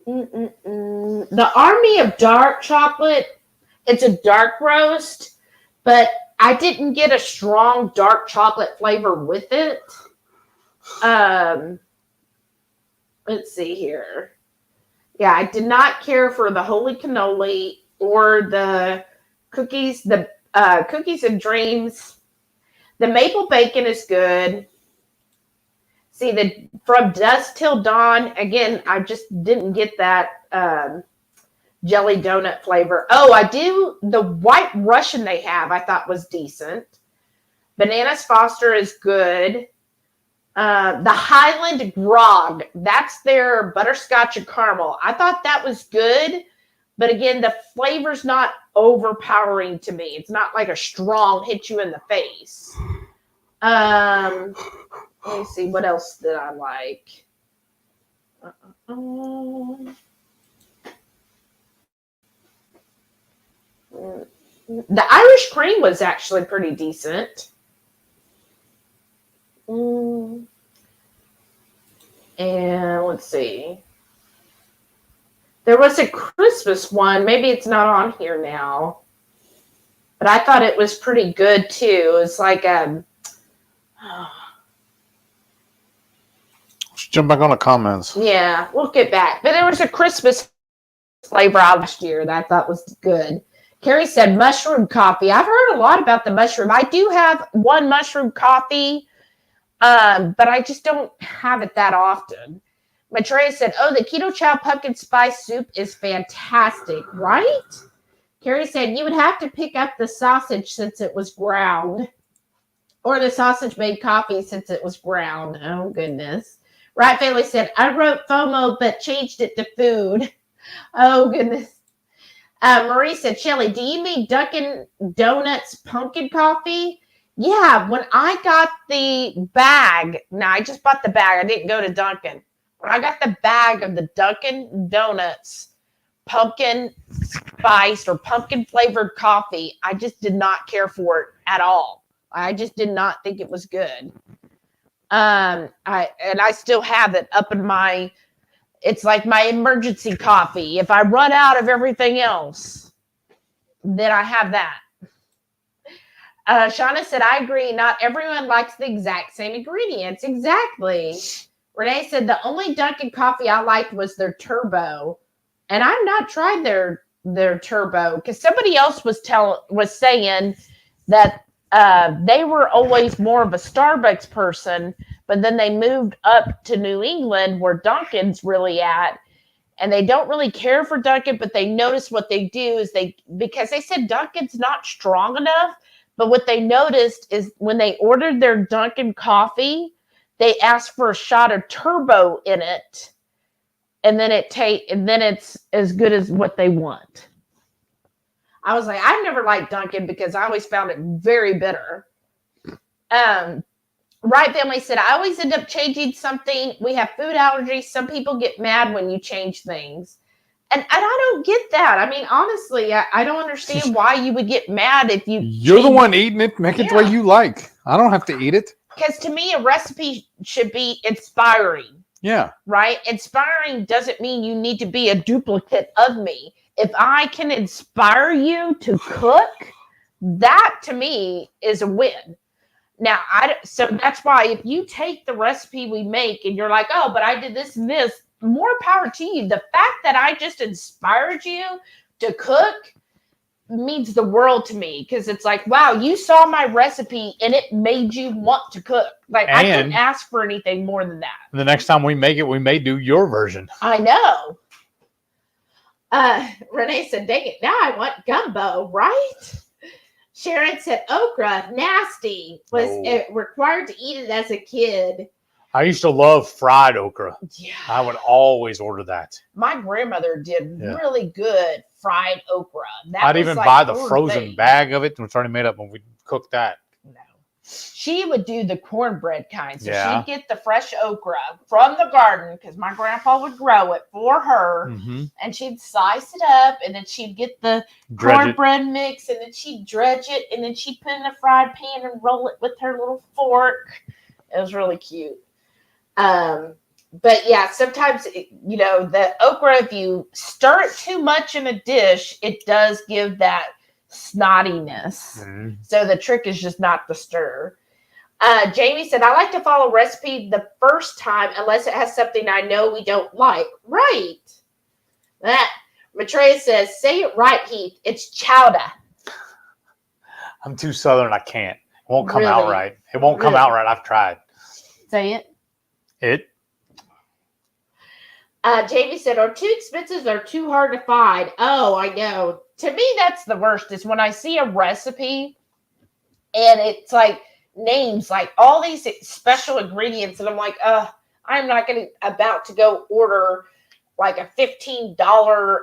The Army of Dark Chocolate, it's a dark roast, but I didn't get a strong dark chocolate flavor with it. Let's see here. Yeah, I did not care for the holy cannoli or the cookies, the cookies and dreams. The maple bacon is good. See, the from dusk till dawn, again, I just didn't get that jelly donut flavor. Oh, I do. The white Russian they have, I thought was decent. Bananas Foster is good. The Highland Grog, that's their butterscotch and caramel. I thought that was good, but again, the flavor's not overpowering to me. It's not like a strong hit you in the face. Let me see, what else did I like? The Irish cream was actually pretty decent. And let's see. There was a Christmas one. Maybe it's not on here now. But I thought it was pretty good too. It's like Let's jump back on the comments. Yeah, we'll get back. But there was a Christmas flavor out last year that I thought was good. Carrie said mushroom coffee. I've heard a lot about the mushroom. I do have one mushroom coffee, but I just don't have it that often. Maitreya said, oh, the Ketochow pumpkin spice soup is fantastic, right? Carrie said, you would have to pick up the sausage since it was ground. Or the sausage made coffee since it was ground. Oh, goodness. Right Family said, I wrote FOMO, but changed it to food. Oh, goodness. Marie said, Shelly, do you mean Dunkin' Donuts pumpkin coffee? Yeah, when I got the bag, now I just bought the bag. I didn't go to Dunkin'. When I got the bag of the Dunkin' Donuts pumpkin spiced or pumpkin flavored coffee, I just did not care for it at all. I just did not think it was good. I still have it up in my, it's like my emergency coffee. If I run out of everything else, then I have that. Shauna said, I agree. Not everyone likes the exact same ingredients. Exactly. Renee said, the only Dunkin' coffee I liked was their turbo. And I've not tried their turbo because somebody else was saying that they were always more of a Starbucks person, but then they moved up to New England where Dunkin's really at, and they don't really care for Dunkin', but they notice what they do is because they said Dunkin's not strong enough, but what they noticed is when they ordered their Dunkin' coffee, they asked for a shot of turbo in it, and then it's as good as what they want. I was like, I've never liked Dunkin' because I always found it very bitter. Right Family said, I always end up changing something. We have food allergies. Some people get mad when you change things. And I don't get that. I mean, honestly, I don't understand why you would get mad if You're the one eating it. Make it the way you like. I don't have to eat it. Because to me, a recipe should be inspiring. Yeah. Right? Inspiring doesn't mean you need to be a duplicate of me. If I can inspire you to cook, that to me is a win. Now, so that's why if you take the recipe we make and you're like, oh, but I did this and this, more power to you. The fact that I just inspired you to cook means the world to me because it's like, wow, you saw my recipe and it made you want to cook. Like, I couldn't ask for anything more than that. The next time we make it, we may do your version. I know. Renee said, dang it, now I want gumbo, right? Sharon said, okra, nasty. Was it required to eat it as a kid? I used to love fried okra. Yeah. I would always order that. My grandmother did really good fried okra. I'd even buy the frozen bag of it, and it's already made up when we cooked that. No. She would do the cornbread kind. So Yeah. she'd get the fresh okra from the garden because my grandpa would grow it for her. Mm-hmm. And she'd slice it up, and then she'd get the cornbread mix, and then she'd dredge it, and then she'd put it in a fried pan and roll it with her little fork. It was really cute. But yeah, sometimes, the okra, if you stir it too much in a dish, it does give that snottiness. Mhm. So the trick is just not to stir. Jamie said, I like to follow a recipe the first time unless it has something I know we don't like. Right. Maitreya says, say it right, Heath. It's chowder. I'm too southern. I can't. It won't come out Really? right. It won't come Really? out right. I've tried. Say it. It. Jamie said, are too expensive or too hard to find? Oh, I know. To me, that's the worst is when I see a recipe and it's like names, like all these special ingredients. And I'm like, I'm not about to go order like a $15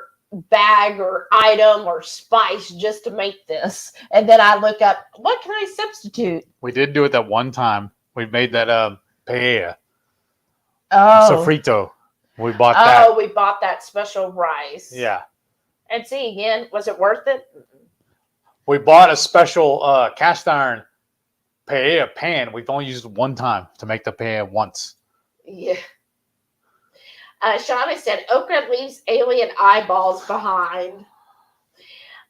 bag or item or spice just to make this. And then I look up, what can I substitute? We did do it that one time. We made that paella. Oh. Sofrito. We bought that. Oh, we bought that special rice. Yeah. And see, again, was it worth it? We bought a special cast iron paella pan. We've only used it one time to make the paella once. Yeah. Shauna said, okra leaves alien eyeballs behind.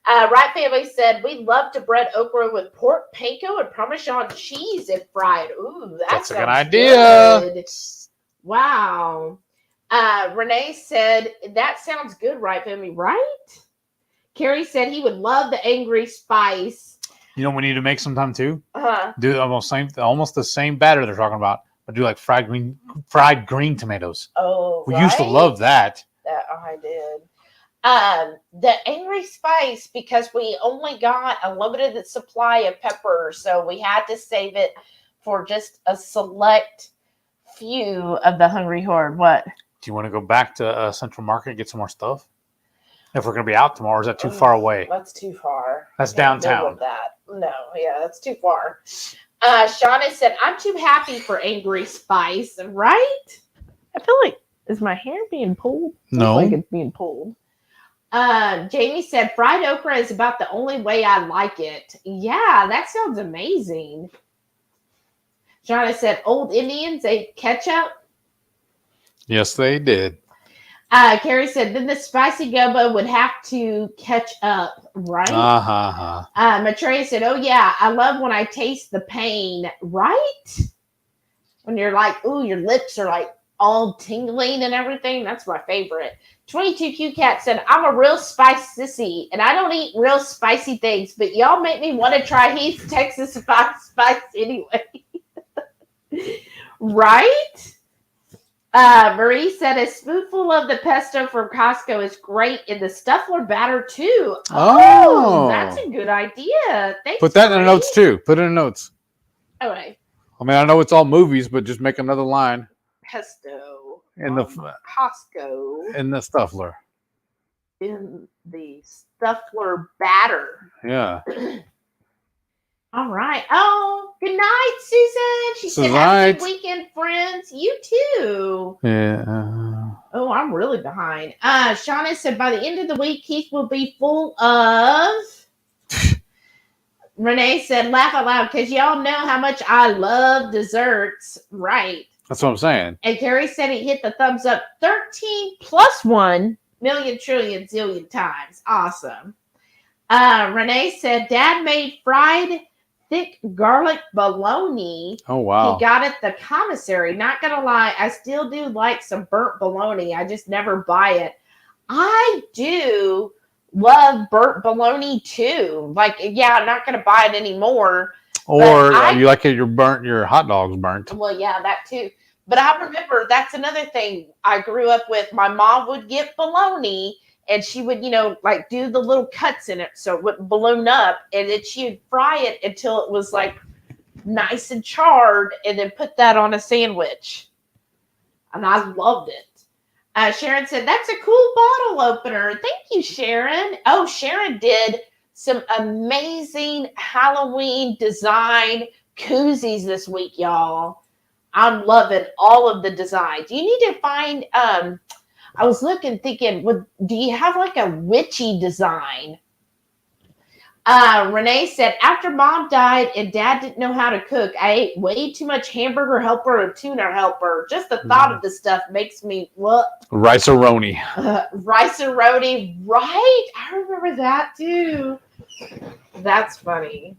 Right Family said, we love to bread okra with pork, panko, and Parmesan cheese if fried. Ooh, that's a good idea. Good. Wow. Renee said, that sounds good, Right Family, right? Carrie said he would love the angry spice. You know what we need to make sometime too? Uh-huh. Do almost the same batter they're talking about, but do like fried green tomatoes. Oh, we used to love that. That I did. The angry spice, because we only got a limited supply of pepper, so we had to save it for just a select few of the Hungry Horde. What? Do you want to go back to Central Market and get some more stuff? If we're going to be out tomorrow, is that too far away? That's too far. That's downtown. No, yeah, that's too far. Shauna said, I'm too happy for angry spice, right? I feel like, is my hair being pulled? No. Looks like it's being pulled. Jamie said, fried okra is about the only way I like it. Yeah, that sounds amazing. Shauna said, old Indians ate ketchup. Yes, they did. Carrie said, then the spicy gumbo would have to catch up, right? Maitreya said, oh, yeah, I love when I taste the pain, right? When you're like, ooh, your lips are like all tingling and everything. That's my favorite. 22Q Cat said, I'm a real spice sissy, and I don't eat real spicy things, but y'all make me want to try Heath Texas spice anyway. Right? Marie said a spoonful of the pesto from Costco is great in the Stuffler batter too. Oh, that's a good idea. Thanks. Put that in the notes too. Put it in the notes. Okay. I mean, I know it's all movies, but just make another line. Pesto In the Costco. In the Stuffler. In the Stuffler batter. Yeah. All right. Oh, good night, Susan. She said, have a good weekend, friends. You too. Yeah. Oh, I'm really behind. Shauna said, by the end of the week, Keith will be full of... Renee said, laugh out loud, because y'all know how much I love desserts. Right. That's what I'm saying. And Carrie said he hit the thumbs up 13 plus 1 million trillion zillion times. Awesome. Renee said, Dad made fried thick garlic bologna. Oh, wow. He got at the commissary. Not going to lie, I still do like some burnt bologna. I just never buy it. I do love burnt bologna too. Like, yeah, I'm not going to buy it anymore. Or you like it, your hot dogs burnt. Well, yeah, that too. But I remember that's another thing I grew up with. My mom would get bologna and she would, like do the little cuts in it so it wouldn't balloon up. And then she'd fry it until it was like nice and charred and then put that on a sandwich. And I loved it. Sharon said, that's a cool bottle opener. Thank you, Sharon. Oh, Sharon did some amazing Halloween design koozies this week, y'all. I'm loving all of the designs. You need to find, I was thinking, do you have like a witchy design? Renee said, after mom died and dad didn't know how to cook, I ate way too much hamburger helper and tuna helper. Just the thought of this stuff makes me what? Rice-a-roni. Rice-a-roni, right? I remember that too. That's funny.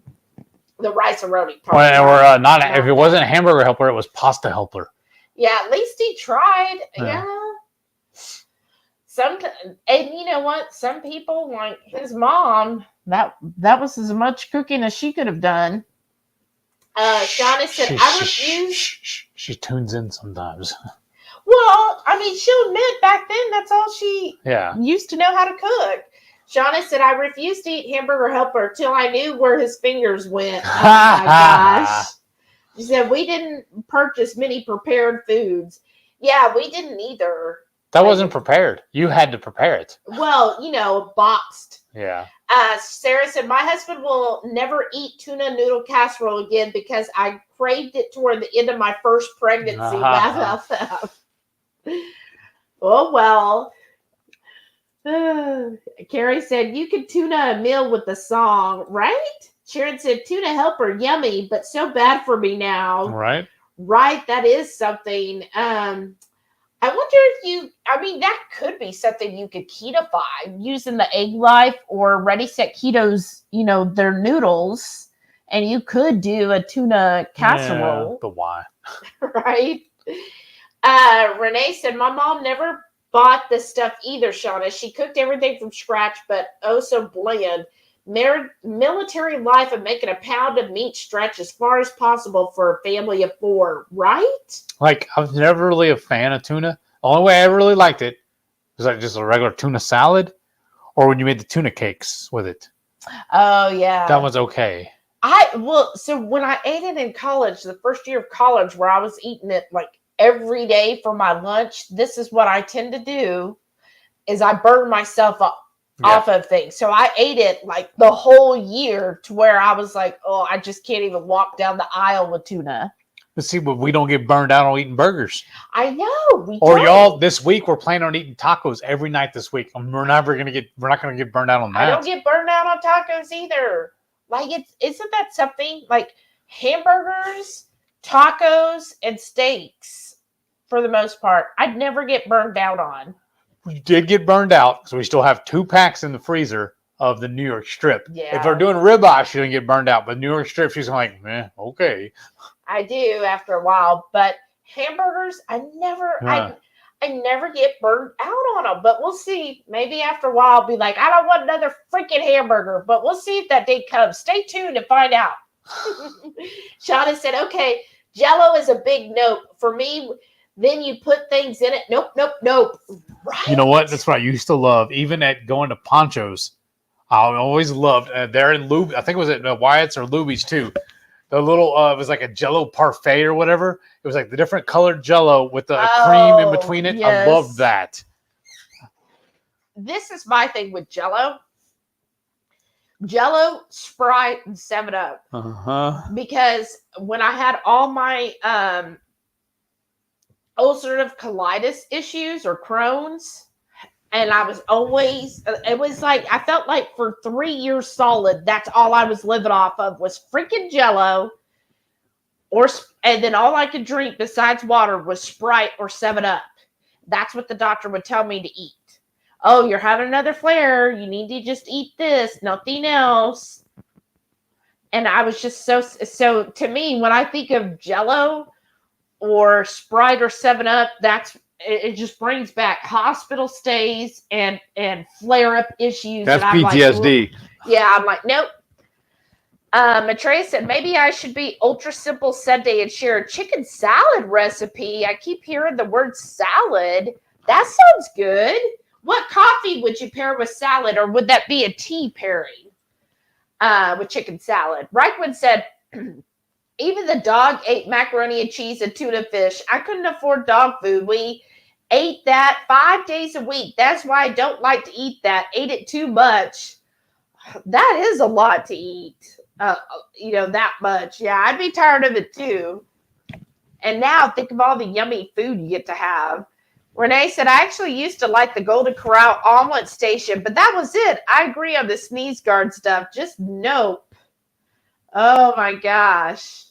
The rice-a-roni. Or not. If it wasn't a hamburger helper, it was pasta helper. Yeah, at least he tried. Yeah. And you know what? Some people, like his mom, that was as much cooking as she could have done. Shauna said, I refuse. She tunes in sometimes. Well, I mean, she'll admit back then that's all she used to know how to cook. Shauna said, I refused to eat hamburger helper till I knew where his fingers went. Oh my gosh. She said, we didn't purchase many prepared foods. Yeah, we didn't either. That wasn't prepared. You had to prepare it. Well, you know, boxed. Yeah. Sarah said, my husband will never eat tuna noodle casserole again because I craved it toward the end of my first pregnancy. Oh, well. Carrie said, you could tuna a meal with the song, right? Sharon said, tuna helper, yummy, but so bad for me now. Right. Right, that is something. I wonder if that could be something you could ketify using the Egg Life or Ready Set Keto's, their noodles, and you could do a tuna casserole. Yeah, but why? Right? Renee said, my mom never bought this stuff either, Shauna. She cooked everything from scratch, but oh so bland. Military life of making a pound of meat stretch as far as possible for a family of 4, right? Like, I was never really a fan of tuna. The only way I ever really liked it was like just a regular tuna salad, or when you made the tuna cakes with it. Oh, yeah. That was okay. So when I ate it in college, the first year of college where I was eating it like every day for my lunch, this is what I tend to do, is I burn myself up. Off of things. So I ate it like the whole year to where I was like, oh, I just can't even walk down the aisle with tuna. But see, but we don't get burned out on eating burgers. I know. Y'all, this week we're planning on eating tacos every night this week. We're not going to get burned out on that. I don't get burned out on tacos either. Like isn't that something like hamburgers, tacos, and steaks for the most part? I'd never get burned out on. We did get burned out, so we still have 2 packs in the freezer of the New York strip. Yeah. If they're doing ribeye, she doesn't get burned out. But New York strip, she's like, okay. I do after a while, but hamburgers, I never get burned out on them. But we'll see. Maybe after a while, I'll be like, I don't want another freaking hamburger. But we'll see if that day comes. Stay tuned to find out. Shauna said, okay, Jell-O is a big nope for me. Then you put things in it. Nope. Right. You know what? That's what I used to love. Even at going to Poncho's, I always loved. There in Lube, I think it was at Wyatt's or Luby's too. The little, it was like a Jell-O parfait or whatever. It was like the different colored Jell-O with the cream in between it. Yes. I loved that. This is my thing with Jell-O. Jell-O, Sprite, and 7-Up. Because when I had all my ulcerative colitis issues or Crohn's, and I was always, it was like, I felt like for 3 years solid, that's all I was living off of was freaking Jell-O, and then all I could drink besides water was Sprite or 7-Up. That's what the doctor would tell me to eat. Oh, you're having another flare. You need to just eat this, nothing else. And I was just so to me, when I think of Jell-O or Sprite or 7-Up, it just brings back hospital stays and flare-up issues. That's PTSD. Like, yeah, I'm like, nope. Maitreya said, maybe I should be ultra simple Sunday and share a chicken salad recipe. I keep hearing the word salad. That sounds good. What coffee would you pair with salad, or would that be a tea pairing with chicken salad? Reichman said, even the dog ate macaroni and cheese and tuna fish. I couldn't afford dog food. We ate that 5 days a week. That's why I don't like to eat that. Ate it too much. That is a lot to eat, that much. Yeah, I'd be tired of it too. And now think of all the yummy food you get to have. Renee said, I actually used to like the Golden Corral omelet station, but that was it. I agree on the sneeze guard stuff. Just nope. Oh my gosh.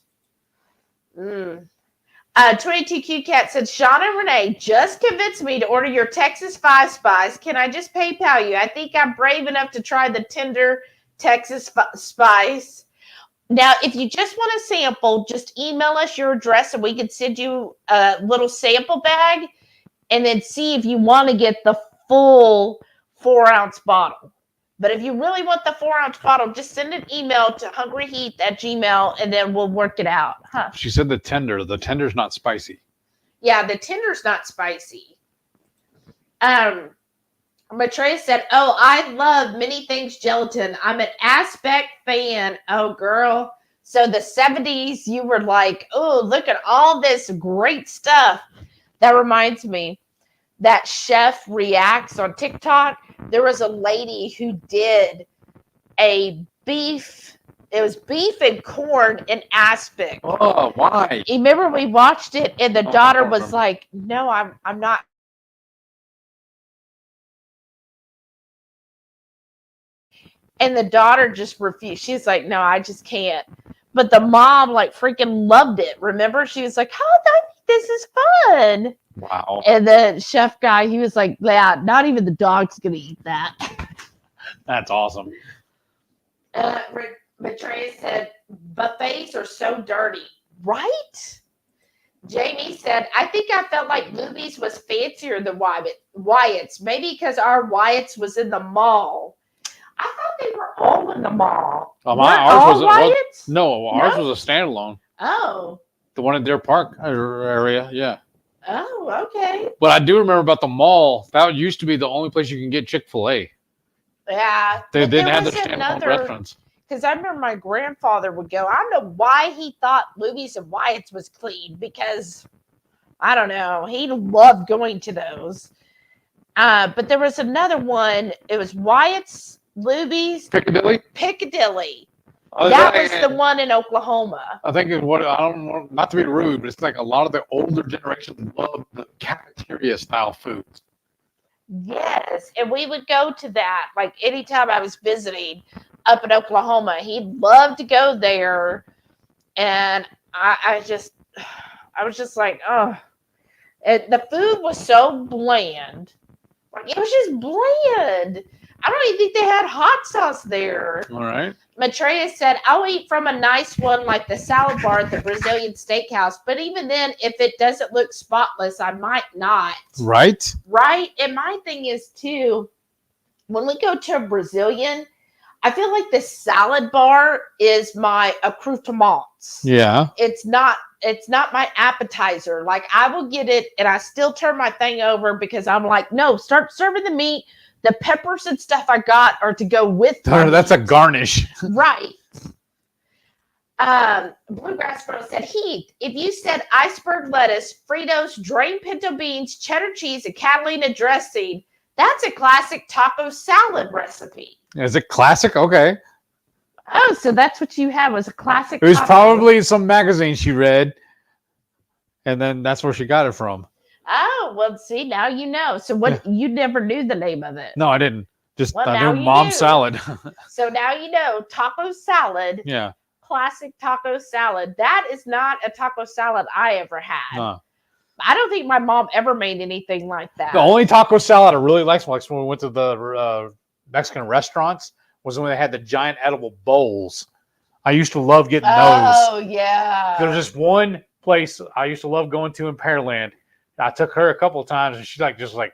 22Q Cat said, Sean and Renee just convinced me to order your Texas Five Spice. Can I just PayPal you? I think I'm brave enough to try the tender Texas Spice. Now, if you just want a sample, just email us your address and we can send you a little sample bag and then see if you want to get the full 4-ounce bottle. But if you really want the 4-ounce bottle, just send an email to HungryHeath@gmail.com and then we'll work it out. Huh? She said the tender. The tender's not spicy. Yeah, the tender's not spicy. Maitreya said, oh, I love many things gelatin. I'm an Aspect fan. Oh, girl. So the 70s, you were like, oh, look at all this great stuff. That reminds me, that Chef Reacts on TikTok. There was a lady who did a beef. It was beef and corn in Aspic. Oh, why? You remember we watched it and the daughter was like, no, I'm not. And the daughter just refused. She's like, no, I just can't. But the mom like freaking loved it. Remember? She was like, oh, this is fun. Wow. And the chef guy, he was like, yeah, not even the dog's going to eat that. That's awesome. Maitreya said, buffets are so dirty. Right? Jamie said, I think I felt like Luby's was fancier than Wyatt's. Maybe because our Wyatt's was in the mall. I thought they were all in the mall. Ours Wyatt's? Ours was a standalone. Oh. The one in Deer Park area, yeah. Oh, okay. But I do remember about the mall. That used to be the only place you can get Chick-fil-A. Yeah. They didn't have the standalone restaurants. Because I remember my grandfather would go. I don't know why he thought Luby's and Wyatt's was clean. Because, I don't know. He loved going to those. But there was another one. It was Wyatt's, Luby's. Piccadilly. That was the one in Oklahoma. I think I don't know, not to be rude, but it's like a lot of the older generation love the cafeteria style foods. Yes, and we would go to that like anytime I was visiting up in Oklahoma. He loved to go there, and I was just like, oh, and the food was so bland. Like it was just bland. I don't even think they had hot sauce there. All right. Maitreya said, I'll eat from a nice one like the salad bar at the Brazilian steakhouse. But even then, if it doesn't look spotless, I might not. Right? Right? And my thing is, too, when we go to a Brazilian, I feel like the salad bar is my accoutrements. Yeah. It's not my appetizer. Like, I will get it, and I still turn my thing over because I'm like, no, start serving the meat. The peppers and stuff I got are to go with that's a garnish. Right. Bluegrass Bro said, Heath, if you said iceberg lettuce, Fritos, drained pinto beans, cheddar cheese, and Catalina dressing, that's a classic taco salad recipe. Is it classic? Okay. Oh, so that's what you had was a classic. It was probably some magazine she read, and then that's where she got it from. Oh, well, see, now you know. So what? You never knew the name of it. No, I didn't. Just Well, I now knew you mom knew. salad. So now you know taco salad. Yeah. Classic taco salad. That is not a taco salad I ever had. No. I don't think my mom ever made anything like that. The only taco salad I really liked when we went to the Mexican restaurants was when they had the giant edible bowls. I used to love getting those. Oh, yeah. There's this one place I used to love going to in Pearland. I took her a couple of times, and she's just like,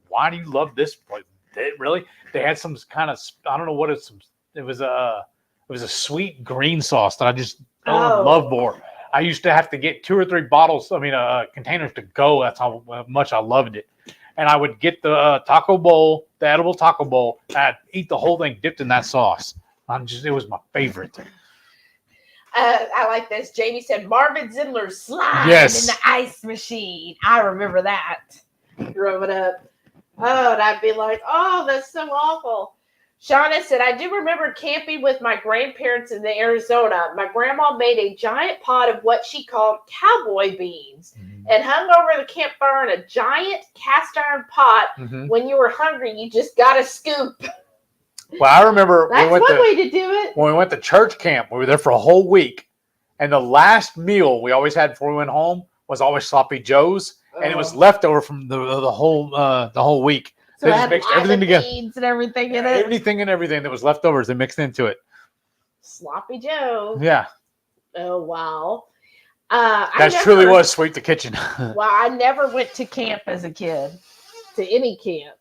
why do you love this place? Really? They had some kind of, I don't know what it's, it was a sweet green sauce that I just love more. I used to have to get 2 or 3 bottles, containers to go. That's how much I loved it. And I would get the taco bowl, the edible taco bowl, and I'd eat the whole thing dipped in that sauce. It was my favorite. I like this. Jamie said Marvin Zindler's slide Yes. in the ice machine. I remember that. Growing up. Oh, and I'd be like, oh, that's so awful. Shauna said, I do remember camping with my grandparents in Arizona. My grandma made a giant pot of what she called cowboy beans and hung over the campfire in a giant cast iron pot. When you were hungry, you just got a scoop. Well, I remember That's one way to do it. When we went to church camp, we were there for a whole week. And the last meal we always had before we went home was always sloppy joes. And it was leftover from the whole week. So they it just had mixed everything together. beans and everything in it. Everything and everything that was leftovers, they mixed into it. Sloppy Joe. Yeah. Oh, wow. That truly was Sweep the Kitchen. Well, I never went to camp as a kid, to any camp.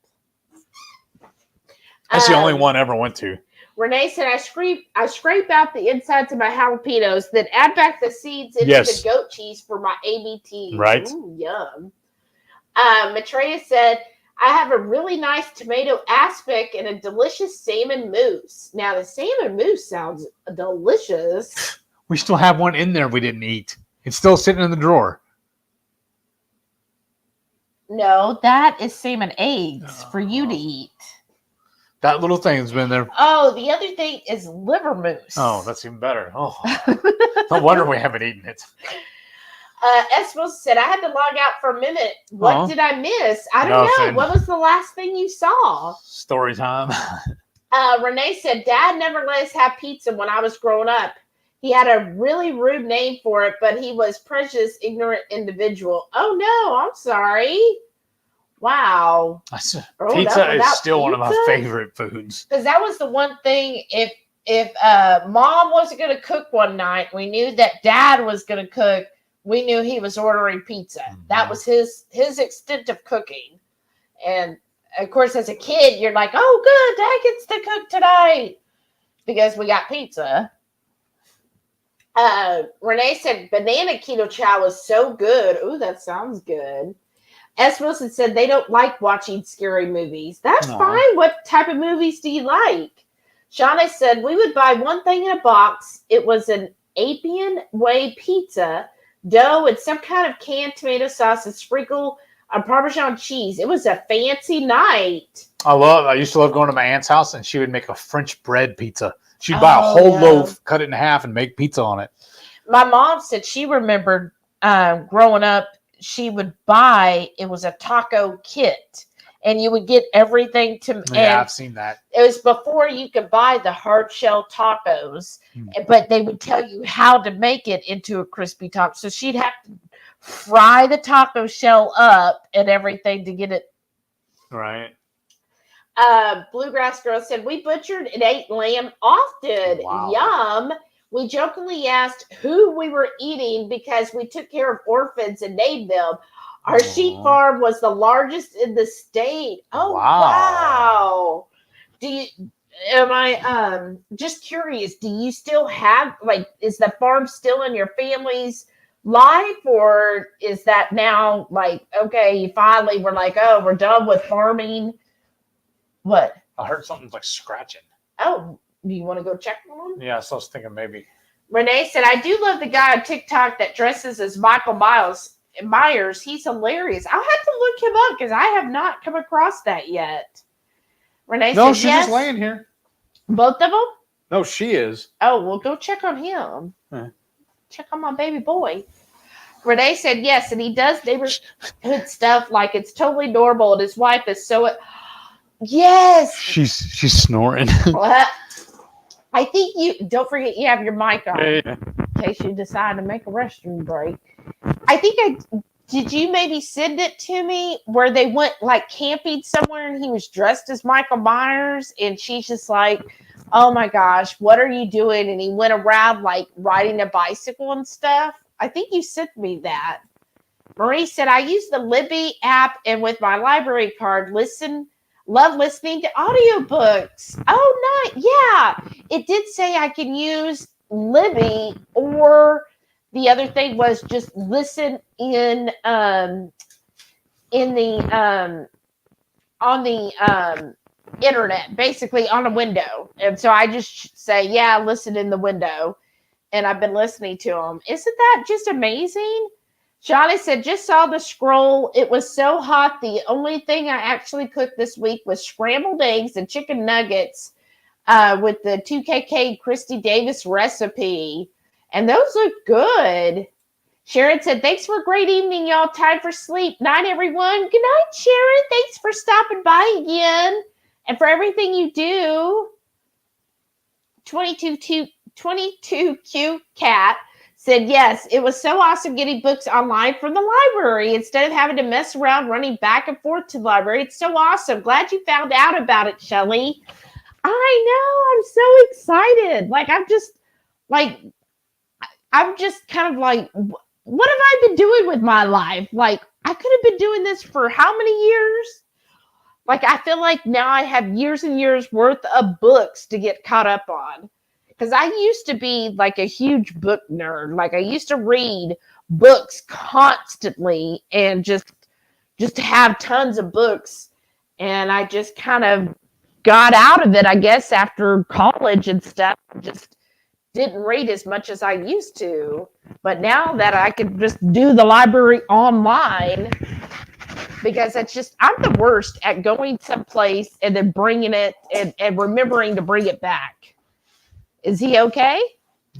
That's the only one I ever went to. Renee said, I scrape out the insides of my jalapenos, then add back the seeds into the goat cheese for my ABT. Right. Ooh, yum. Maitreya said, I have a really nice tomato aspic and a delicious salmon mousse. Now, the salmon mousse sounds delicious. We still have one in there we didn't eat. It's still sitting in the drawer. No, that is salmon eggs for you to eat. That little thing's been there. Oh, the other thing is liver mousse. Oh, that's even better. Oh, no wonder we haven't eaten it. Espo said, I had to log out for a minute. What did I miss? I don't know. What was the last thing you saw? Story time. Renee said, Dad never let us have pizza when I was growing up. He had a really rude name for it, but he was precious, ignorant individual. Oh, no, I'm sorry. Wow. Pizza is still one of my favorite foods. Because that was the one thing, if Mom wasn't going to cook one night, we knew that Dad was going to cook. We knew he was ordering pizza. That was his extent of cooking. And, of course, as a kid, you're like, oh, good, Dad gets to cook tonight because we got pizza. Renee said, banana keto chow is so good. Ooh, that sounds good. S. Wilson said they don't like watching scary movies. That's fine. What type of movies do you like? Shauna said, we would buy one thing in a box. It was an Appian Way pizza, dough, and some kind of canned tomato sauce and sprinkle on Parmesan cheese. It was a fancy night. I used to love going to my aunt's house, and she would make a French bread pizza. She'd buy a whole loaf, cut it in half, and make pizza on it. My mom said she remembered growing up, she would buy, it was a taco kit, and you would get everything to. Yeah, I've seen that. It was before you could buy the hard shell tacos, but they would tell you how to make it into a crispy taco. So she'd have to fry the taco shell up and everything to get it. Right. Bluegrass Girl said, we butchered and ate lamb often. Wow. Yum. We jokingly asked who we were eating because we took care of orphans and named them. Our sheep farm was the largest in the state. Oh, wow. Am I just curious, do you still have, is the farm still in your family's life, or is that now okay, you finally were like, oh, we're done with farming? What? I heard something like scratching. Oh, do you want to go check on them? Yeah, so I was thinking maybe. Renee said, I do love the guy on TikTok that dresses as Michael Myers. He's hilarious. I'll have to look him up because I have not come across that yet. Renee said, she's just laying here. Both of them? No, she is. Oh, well, go check on him. Check on my baby boy. Renee said, yes, and he does neighborhood stuff like it's totally normal, and his wife is so... Yes. She's snoring. What? I think you don't forget you have your mic on Yeah. in case you decide to make a restroom break. I think did you maybe send it to me where they went camping somewhere and he was dressed as Michael Myers and she's just like, oh my gosh, what are you doing? And he went around riding a bicycle and stuff. I think you sent me that. Marie said, I use the Libby app and with my library card, love listening to audiobooks. Oh, nice. Yeah. It did say I can use Libby, or the other thing was just listen in on the internet, basically on a window. And so I just say, yeah, listen in the window. And I've been listening to them. Isn't that just amazing? Johnny said, just saw the scroll. It was so hot. The only thing I actually cooked this week was scrambled eggs and chicken nuggets with the 2KK Christy Davis recipe. And those look good. Sharon said, thanks for a great evening, y'all. Time for sleep. Night, everyone. Good night, Sharon. Thanks for stopping by again and for everything you do. 22Q Cat said, yes, it was so awesome getting books online from the library instead of having to mess around running back and forth to the library. It's so awesome. Glad you found out about it, Shelly. I know. I'm so excited. I'm just kind of like, what have I been doing with my life? Like, I could have been doing this for how many years? Like, I feel like now I have years and years worth of books to get caught up on. Because I used to be like a huge book nerd. Like, I used to read books constantly and just have tons of books. And I just kind of got out of it, I guess, after college and stuff. Just didn't read as much as I used to. But now that I could just do the library online, because it's just, I'm the worst at going someplace and then bringing it and remembering to bring it back. Is he okay?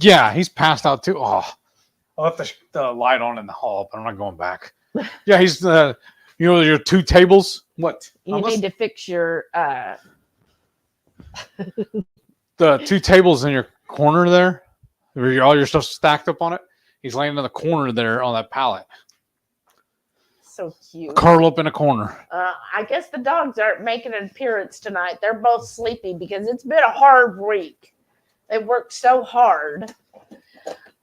Yeah, he's passed out too. Oh, I'll have the light on in the hall, but I'm not going back. Yeah, he's your two tables. What? You need to fix your the two tables in your corner there, where all your stuff's stacked up on it. He's laying in the corner there on that pallet. So cute. Curl up in a corner. I guess the dogs aren't making an appearance tonight. They're both sleepy because it's been a hard week. They worked so hard.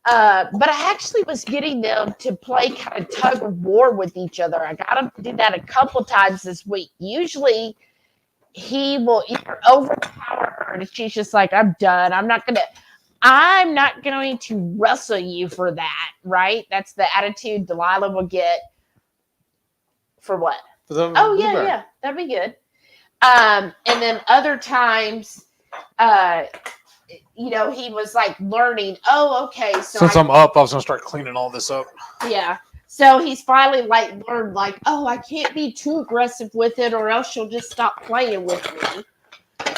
But I actually was getting them to play kind of tug of war with each other. I got them to do that a couple times this week. Usually he will either overpower her and she's just like, I'm done. I'm not going to wrestle you for that, right? That's the attitude Delilah will get. For what? Yeah. That'd be good. And then other times, he was like learning, okay. So since I'm up, I was going to start cleaning all this up. Yeah. So he's finally like learned like, I can't be too aggressive with it or else she'll just stop playing with me.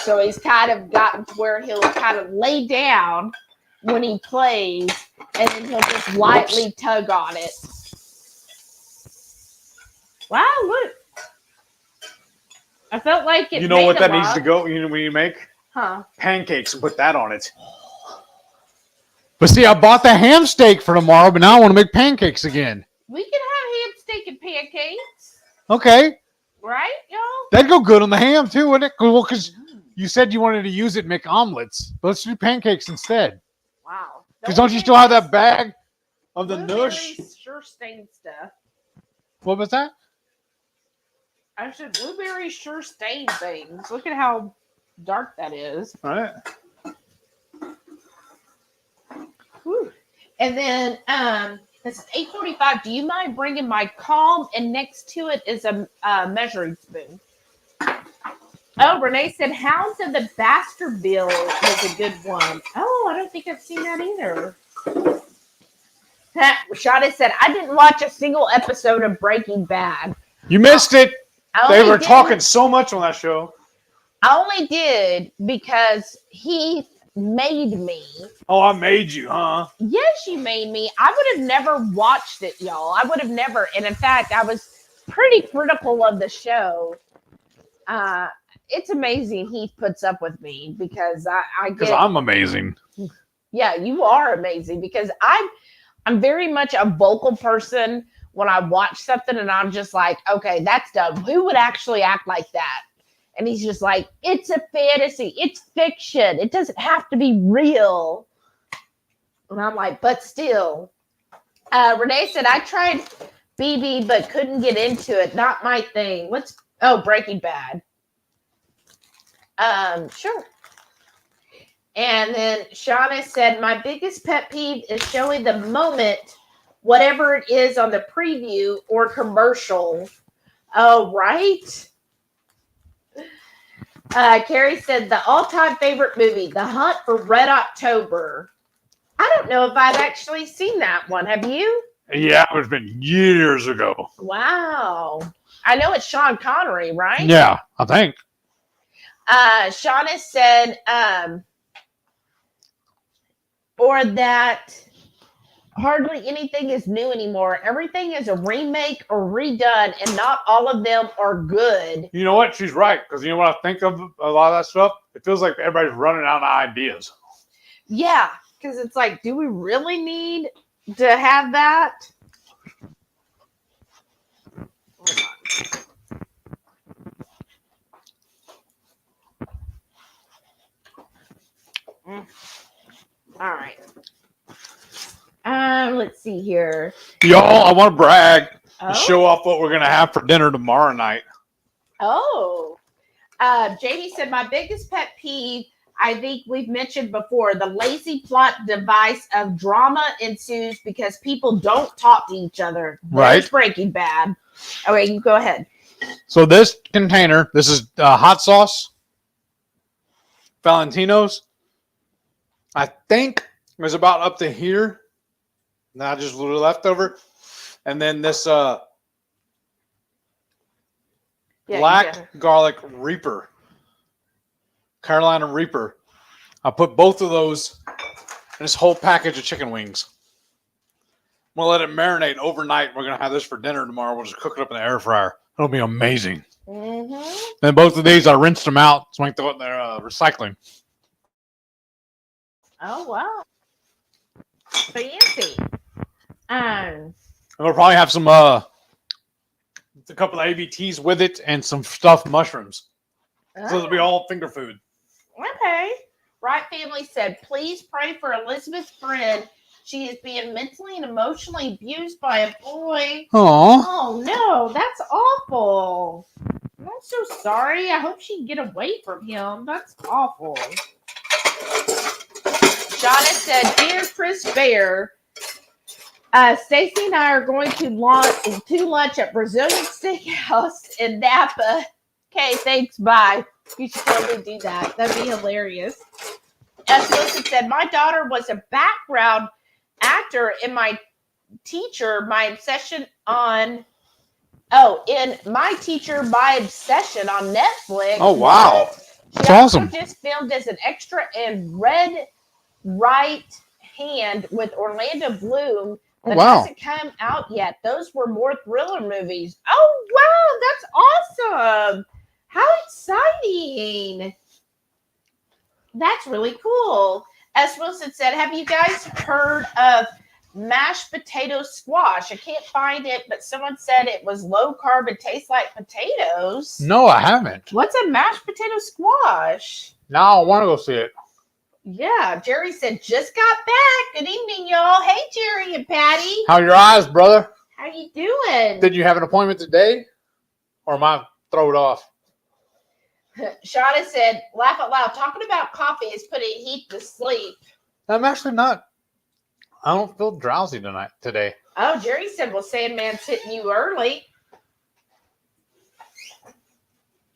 So he's kind of gotten to where he'll kind of lay down when he plays and then he'll just lightly tug on it. Wow, look. I felt like it. You know what that needs to go? You know what you make? Huh? Pancakes and put that on it. But see, I bought the ham steak for tomorrow, but now I want to make pancakes again. We can have ham steak and pancakes. Okay. Right, y'all? That'd go good on the ham, too, wouldn't it? Well, because you said you wanted to use it to make omelets. But let's do pancakes instead. Wow. Because don't you still have that bag of the Nush? Sure stain stuff. What was that? I said blueberry sure stain things. Look at how dark that is. All right. Whew. And then it's 8:45. Do you mind bringing my comb? And next to it is a measuring spoon. Oh, Renee said Hounds of the Baskerville was a good one. Oh, I don't think I've seen that either. Rashada said, I didn't watch a single episode of Breaking Bad. You missed it. They were talking so much on that show. I only did because Heath made me. Oh, I made you, huh? Yes, you made me. I would have never watched it, y'all. I would have never. And in fact, I was pretty critical of the show. It's amazing Heath puts up with me because because I'm amazing. Yeah, you are amazing because I'm very much a vocal person when I watch something and I'm just like, okay, that's dumb. Who would actually act like that? And he's just like, it's a fantasy. It's fiction. It doesn't have to be real. And I'm like, but still. Renee said, I tried BB but couldn't get into it. Not my thing. Breaking Bad. Sure. And then Shauna said, my biggest pet peeve is showing the moment, whatever it is on the preview or commercial. Oh, right. Carrie said, the all-time favorite movie, The Hunt for Red October. I don't know if I've actually seen that one. Have you? Yeah, it's been years ago. Wow. I know it's Sean Connery, right? Yeah, I think. Shauna said, or that hardly anything is new anymore. Everything is a remake or redone, and not all of them are good. You know what? She's right. Because you know what I think of a lot of that stuff? It feels like everybody's running out of ideas. Yeah, because it's like, do we really need to have that? All right. Let's see here. Y'all, I want to brag. Oh. Show off what we're going to have for dinner tomorrow night. Oh. Jamie said, my biggest pet peeve, I think we've mentioned before, the lazy plot device of drama ensues because people don't talk to each other. Right. There's Breaking Bad. Okay, you go ahead. So this container, this is hot sauce, Valentino's. I think it was about up to here. Now just a little leftover. And then this black garlic Reaper. Carolina Reaper. I put both of those in this whole package of chicken wings. I'm going to let it marinate overnight. We're going to have this for dinner tomorrow. We'll just cook it up in the air fryer. It'll be amazing. Mm-hmm. And both of these, I rinsed them out so I can throw it in their recycling. Oh, wow. Fancy. And we'll probably have some, a couple of ABTs with it and some stuffed mushrooms. So it'll be all finger food. Okay. Right Family said, please pray for Elizabeth's friend. She is being mentally and emotionally abused by a boy. Aww. Oh, no. That's awful. I'm so sorry. I hope she can get away from him. That's awful. Shauna said, dear Chris Bear, Stacy and I are going to lunch at Brazilian Steakhouse in Napa. Okay, thanks. Bye. You should totally do that. That'd be hilarious. As Wilson said, my daughter was a background actor in my teacher, my obsession on Netflix. Oh, wow. That's awesome. Just filmed as an extra in Red Right Hand with Orlando Bloom. That hasn't come out yet. Those were more thriller movies. Oh, wow. That's awesome. How exciting. That's really cool. As Wilson said, have you guys heard of mashed potato squash? I can't find it, but someone said it was low carb and tastes like potatoes. No, I haven't. What's a mashed potato squash? No, I want to go see it. Yeah, Jerry said, just got back. Good evening, y'all. Hey, Jerry and Patty. How are your eyes, brother? How you doing? Did you have an appointment today? Or am I throw it off? Shauna said, laugh out loud. Talking about coffee is putting Heath to sleep. I'm actually not. I don't feel drowsy today. Oh, Jerry said, well, Sandman's hitting you early.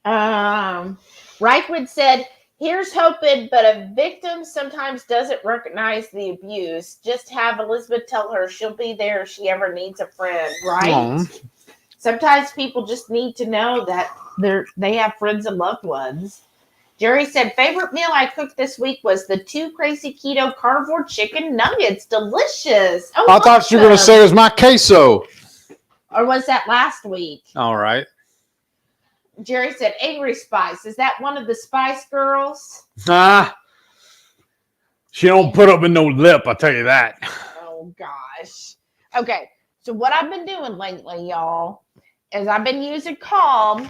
Reichwood said, here's hoping, but a victim sometimes doesn't recognize the abuse. Just have Elizabeth tell her she'll be there if she ever needs a friend, right? Aww. Sometimes people just need to know that they have friends and loved ones. Jerry said, favorite meal I cooked this week was the 2 Crazy Keto carnivore chicken nuggets. Delicious. Oh, I thought you were going to say it was my queso. Or was that last week? All right. Jerry said, Angry Spice. Is that one of the Spice Girls? She don't put up with no lip, I'll tell you that. Oh, gosh. Okay. So what I've been doing lately, y'all, is I've been using Calm.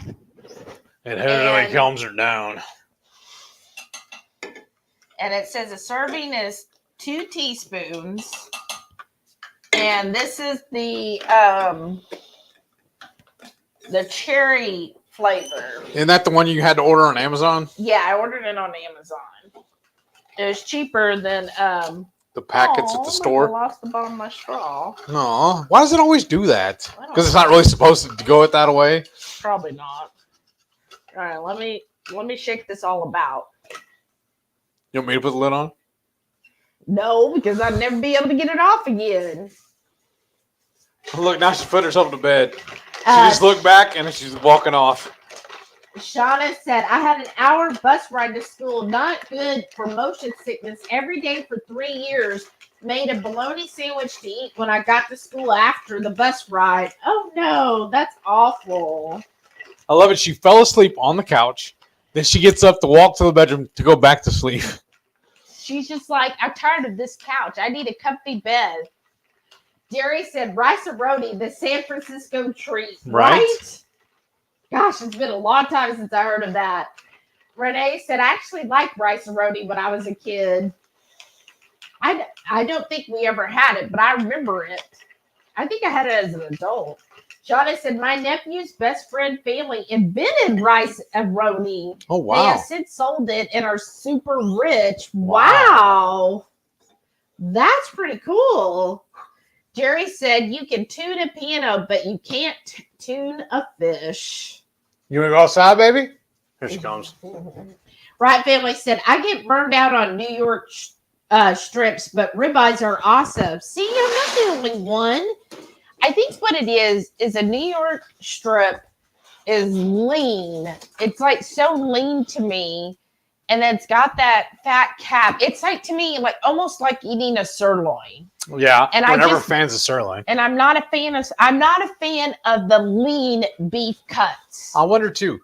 It really calms her down. And it says a serving is 2 teaspoons. And this is the cherry flavor. Isn't that the one you had to order on Amazon? Yeah, I ordered it on Amazon. It was cheaper than the packets at the store. I lost the bottom of my straw. No, why does it always do that? Because it's not really supposed to go it that way. Probably not. All right, let me shake this all about. You want me to put the lid on? No, because I'd never be able to get it off again. Look, now she's put herself to bed. She just looked back and she's walking off. Shauna said, I had an hour bus ride to school. Not good for motion sickness. Every day for 3 years. Made a bologna sandwich to eat when I got to school after the bus ride. Oh, no. That's awful. I love it. She fell asleep on the couch. Then she gets up to walk to the bedroom to go back to sleep. She's just like, I'm tired of this couch. I need a comfy bed. Jerry said, rice-a-roni, the San Francisco treat. Right? Gosh, it's been a long time since I heard of that. Renee said, I actually liked rice-a-roni when I was a kid. I don't think we ever had it, but I remember it. I think I had it as an adult. Shauna said, my nephew's best friend family invented rice-a-roni. Oh, wow. They have since sold it and are super rich. Wow. That's pretty cool. Jerry said, you can tune a piano, but you can't tune a fish. You want to go outside, baby? Here she comes. Right Family said, I get burned out on New York strips, but ribeyes are awesome. See, I'm not the only one. I think what it is a New York strip is lean. It's like so lean to me. And it's got that fat cap. It's like, to me, like almost like eating a sirloin. Yeah, and we're never fans of sirloin. And I'm not a fan of the lean beef cuts. I wonder too,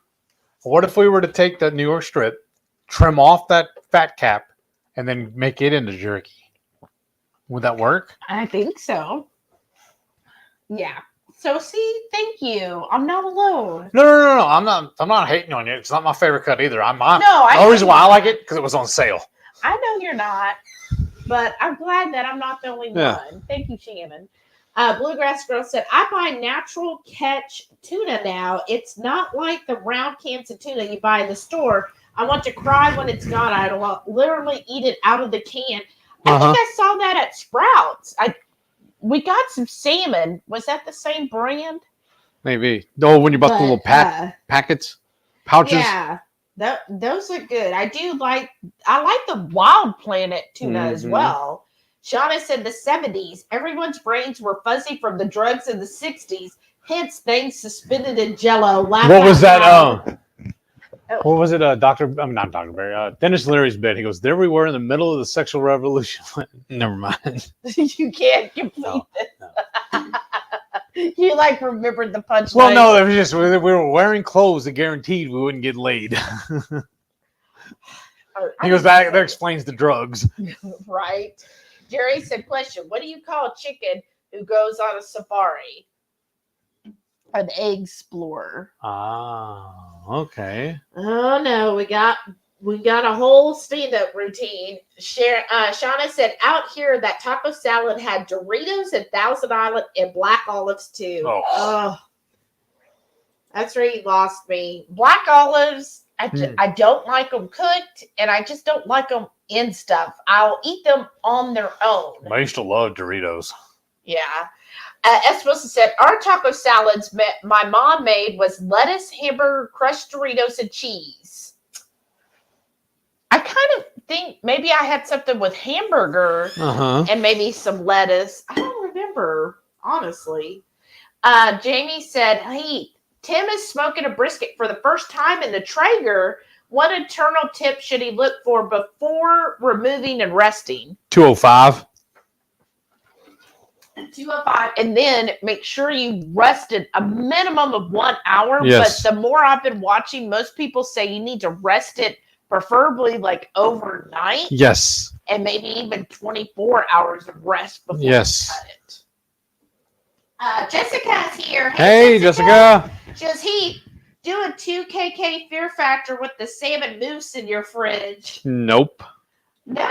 what if we were to take that New York strip, trim off that fat cap, and then make it into jerky? Would that work? I think so. Yeah. So see, thank you. I'm not alone. No. I'm not hating on you. It's not my favorite cut either. The only reason why I like it because it was on sale. I know you're not, but I'm glad that I'm not the only one. Thank you, Shannon. Bluegrass Girl said, I buy natural catch tuna now. It's not like the round cans of tuna you buy in the store. I want to cry when it's gone. I'll literally eat it out of the can. I think I saw that at Sprouts. We got some salmon. Was that the same brand? Maybe. No, when you bought the little packets, pouches. Yeah, those are good. I like the Wild Planet tuna as well. Shauna said the 70s, everyone's brains were fuzzy from the drugs in the 60s. Hence, things suspended in Jello. What was that? What was it? Not Dr. Berry. Dennis Leary's bit. He goes, there we were in the middle of the sexual revolution. Never mind. You can't complete this. No. You remembered the punchline. Well, no, it was just we were wearing clothes that guaranteed we wouldn't get laid. He goes, that explains the drugs. Right. Jerry said, question, what do you call a chicken who goes on a safari? An egg explorer. Okay. Oh no, we got a whole stand-up routine. Shauna said, out here that taco salad had Doritos and Thousand Island and black olives too. Oh. That's where you lost me. Black olives, I don't like them cooked, and I just don't like them in stuff. I'll eat them on their own. I used to love Doritos. Yeah. Esposa said, our taco salads my mom made was lettuce, hamburger, crushed Doritos, and cheese. I kind of think maybe I had something with hamburger and maybe some lettuce. I don't remember, honestly. Jamie said, hey, Tim is smoking a brisket for the first time in the Traeger. What internal tip should he look for before removing and resting? 205. 205, and then make sure you rested a minimum of 1 hour. Yes. But the more I've been watching, most people say you need to rest it preferably overnight. Yes. And maybe even 24 hours of rest before you cut it. Jessica's here. Hey, Jessica. Just do a 2KK Fear Factor with the salmon mousse in your fridge. Nope. No?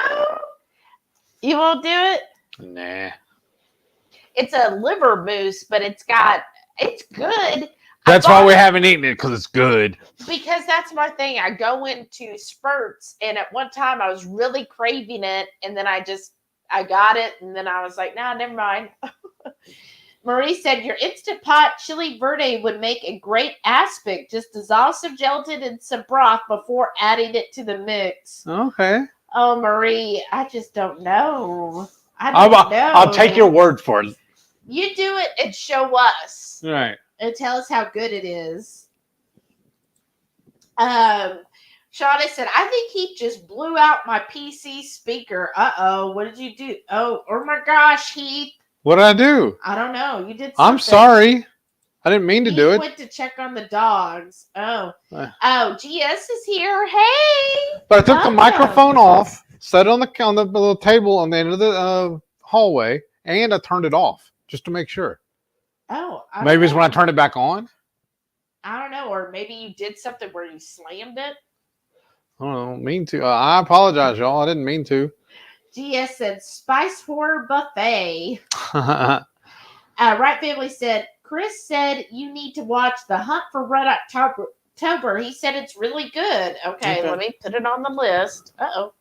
You won't do it? Nah. It's a liver mousse, but it's good. That's why we haven't eaten it, because it's good. Because that's my thing. I go into spurts, and at one time I was really craving it, and then I got it, and then I was like, nah, never mind. Marie said, your Instant Pot chili verde would make a great aspic. Just dissolve some gelatin in some broth before adding it to the mix. Okay. Oh, Marie, I just don't know. I don't know. I'll take your word for it. You do it and show us. Right. And tell us how good it is. Shauna said, I think he just blew out my PC speaker. Uh-oh. What did you do? Oh my gosh, Heath. What did I do? I don't know. You did something. I'm sorry. I didn't mean to do it. Went to check on the dogs. Oh, GS is here. Hey. But I took the microphone off, set it on the little table on the end of the hallway, and I turned it off just to make sure. Oh. Maybe it's when I turned it back on. I don't know. Or maybe you did something where you slammed it. I don't mean to. I apologize, y'all. I didn't mean to. GS said, Spice Horror Buffet. Right Family said, Chris said you need to watch The Hunt for Red October. He said it's really good. Okay, let me put it on the list. Uh-oh.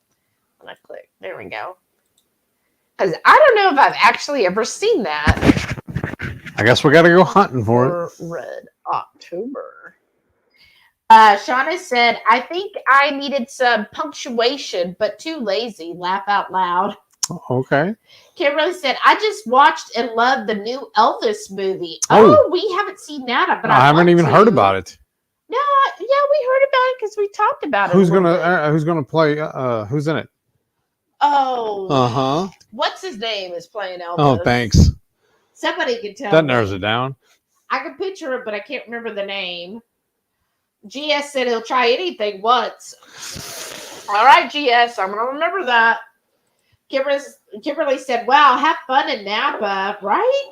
When I click. There we go. Because I don't know if I've actually ever seen that. I guess we got to go hunting for it. Red October. Shauna said, I think I needed some punctuation, but too lazy. Laugh out loud. Okay. Kimberly said, I just watched and loved the new Elvis movie. Oh, we haven't seen that, but I haven't even heard about it. No, yeah, we heard about it because we talked about it. Who's gonna play? Who's in it? Oh, what's his name is playing Elvis? Oh, thanks. Somebody can tell. That narrows it down. I can picture it, but I can't remember the name. GS said he'll try anything once. All right, GS, I'm gonna remember that. Kimberly said, wow, have fun in Napa, right?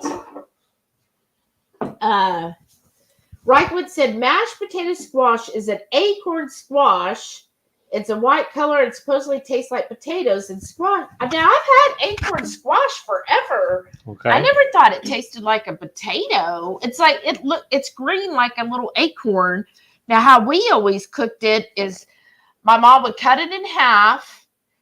Reichwood said, mashed potato squash is an acorn squash. It's a white color and supposedly tastes like potatoes and squash. Now, I've had acorn squash forever. Okay. I never thought it tasted like a potato. It's like, it's green like a little acorn. Now, how we always cooked it is my mom would cut it in half,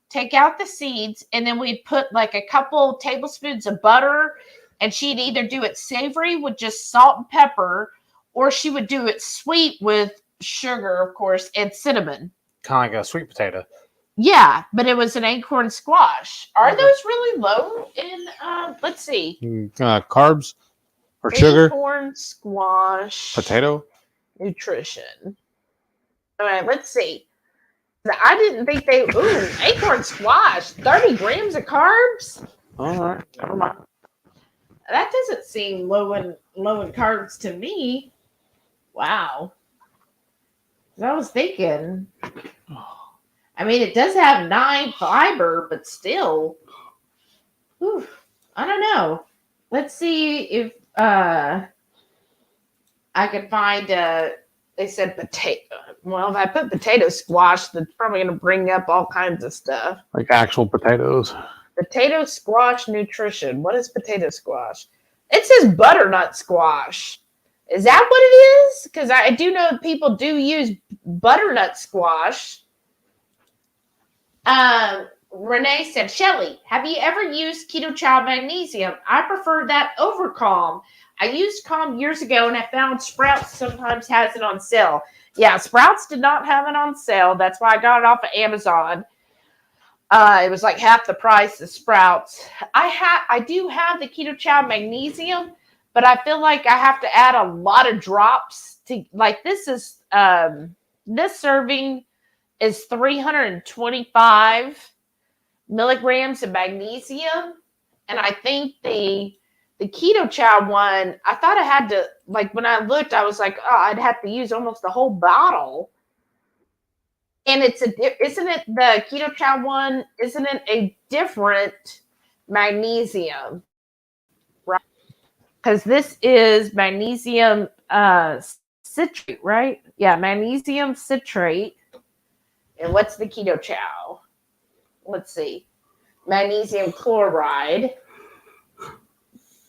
take out the seeds, and then we'd put like a couple tablespoons of butter, and she'd either do it savory with just salt and pepper, or she would do it sweet with sugar, of course, and cinnamon. Kind of like a sweet potato. Yeah, but it was an acorn squash. Are those really low in, let's see. Carbs or sugar? Acorn squash. Potato? Nutrition. All right, let's see. I didn't think acorn squash, 30 grams of carbs? All right, never mind. That doesn't seem low in carbs to me. Wow. I was thinking, I mean, it does have 9 fiber, but still, I don't know. Let's see if I can find they said potato. Well, if I put potato squash, that's probably going to bring up all kinds of stuff. Like actual potatoes. Potato squash nutrition. What is potato squash? It says butternut squash. Is that what it is? Because I do know people do use butternut squash. Renee said, Shelly, have you ever used Ketochow magnesium? I prefer that over Calm. I used Calm years ago, and I found Sprouts sometimes has it on sale. Yeah, Sprouts did not have it on sale. That's why I got it off of Amazon. It was like half the price of Sprouts. I do have the Ketochow magnesium, but I feel like I have to add a lot of drops to, like, this is this serving is 325 milligrams of magnesium, and I think the Ketochow one, I thought I had to, like, when I looked, I was like, oh, I'd have to use almost the whole bottle. And isn't it the Ketochow one? Isn't it a different magnesium? Right? Because this is magnesium citrate, right? Yeah, magnesium citrate. And what's the Ketochow? Let's see. Magnesium chloride.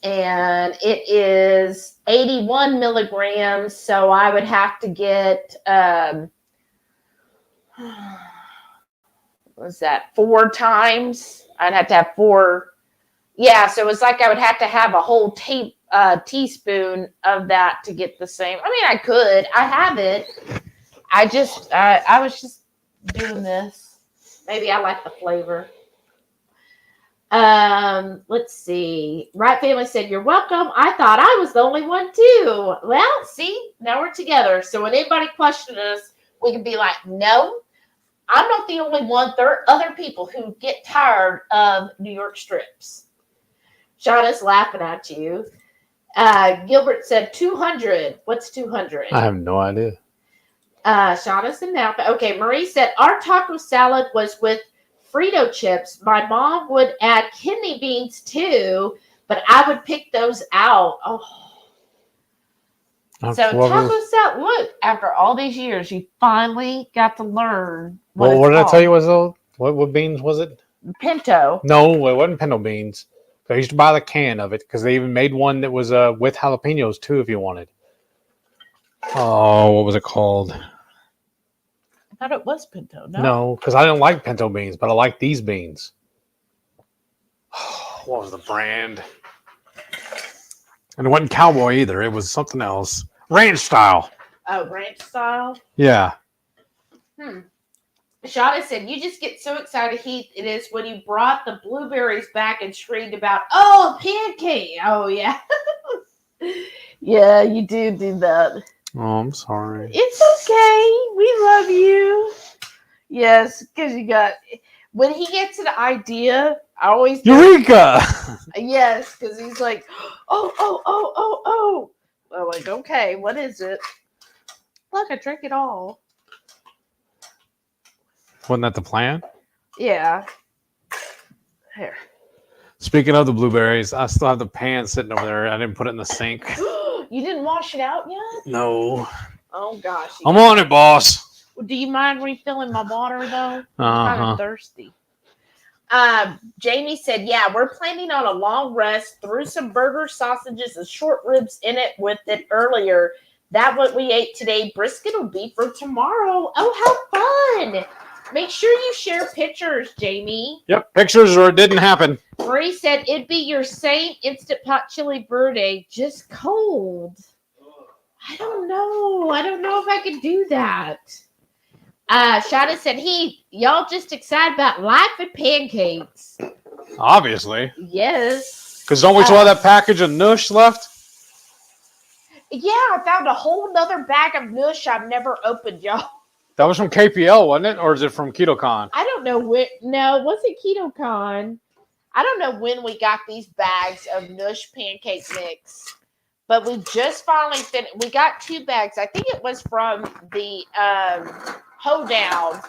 And it is 81 milligrams. So I would have to get, what's that, 4 times? I'd have to have 4. Yeah, so it's like I would have to have a whole teaspoon of that to get the same. I mean, I could. I have it. I was just doing this. Maybe I like the flavor. Let's see. Right Family said, you're welcome. I thought I was the only one too. Well, see, now we're together. So when anybody questions us, we can be like, no, I'm not the only one. There are other people who get tired of New York strips. Shauna's laughing at you. Gilbert said 200. What's 200? I have no idea. Shauna's in Napa. Okay, Marie said our taco salad was with Frito chips. My mom would add kidney beans too, but I would pick those out. Oh. So taco salad. Look, after all these years, you finally got to learn. What did I tell you was those? What beans was it? Pinto. No, it wasn't pinto beans. I used to buy the can of it because they even made one that was with jalapenos too, if you wanted. Oh, what was it called? I thought it was pinto. No, because I didn't like pinto beans, but I like these beans. What was the brand? And it wasn't Cowboy either. It was something else. Ranch style. Oh, ranch style? Yeah. Shauna said, you just get so excited, Heath. It is when you brought the blueberries back and screamed about, oh, pancake. Oh, yeah. Yeah, you do that. Oh, I'm sorry. It's okay. We love you. Yes, because you got, when he gets an idea, I always do. Eureka! Yes, because he's like, oh. I'm like, okay, what is it? Look, I drank it all. Wasn't that the plan? Yeah. Here. Speaking of the blueberries, I still have the pan sitting over there. I didn't put it in the sink. You didn't wash it out yet? No. Oh, gosh. I'm on it, boss. Do you mind refilling my water, though? I'm kind of thirsty. Jamie said, yeah, we're planning on a long rest. Threw some burgers, sausages, and short ribs in it with it earlier. That what we ate today. Brisket will be for tomorrow. Oh, how fun. Make sure you share pictures, Jamie. Yep, pictures or it didn't happen. Marie said, it'd be your same Instant Pot Chili birthday, just cold. I don't know. I don't know if I could do that. Shauna said, y'all just excited about life and pancakes. Obviously. Yes. Because don't we still have that package of Nush left? Yeah, I found a whole nother bag of Nush I've never opened, y'all. That was from KPL, wasn't it? Or is it from KetoCon? I don't know when. No, it wasn't KetoCon. I don't know when we got these bags of Nush pancake mix. But we just finally finished. We got 2 bags. I think it was from the Hoedown.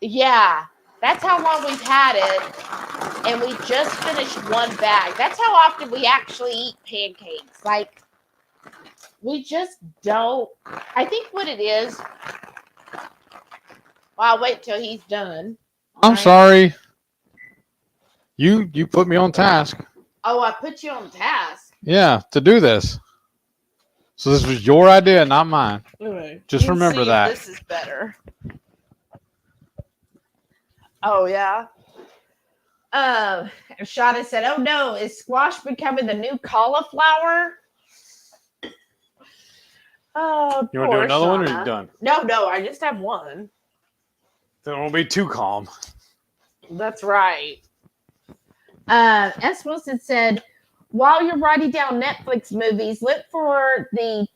Yeah, that's how long we've had it. And we just finished 1 bag. That's how often we actually eat pancakes. Like, we just don't. I think what it is. Well, I'll wait till he's done. I'm sorry. You put me on task. Oh, I put you on task. Yeah, to do this. So this was your idea, not mine. Anyway, just remember that. This is better. Oh, yeah. Shauna said, oh, no, is squash becoming the new cauliflower? Oh, you want to do another one or are you done? No, I just have 1. Then it won't be too calm. That's right. S. Wilson said, while you're writing down Netflix movies, look for the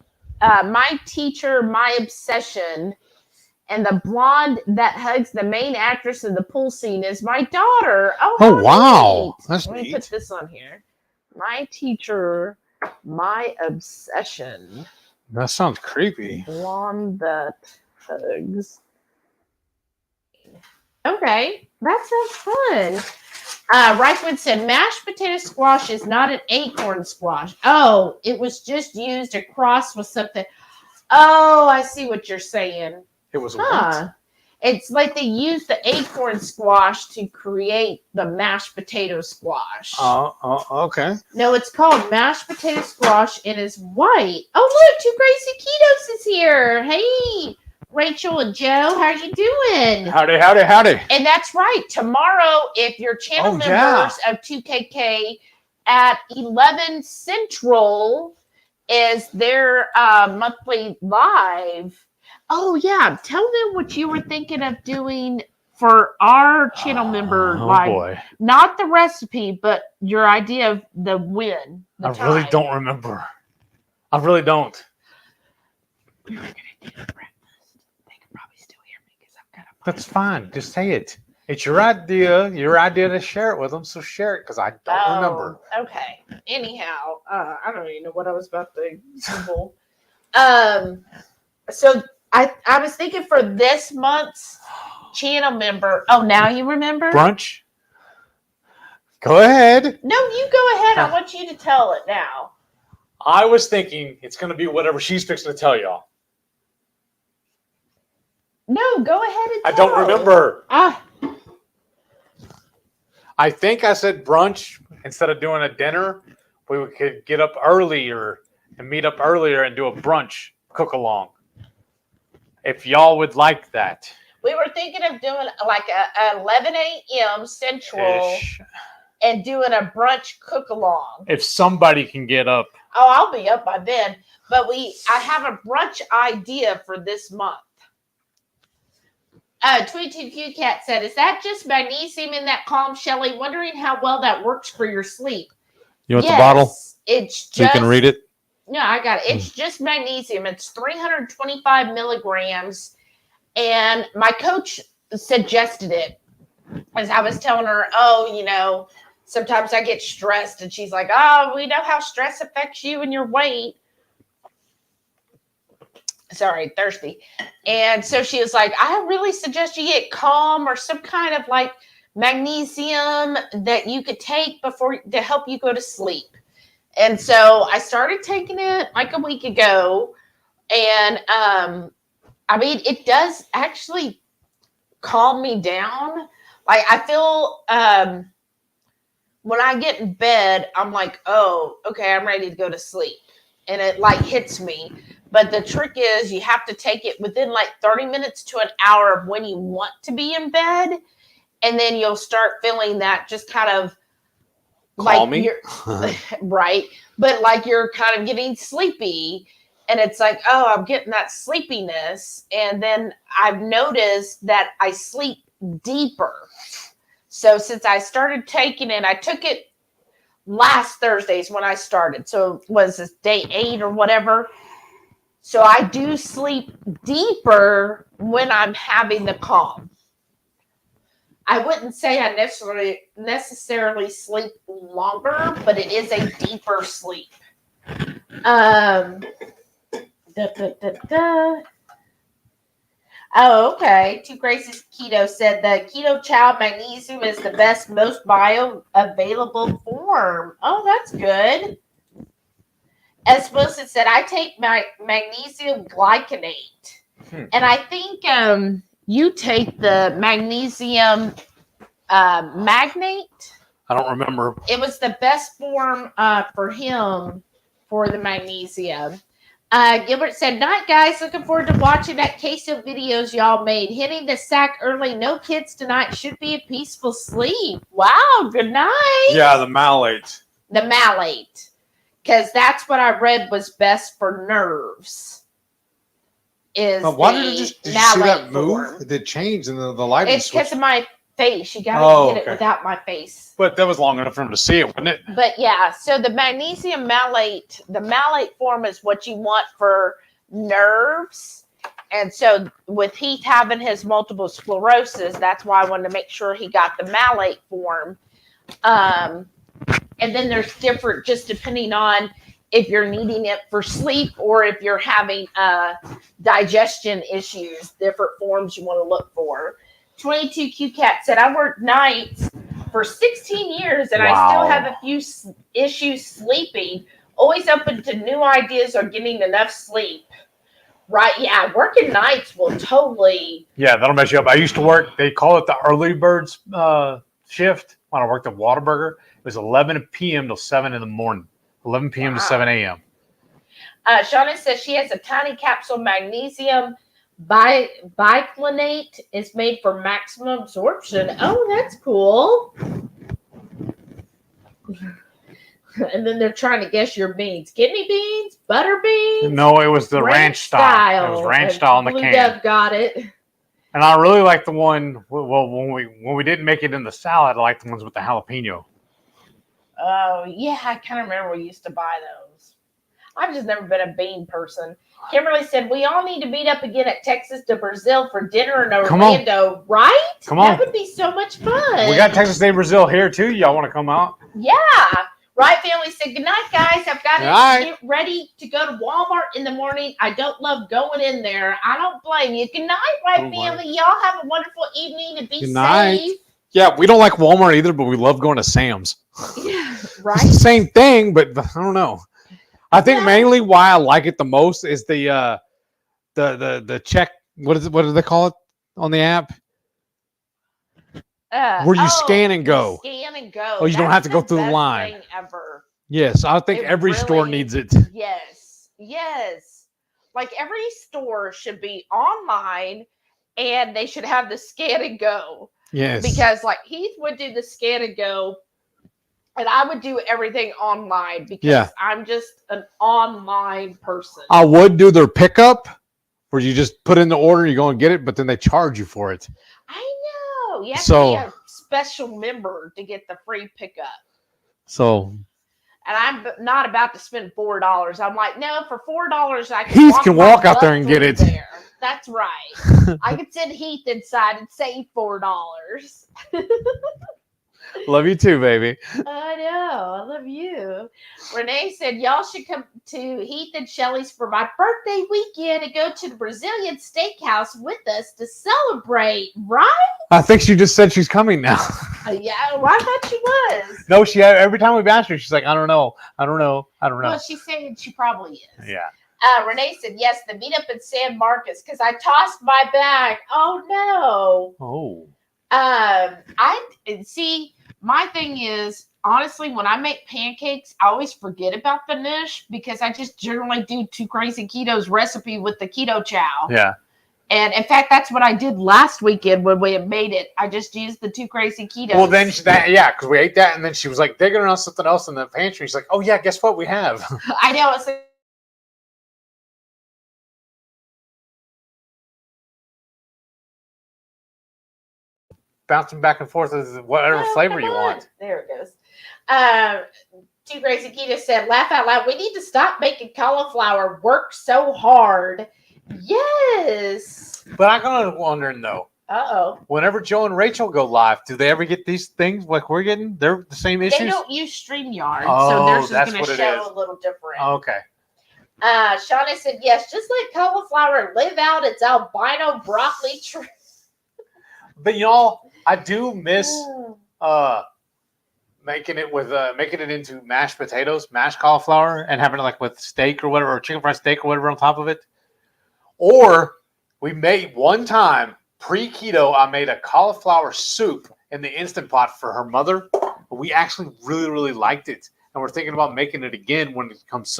My Teacher, My Obsession, and the blonde that hugs the main actress in the pool scene is my daughter. Oh wow. Neat. That's Let me neat. put this on here. My Teacher, My Obsession. That sounds creepy. Blonde that hugs. Okay, that sounds fun. Reichwood said, mashed potato squash is not an acorn squash. Oh, it was just used to cross with something. Oh, I see what you're saying. It was what? It's like they used the acorn squash to create the mashed potato squash. Okay. No, it's called mashed potato squash and it's white. Oh, look, 2 Crazy Ketos is here. Hey, Rachel and Joe, how are you doing? Howdy. And that's right. Tomorrow, if you're channel members of 2KK at 11 Central is their monthly live. Oh, yeah. Tell them what you were thinking of doing for our channel member live. Boy. Not the recipe, but your idea of the win. Really don't remember. I really don't. We're gonna do breakfast. They can probably still hear me because I've got a. That's fine. Just say it. It's your idea. Your idea to share it with them. So share it because I don't remember. Okay. Anyhow, I don't even know what I was about to Google. So I was thinking for this month's channel member. Oh, now you remember? Brunch. Go ahead. No, you go ahead. I want you to tell it now. I was thinking it's going to be whatever she's fixing to tell y'all. No, go ahead and tell. I don't remember. Ah. I think I said brunch instead of doing a dinner. We could get up earlier and meet up earlier and do a brunch cook along. If y'all would like that. We were thinking of doing like a 11 a.m. Central Ish. and doing a brunch cook along. If somebody can get up. Oh, I'll be up by then. But I have a brunch idea for this month. 22Q Cat said, "Is that just magnesium in that calm, Shelly? Wondering how well that works for your sleep." You want the bottle? It's just, So you can read it? No, I got it. It's just magnesium. It's 325 milligrams. And my coach suggested it as I was telling her, sometimes I get stressed. And she's like, "Oh, we know how stress affects you and your weight." Sorry, thirsty. And so she was like, "I really suggest you get calm or some kind of like magnesium that you could take to help you go to sleep." And so I started taking it like a week ago. And it does actually calm me down. Like I feel when I get in bed, I'm like, "Oh, okay, I'm ready to go to sleep." And it like hits me. But the trick is you have to take it within like 30 minutes to an hour of when you want to be in bed. And then you'll start feeling that just kind of Calming. Right. But like you're kind of getting sleepy. And it's like, oh, I'm getting that sleepiness. And then I've noticed that I sleep deeper. So since I started taking it, I took it last Thursdays when I started. So was this day 8 or whatever? So I do sleep deeper when I'm having the calm. I wouldn't say I necessarily sleep longer, but it is a deeper sleep. Oh, okay. Two Graces Keto said the Ketochow magnesium is the best, most bioavailable form. Oh, that's good. As Wilson said, I take my magnesium glycinate. And I think you take the magnesium magnate. I don't remember. It was the best form for him for the magnesium. Gilbert said, "Night, guys. Looking forward to watching that queso videos y'all made. Hitting the sack early. No kids tonight. Should be a peaceful sleep." Wow. Good night. Yeah, the malate. The malate. Because that's what I read was best for nerves. Why did you see that move? It did change and the light. It's because of my face. You got to get it without my face. But that was long enough for him to see it, wasn't it? But yeah, so the magnesium malate, the malate form is what you want for nerves. And so with Heath having his multiple sclerosis, that's why I wanted to make sure he got the malate form. And then there's different, just depending on if you're needing it for sleep or if you're having digestion issues, different forms you want to look for. 22Q Cat said, "I worked nights for 16 years and I still have a few issues sleeping. Always open to new ideas or getting enough sleep." Right. Yeah. Working nights will totally. Yeah, that'll mess you up. I used to work, they call it the early birds shift when I worked at Whataburger. It was 11 p.m. till 7 in the morning. 11 p.m. to 7 a.m. Sharon says she has a tiny capsule magnesium biclinate. Is made for maximum absorption. Oh, that's cool. And then they're trying to guess your beans. Kidney beans? Butter beans? No, it was the ranch style. It was ranch style in the Blue can. Dove got it. And I really like the one, well, when we didn't make it in the salad, I like the ones with the jalapeno. Oh, yeah. I kind of remember we used to buy those. I've just never been a bean person. Kimberly said, we all need to meet up again at Texas to Brazil for dinner in Orlando, right? Come on. That would be so much fun. We got Texas Day Brazil here too. Y'all want to come out? Yeah. Right family said, good night, guys. I've got to get ready to go to Walmart in the morning. I don't love going in there. I don't blame you. Good night, Right family. Y'all have a wonderful evening and be safe. Yeah, we don't like Walmart either, but we love going to Sam's. Yeah, right. It's the same thing, but I don't know. I think mainly why I like it the most is the check. What do they call it on the app? Where you scan and go. Scan and go. Oh, you don't have to go through the line. Thing ever. Yes, I think every store needs it. Yes, yes. Like every store should be online, and they should have the scan and go. Yes. Because like Heath would do the scan and go. And I would do everything online because I'm just an online person. I would do their pickup where you just put in the order, you go and get it, but then they charge you for it. I know. You have to be a special member to get the free pickup. So. And I'm not about to spend $4. I'm like, no, for $4, I can Heath can walk out there and get it. There. That's right. I could send Heath inside and save $4. Love you too, baby. I know. I love you. Renee said, y'all should come to Heath and Shelly's for my birthday weekend and go to the Brazilian steakhouse with us to celebrate, right? I think she just said she's coming now. Yeah, well, I thought she was. No, every time we've asked her, she's like, I don't know. Well, she's saying she probably is. Yeah. Renee said, yes, the meetup in San Marcos because I tossed my bag. Oh, no. Oh. See, my thing is, honestly, when I make pancakes, I always forget about the niche because I just generally do Too Crazy Keto's recipe with the Ketochow. Yeah. And in fact, that's what I did last weekend when we had made it. I just used the Too Crazy Keto. Well, then because we ate that, and then she was like digging around something else in the pantry. She's like, "Oh yeah, guess what we have?" I know. It's like, bouncing back and forth with whatever flavor you want. There it goes. Too Crazy Keto said, laugh out loud. We need to stop making cauliflower work so hard. Yes. But I'm kind of wondering though. Uh-oh. Whenever Joe and Rachel go live, do they ever get these things like we're getting? They're the same issues? They don't use StreamYard, so they're just going to show a little different. Oh, okay. Shauna said, yes, just let cauliflower live out its albino broccoli tree. But y'all, I do miss making it into mashed potatoes, mashed cauliflower, and having it like with steak or whatever, or chicken fried steak or whatever on top of it. Or we made one time pre-keto, I made a cauliflower soup in the Instant Pot for her mother. We actually really, really liked it. And we're thinking about making it again when it comes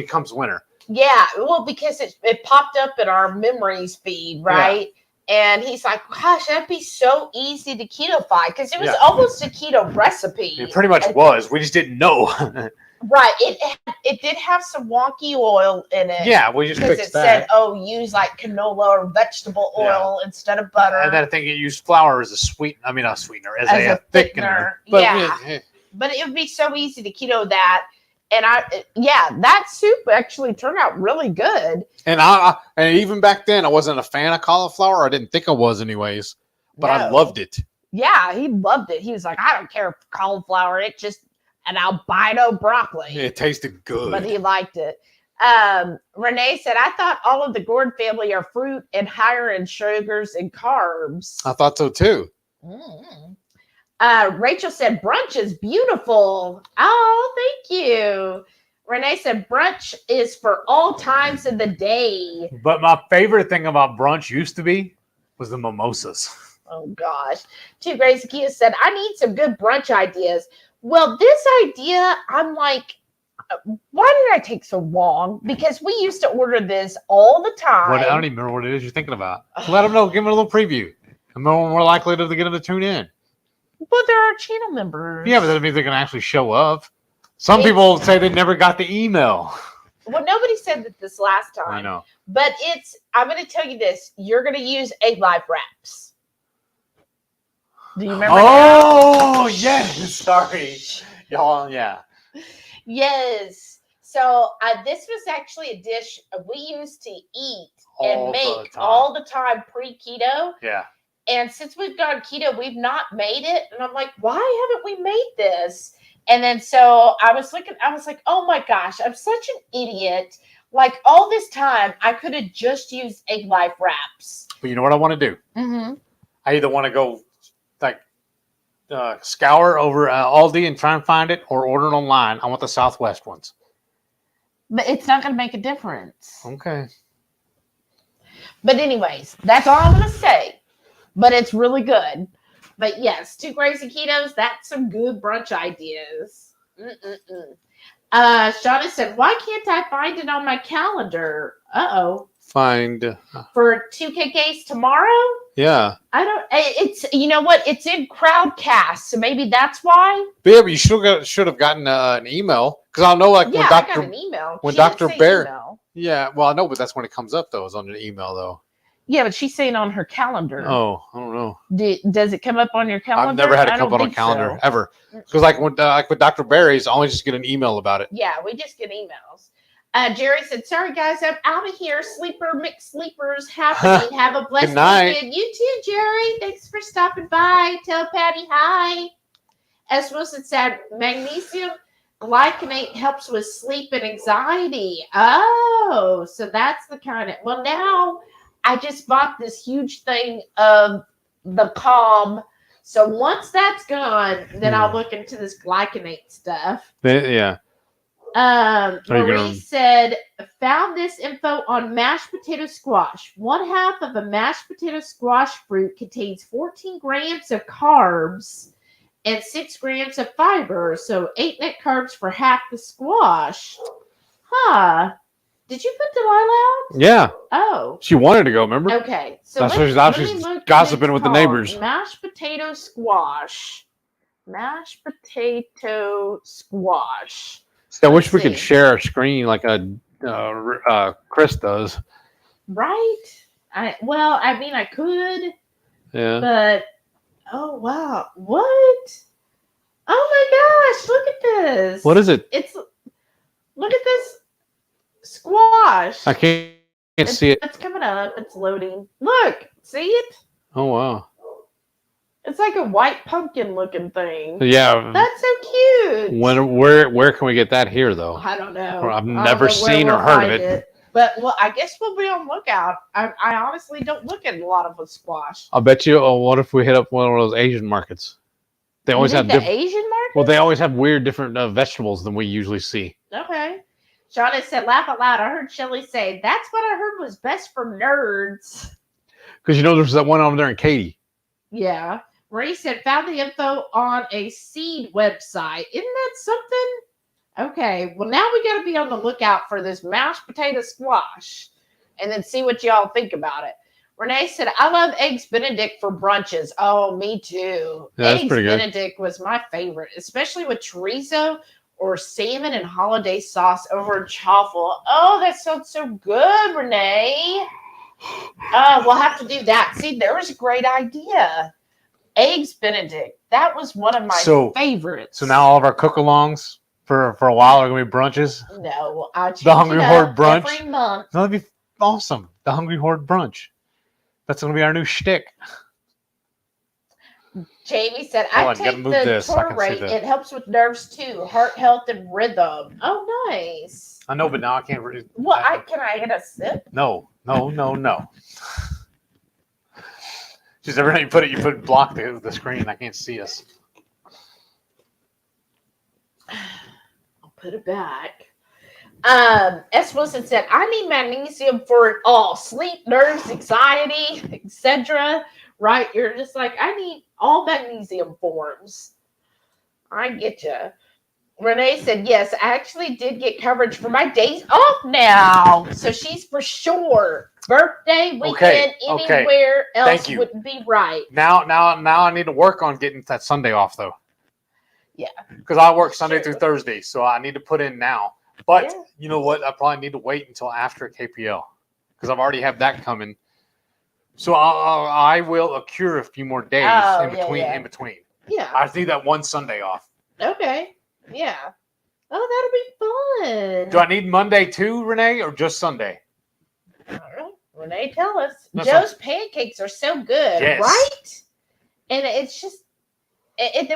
comes winter. Yeah, well, because it popped up in our memories feed, right? Yeah. And he's like, gosh, that'd be so easy to ketofy because it was almost a keto recipe. It pretty much was. We just didn't know. Right. It did have some wonky oil in it. Yeah, we just fixed that. It said, use like canola or vegetable oil instead of butter. And then I think it used flour as a sweetener, as a thickener. But but it would be so easy to keto that. And that soup actually turned out really good. And and even back then, I wasn't a fan of cauliflower. I didn't think I was, anyways. But I loved it. Yeah, he loved it. He was like, I don't care for cauliflower. It's just an albino broccoli. It tasted good, but he liked it. Renee said, I thought all of the gourd family are fruit and higher in sugars and carbs. I thought so too. Rachel said, brunch is beautiful. Oh, thank you. Renee said, brunch is for all times of the day. But my favorite thing about brunch used to be was the mimosas. Oh, gosh. Too Crazy Keto said, I need some good brunch ideas. Well, this idea, I'm like, why did I take so long? Because we used to order this all the time. I don't even remember what it is you're thinking about. Let them know. Give them a little preview. I'm more likely to get them to tune in. But there are channel members. Yeah, but that means they're going to actually show up. Some people say they never got the email. Well, nobody said that this last time. I know. But I'm going to tell you this. You're going to use egg live wraps. Do you remember that? Yes. Sorry. Y'all, yeah. Yes. So this was actually a dish we used to eat and All the make time. all the time pre-keto. Yeah. And since we've gone keto, we've not made it. And I'm like, why haven't we made this? And then so I was like, oh my gosh, I'm such an idiot. Like all this time, I could have just used egg life wraps. But you know what I want to do? Mm-hmm. I either want to go like scour over Aldi and try and find it, or order it online. I want the Southwest ones. But it's not going to make a difference. Okay. But anyways, that's all I'm going to say. But it's really good. But yes, 2 crazy ketos, that's some good brunch ideas. Shauna said, why can't I find it on my calendar? Uh-oh. Find. For 2KKs tomorrow? Yeah. I don't, it's, you know what? It's in Crowdcast, so maybe that's why. But yeah, but you should have gotten an email. Because I know, like, Yeah, when I got an email. when She didn't Dr. say Bear. email. Yeah, well, I know, but that's when it comes up, though, is on an email, though. Yeah, but she's saying on her calendar. Oh, I don't know. Does it come up on your calendar? I've never had it I come don't up on a think calendar, so. ever. Because, like with Dr. Barry's, I always just get an email about it. Yeah, we just get emails. Jerry said, sorry, guys, I'm out of here. Sleeper, mixed sleepers happening. Have a blessed Good night. weekend. You too, Jerry. Thanks for stopping by. Tell Patty hi. As Wilson said, magnesium glycinate helps with sleep and anxiety. Oh, so that's the kind of, well, now I just bought this huge thing of the Calm. So once that's gone, then I'll look into this glycinate stuff. Yeah. Marie said, found this info on mashed potato squash. 1/2 of a mashed potato squash fruit contains 14 grams of carbs and 6 grams of fiber. So 8 net carbs for half the squash. Huh. Did you put Delilah out? Yeah. Oh. She wanted to go, remember? Okay. So That's let she's me look gossiping what with the it's neighbors. called. Mashed potato squash. Mashed potato squash. See, I wish we see. could share a screen like Chris does. Right? I mean, I could, Yeah. but oh wow, what? Oh my gosh, look at this. What is it? Look at this squash. I can't see it. It's coming up. It's loading. Look, see it? Oh wow. It's like a white pumpkin looking thing. Yeah. That's so cute. Where can we get that here though? I don't know. I've never seen or heard of it. But I guess we'll be on lookout. I honestly don't look at a lot of the squash. I'll bet you. Oh, what if we hit up one of those Asian markets? They always have the Asian market. Well, they always have weird different vegetables than we usually see. Okay. Shauna said, laugh out loud. I heard Shelly say, that's what I heard was best for nerds. Because you know there's that one over there in Katy. Yeah. Ray said, found the info on a seed website. Isn't that something? Okay. Well, now we got to be on the lookout for this mashed potato squash and then see what y'all think about it. Renee said, I love Eggs Benedict for brunches. Oh, me too. Yeah, that's Eggs pretty good. Benedict was my favorite, especially with chorizo or salmon and holiday sauce over chaffle. Oh, that sounds so good, Renee. We'll have to do that. See, there was a great idea. Eggs Benedict. That was one of my favorites. So now all of our cook-alongs for a while are going to be brunches? No, I change the Hungry Horde brunch? every month. That'd be awesome. The Hungry Horde brunch. That's going to be our new shtick. Jamie said, I take the Torrate. It helps with nerves too, heart health and rhythm. Oh, nice. I know, but now I can't read. Well, can I get a sip? No. Just every time you put block the screen. I can't see us. I'll put it back. S. Wilson said, I need magnesium for it all. Sleep, nerves, anxiety, etc. Right? You're just like, I need all magnesium forms. I get you. Renee said, yes, I actually did get coverage for my days off now. So she's for sure. Birthday, weekend, anywhere else wouldn't be right. Now I need to work on getting that Sunday off, though. Yeah. Because I work Sunday through Thursday, so I need to put in now. But you know what? I probably need to wait until after KPL because I've already have that coming. So I will accrue a few more days in between. Yeah. I need that one Sunday off. Okay. Yeah. Oh, that'll be fun. Do I need Monday too, Renee, or just Sunday? All right. Renee, tell us. That's Joe's pancakes are so good, Yes. right? And it's just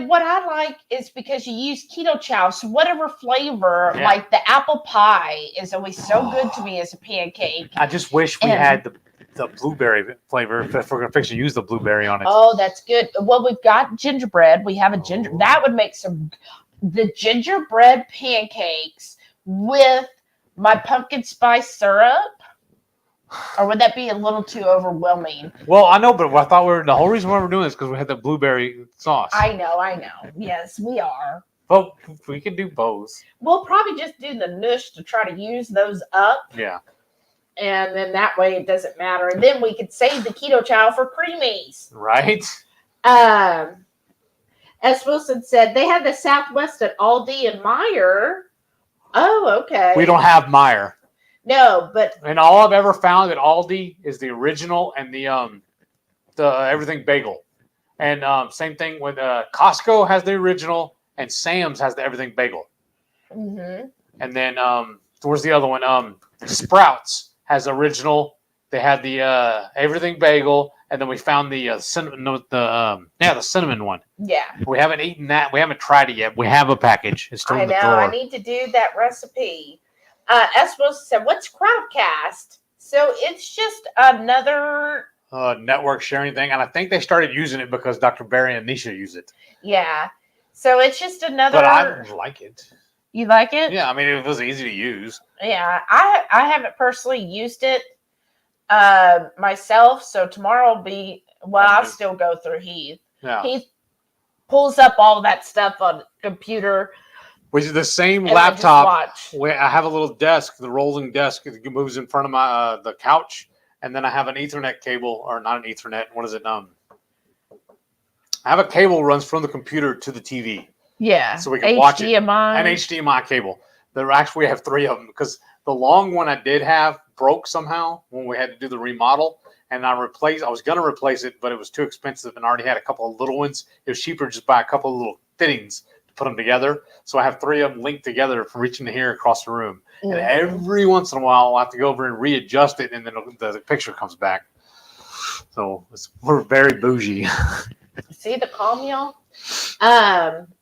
what I like is because you use Ketochow, so whatever flavor, Yeah. like the apple pie is always so good to me as a pancake. I just wish we And- had the blueberry flavor if we're going to fix to use the blueberry on it. Oh, that's good. Well, we've got gingerbread. We have a ginger. That would make the gingerbread pancakes with my pumpkin spice syrup. Or would that be a little too overwhelming? Well, I know, but I thought the whole reason why we're doing this is because we had the blueberry sauce. I know. Yes, we are. Well, we can do both. We'll probably just do the nush to try to use those up. Yeah. And then that way it doesn't matter. And then we could save the Ketochow for creamies. Right? As Wilson said, they have the Southwest at Aldi and Meyer. Oh, okay. We don't have Meyer. No, but And all I've ever found at Aldi is the original and the everything bagel. And same thing with Costco has the original and Sam's has the everything bagel. mm-hmm. And then where's the other one? Sprouts has original. They had the everything bagel, and then we found the cinnamon. The cinnamon one. Yeah, We haven't eaten that. We haven't tried it yet. We have a package. It's still I in the know. drawer. I need to do that recipe. S. Wilson said, "What's Crowdcast?" So it's just another. Network sharing thing, and I think they started using it because Dr. Barry and Nisha use it. Yeah. So it's just another. But I like it. You like it? Yeah, I mean it was easy to use. Yeah, I haven't personally used it myself, so tomorrow will be I'll still go through Heath. Yeah. He pulls up all that stuff on the computer. Which is the same and I just laptop. watch. Where I have a little desk, the rolling desk that moves in front of my the couch, and then I have an Ethernet cable, or not an Ethernet. What is it? I have a cable runs from the computer to the TV. Yeah. So we can watch it. HDMI. An HDMI cable. We have 3 of them because the long one I did have broke somehow when we had to do the remodel, and I was going to replace it, but it was too expensive, and I already had a couple of little ones. It was cheaper just buy a couple of little fittings to put them together. So I have 3 of them linked together from reaching to here across the room. Mhm. And every once in a while, I'll have to go over and readjust it, and then the picture comes back. So we're very bougie. See the calm, y'all?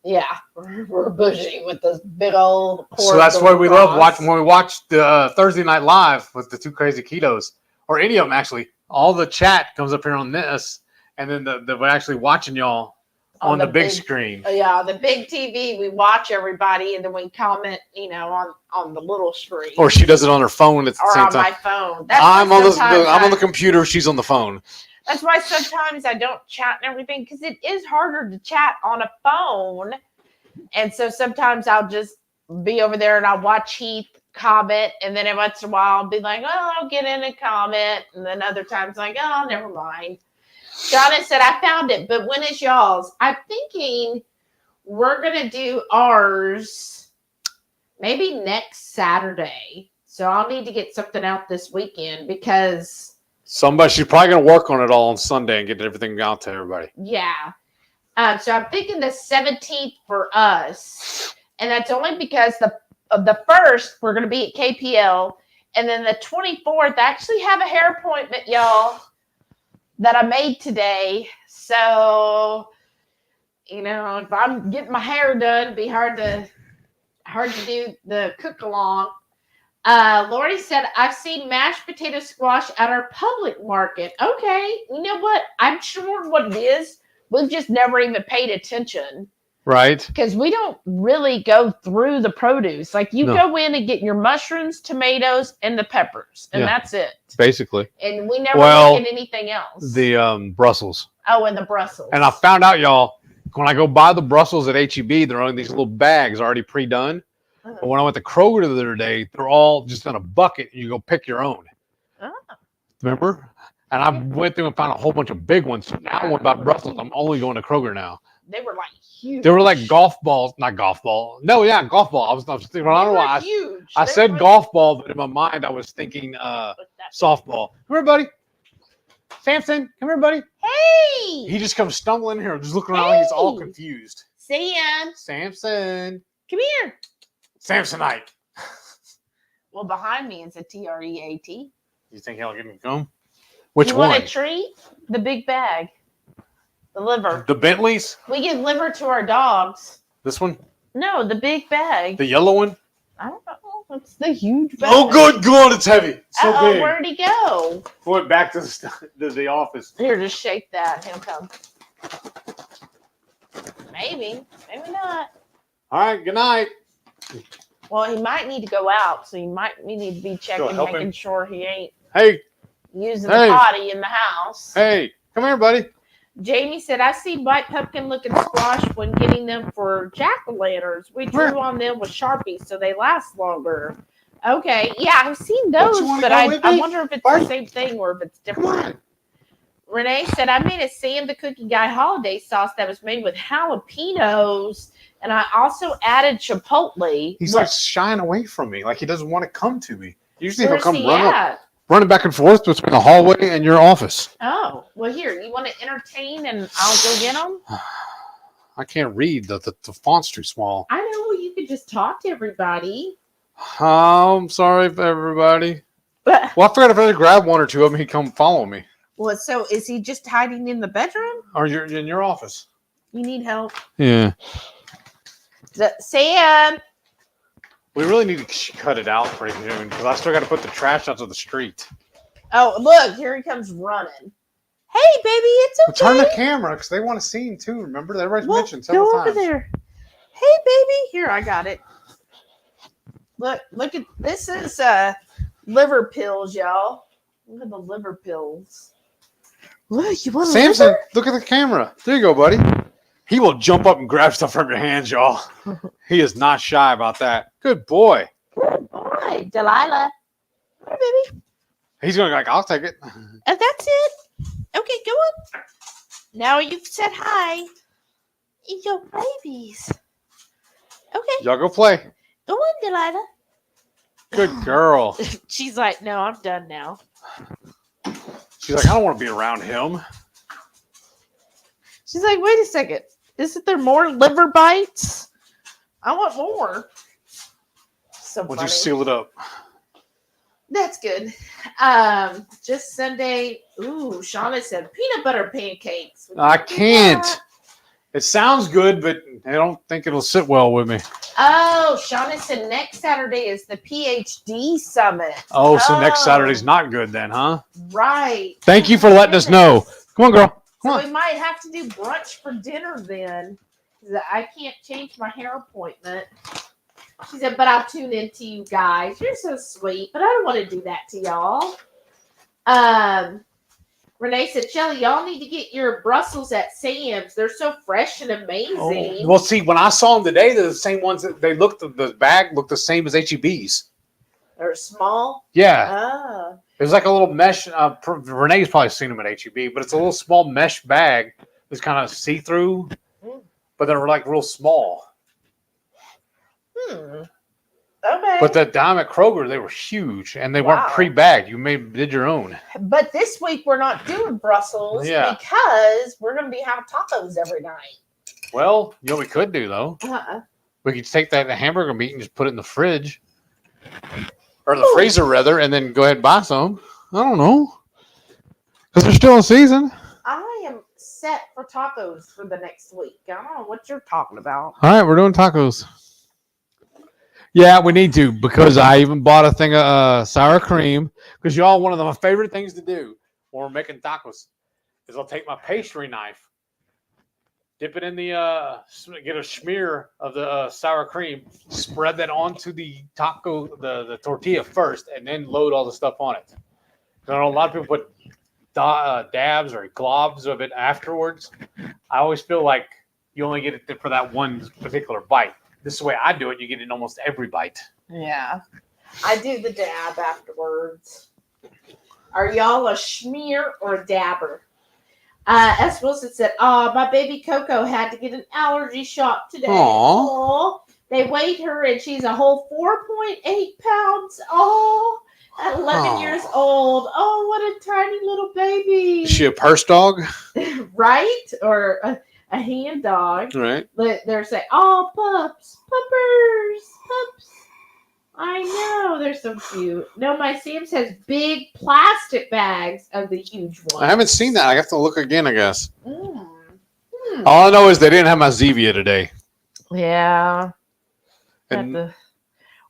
Yeah, we're bougie with this big old. So that's why we cross. love watching when we watch the Thursday Night Live with the 2 Crazy Ketos, or any of them actually. All the chat comes up here on this, and then we're actually watching y'all on the big screen. Yeah, the big TV. We watch everybody, and then we comment, on the little screen. Or she does it on her phone at the Or same on time. my phone. I'm on the computer. She's on the phone. That's why sometimes I don't chat and everything, because it is harder to chat on a phone. And so sometimes I'll just be over there and I'll watch Heath comment, and then every once in a while I'll be like, oh, I'll get in a comment, and then other times like, oh, never mind. Sharon said, I found it, but when is y'all's? I'm thinking we're going to do ours maybe next Saturday. So I'll need to get something out this weekend because... She's probably going to work on it all on Sunday and get everything out to everybody. Yeah. So I'm thinking the 17th for us. And that's only because the 1st, we're going to be at KPL. And then the 24th, I actually have a hair appointment, y'all, that I made today. So, if I'm getting my hair done, it'd be hard to do the cook along. Lori said, I've seen mashed potato squash at our public market. Okay. You know what? I'm sure what it is. We've just never even paid attention. Right. Because we don't really go through the produce. Like you go in and get your mushrooms, tomatoes, and the peppers. And that's it. Basically. And we never look at anything else. The Brussels. Oh, and the Brussels. And I found out, y'all, when I go buy the Brussels at HEB, they're on these little bags already pre-done. But when I went to Kroger the other day, they're all just in a bucket. And you go pick your own. Oh. Remember? And I went through and found a whole bunch of big ones. So now when I buy Brussels, I'm only going to Kroger now. They were like huge. They were like golf balls, not golf ball. No, yeah, golf ball. I was thinking, I don't know why. I said golf ball, but in my mind I was thinking softball. Come here, buddy. Samson, come here, buddy. Hey! He just comes stumbling in here, just looking around like he's all confused. Sam. Samson. Come here. Samsonite. Well, behind me is a TREAT. You think he'll get him come? Which you one? Want a treat? The big bag. The liver. The Bentleys? We give liver to our dogs. This one? No, the big bag. The yellow one? I don't know. It's the huge bag. Oh, good God, it's heavy. So big. Where'd he go? Went back to the office. Here, just shake that. He'll come. Maybe. Maybe not. All right, good night. Well, he might need to go out, so we need to be checking, help making him. sure he ain't Hey, using the potty in the house. hey, come here, buddy. Jamie said, I see white pumpkin looking squash when getting them for jack-o'-lanterns. We drew on them with Sharpies so they last longer. Okay, yeah, I've seen those, but I wonder if it's the same thing or if it's different. Renee said, I made a Sam the Cookie Guy holiday sauce that was made with jalapenos, and I also added chipotle. He's like shying away from me, like he doesn't want to come to me. Usually Where's he'll come he at? running back and forth between the hallway and your office. Oh, well, here, you want to entertain and I'll go get them? I can't read. The font's too small. I know, you could just talk to everybody. I'm sorry for everybody. But, Well, I figured if I had to grab one or two of them, he'd come follow me. well, so is he just hiding in the bedroom? Or you're in your office. You need help. Yeah. Sam! We really need to cut it out pretty soon because I still got to put the trash out to the street. Oh, look, here he comes running. Hey, baby, it's okay. Turn the camera because they want to see him too. Remember, everybody's mentioned several go times. over there. Hey, baby. Here, I got it. Look at this is liver pills, y'all. Look at the liver pills. Look, you want a Samson, liver? look at the camera. There you go, buddy. He will jump up and grab stuff from your hands, y'all. He is not shy about that. Good boy. Good boy, Delilah. Hi, baby. He's going to be like, I'll take it. And that's it. Okay, go on. Now you've said hi. Your babies. Okay, Y'all go play. go on, Delilah. Good girl. She's like, no, I'm done now. She's like, I don't want to be around him. She's like, wait a second. Isn't there more liver bites? I want more. So Would funny. you seal it up? That's good. Just Sunday. Ooh, Shauna said peanut butter pancakes. Would I you do can't. that? It sounds good, but I don't think it'll sit well with me. Oh, Shauna said next Saturday is the PhD summit. Oh, so next Saturday's not good then, huh? Right. Thank you for letting us know. Come on, girl. Come So on. we might have to do brunch for dinner then. I can't change my hair appointment. She said, but I'll tune in to you guys. You're so sweet, but I don't want to do that to y'all. Renee said, Shelly, y'all need to get your Brussels at Sam's. They're so fresh and amazing. Oh, well, see, when I saw them today, they're the same ones that they looked. The bag looked the same as HEB's. They're small. Yeah, Ah. it was like a little mesh. Renee's probably seen them at HEB, but it's a little small mesh bag that's kind of see through, but they're like real small. Okay. But the dime at Kroger, they were huge, and they weren't pre-bagged. You did your own. But this week we're not doing Brussels because we're going to be having tacos every night. Well, you know what we could do, though? Uh-uh. We could take that hamburger meat and just put it in the fridge. Or the freezer, rather, and then go ahead and buy some. I don't know. Because they're still in season. I am set for tacos for the next week. I don't know what you're talking about. All right, we're doing tacos. Yeah, we need to, because I even bought a thing of sour cream. Because y'all, one of my favorite things to do when we're making tacos is I'll take my pastry knife, dip it in the, get a smear of the sour cream, spread that onto the taco, the tortilla first, and then load all the stuff on it. I know a lot of people put dabs or globs of it afterwards. I always feel like you only get it for that one particular bite. This is the way I do it. You get it in almost every bite. Yeah. I do the dab afterwards. Are y'all a schmear or a dabber? S. Wilson said, oh, my baby Coco had to get an allergy shot today. Aww. They weighed her and she's a whole 4.8 pounds. Oh, at 11 years old. Oh, what a tiny little baby. Is she a purse dog? Right? Or a hand dog. Right. They're saying, oh, pups, puppers, pups. so cute. No, my Sam's has big plastic bags of the huge ones. I haven't seen that. I have to look again, I guess. Mm. All I know is they didn't have my Zevia today. Yeah. Have And to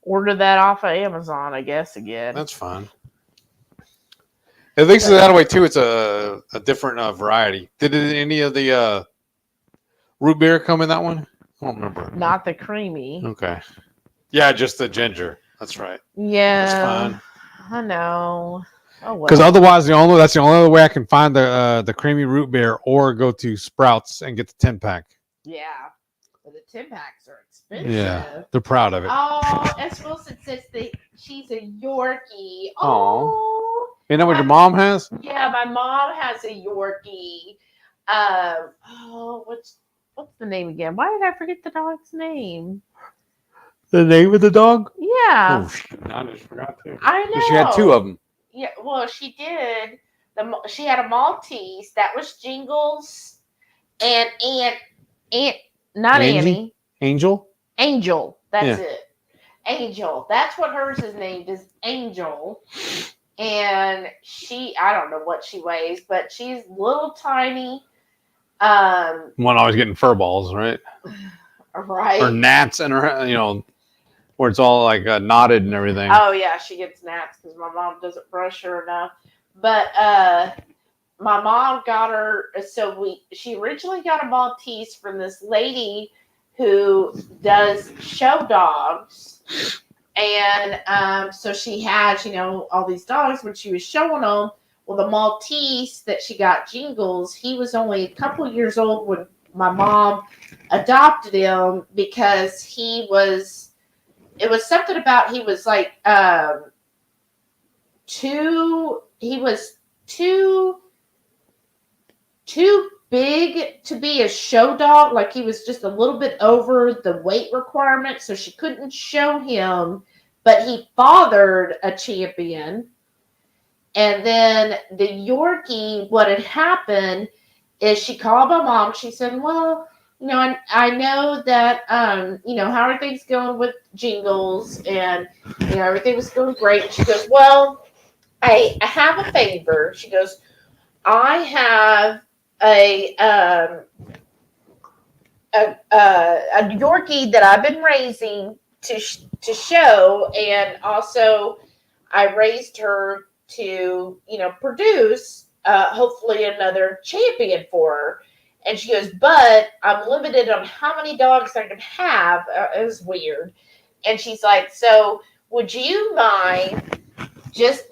order that off of Amazon, I guess, again. that's fine. At least that way, too, it's a different variety. Did any of the root beer come in that one? I don't remember. Not the creamy. Okay. Yeah, just the ginger. That's right. Yeah. That's fine. I know. Oh, well. Because otherwise, that's the only other way I can find the creamy root beer, or go to Sprouts and get the 10-pack. Yeah. But the 10-packs are expensive. Yeah, they're proud of it. Oh, S. Wilson says she's a Yorkie. Oh. You know what your mom has? Yeah, my mom has a Yorkie. What's the name again? Why did I forget the dog's name? The name of the dog? Yeah. Oh, I just forgot to. I know. She had 2 of them. Yeah, well, she did. She had a Maltese that was Jingles, and not Annie. Angel. That's it. Angel. That's what hers is named, is Angel. And I don't know what she weighs, but she's little tiny. One always getting fur balls, right? Right. Or gnats in her, where it's all like knotted and everything. Oh yeah, she gets gnats because my mom doesn't brush her enough. But my mom got her. So she originally got a Maltese from this lady who does show dogs. And so she had, all these dogs when she was showing them. Well, the Maltese that she got, Jingles, he was only a couple years old when my mom adopted him, because it was something about, he was like too big to be a show dog. Like, he was just a little bit over the weight requirement, so she couldn't show him, but he fathered a champion. And then the Yorkie, what had happened is she called my mom. She said, well, I know that, how are things going with Jingles? And, everything was going great. And she goes, well, I have a favor. She goes, I have a Yorkie that I've been raising to show, and also I raised her to produce hopefully another champion for her. And she goes, but I'm limited on how many dogs I can have. It was weird. And she's like, so would you mind just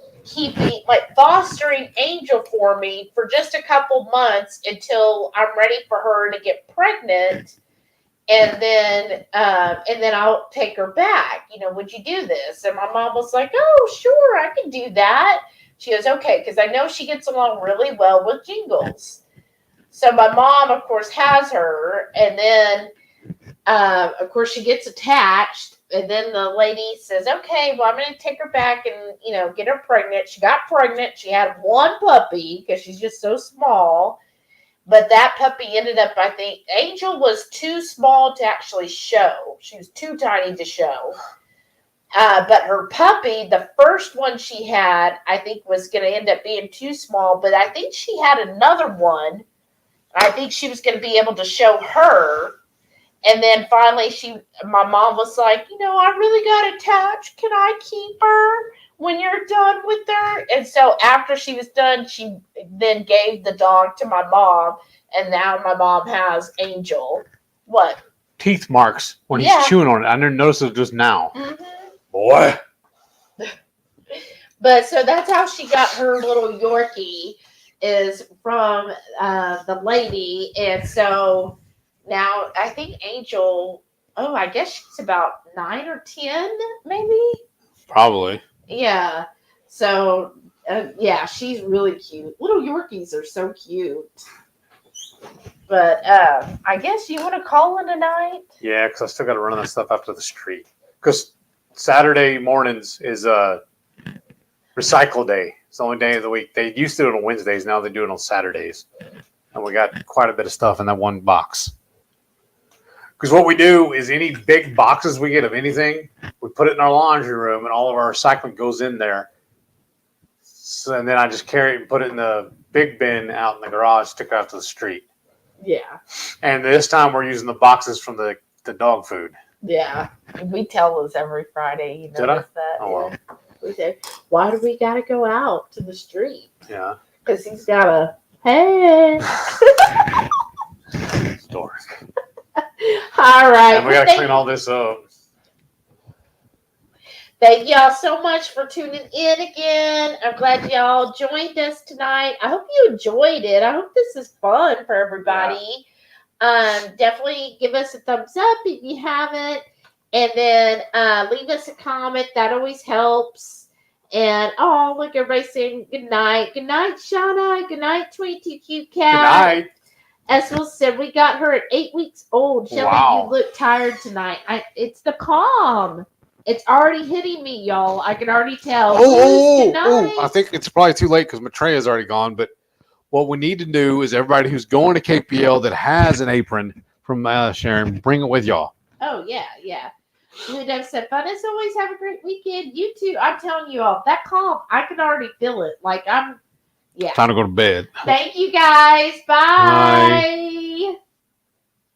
fostering Angel for me for just a couple months until I'm ready for her to get pregnant, and then I'll take her back. Would you do this? And my mom was like, oh, sure, I can do that. She goes, okay, because I know she gets along really well with Jingles. So my mom, of course, has her, and then of course she gets attached. And then the lady says, okay, well, I'm going to take her back and, get her pregnant. She got pregnant. She had 1 puppy because she's just so small. But that puppy ended up, I think, Angel was too small to actually show. She was too tiny to show. But her puppy, the first one she had, I think was going to end up being too small. But I think she had another one. I think she was going to be able to show her. And then finally, my mom was like, I really got attached. Can I keep her when you're done with her? And so after she was done, she then gave the dog to my mom. And now my mom has Angel. What? Teeth marks when he's chewing on it. I didn't notice it just now. Mm-hmm. Boy. But so that's how she got her little Yorkie, is from the lady. And so now I think Angel, I guess she's about 9 or 10, maybe. Probably. Yeah. So yeah, she's really cute. Little Yorkies are so cute. But I guess you want to call in tonight? Yeah, because I still got to run that stuff out to the street. Because Saturday mornings is recycle day. It's the only day of the week. They used to do it on Wednesdays. Now they do it on Saturdays. And we got quite a bit of stuff in that one box. Because what we do is any big boxes we get of anything, we put it in our laundry room, and all of our recycling goes in there. So, and then I just carry it and put it in the big bin out in the garage, stick it out to the street. Yeah. And this time we're using the boxes from the dog food. Yeah. We tell us every Friday. You Did I? notice that? Oh, well. We say, why do we got to go out to the street? Yeah. Because he's got a, hey. Dork. All right. And we got to clean all this up. Thank y'all so much for tuning in again. I'm glad y'all joined us tonight. I hope you enjoyed it. I hope this is fun for everybody. Definitely give us a thumbs up if you haven't. And then leave us a comment. That always helps. And, oh, look, everybody's saying good night. Good night, Shauna. Good night, 22 Cute Cat. Good night. As Will said, we got her at 8 weeks old. Shelly, Wow. you look tired tonight. It's the calm. It's already hitting me, y'all. I can already tell. Good night. I think it's probably too late because Matreya's already gone. But what we need to do is everybody who's going to KPL that has an apron from Sharon, bring it with y'all. Oh, yeah, yeah. Blue Dove said, fun as always. Have a great weekend. You too. I'm telling you all, that calm, I can already feel it. Like, yeah. Time to go to bed. Thank you, guys. Bye.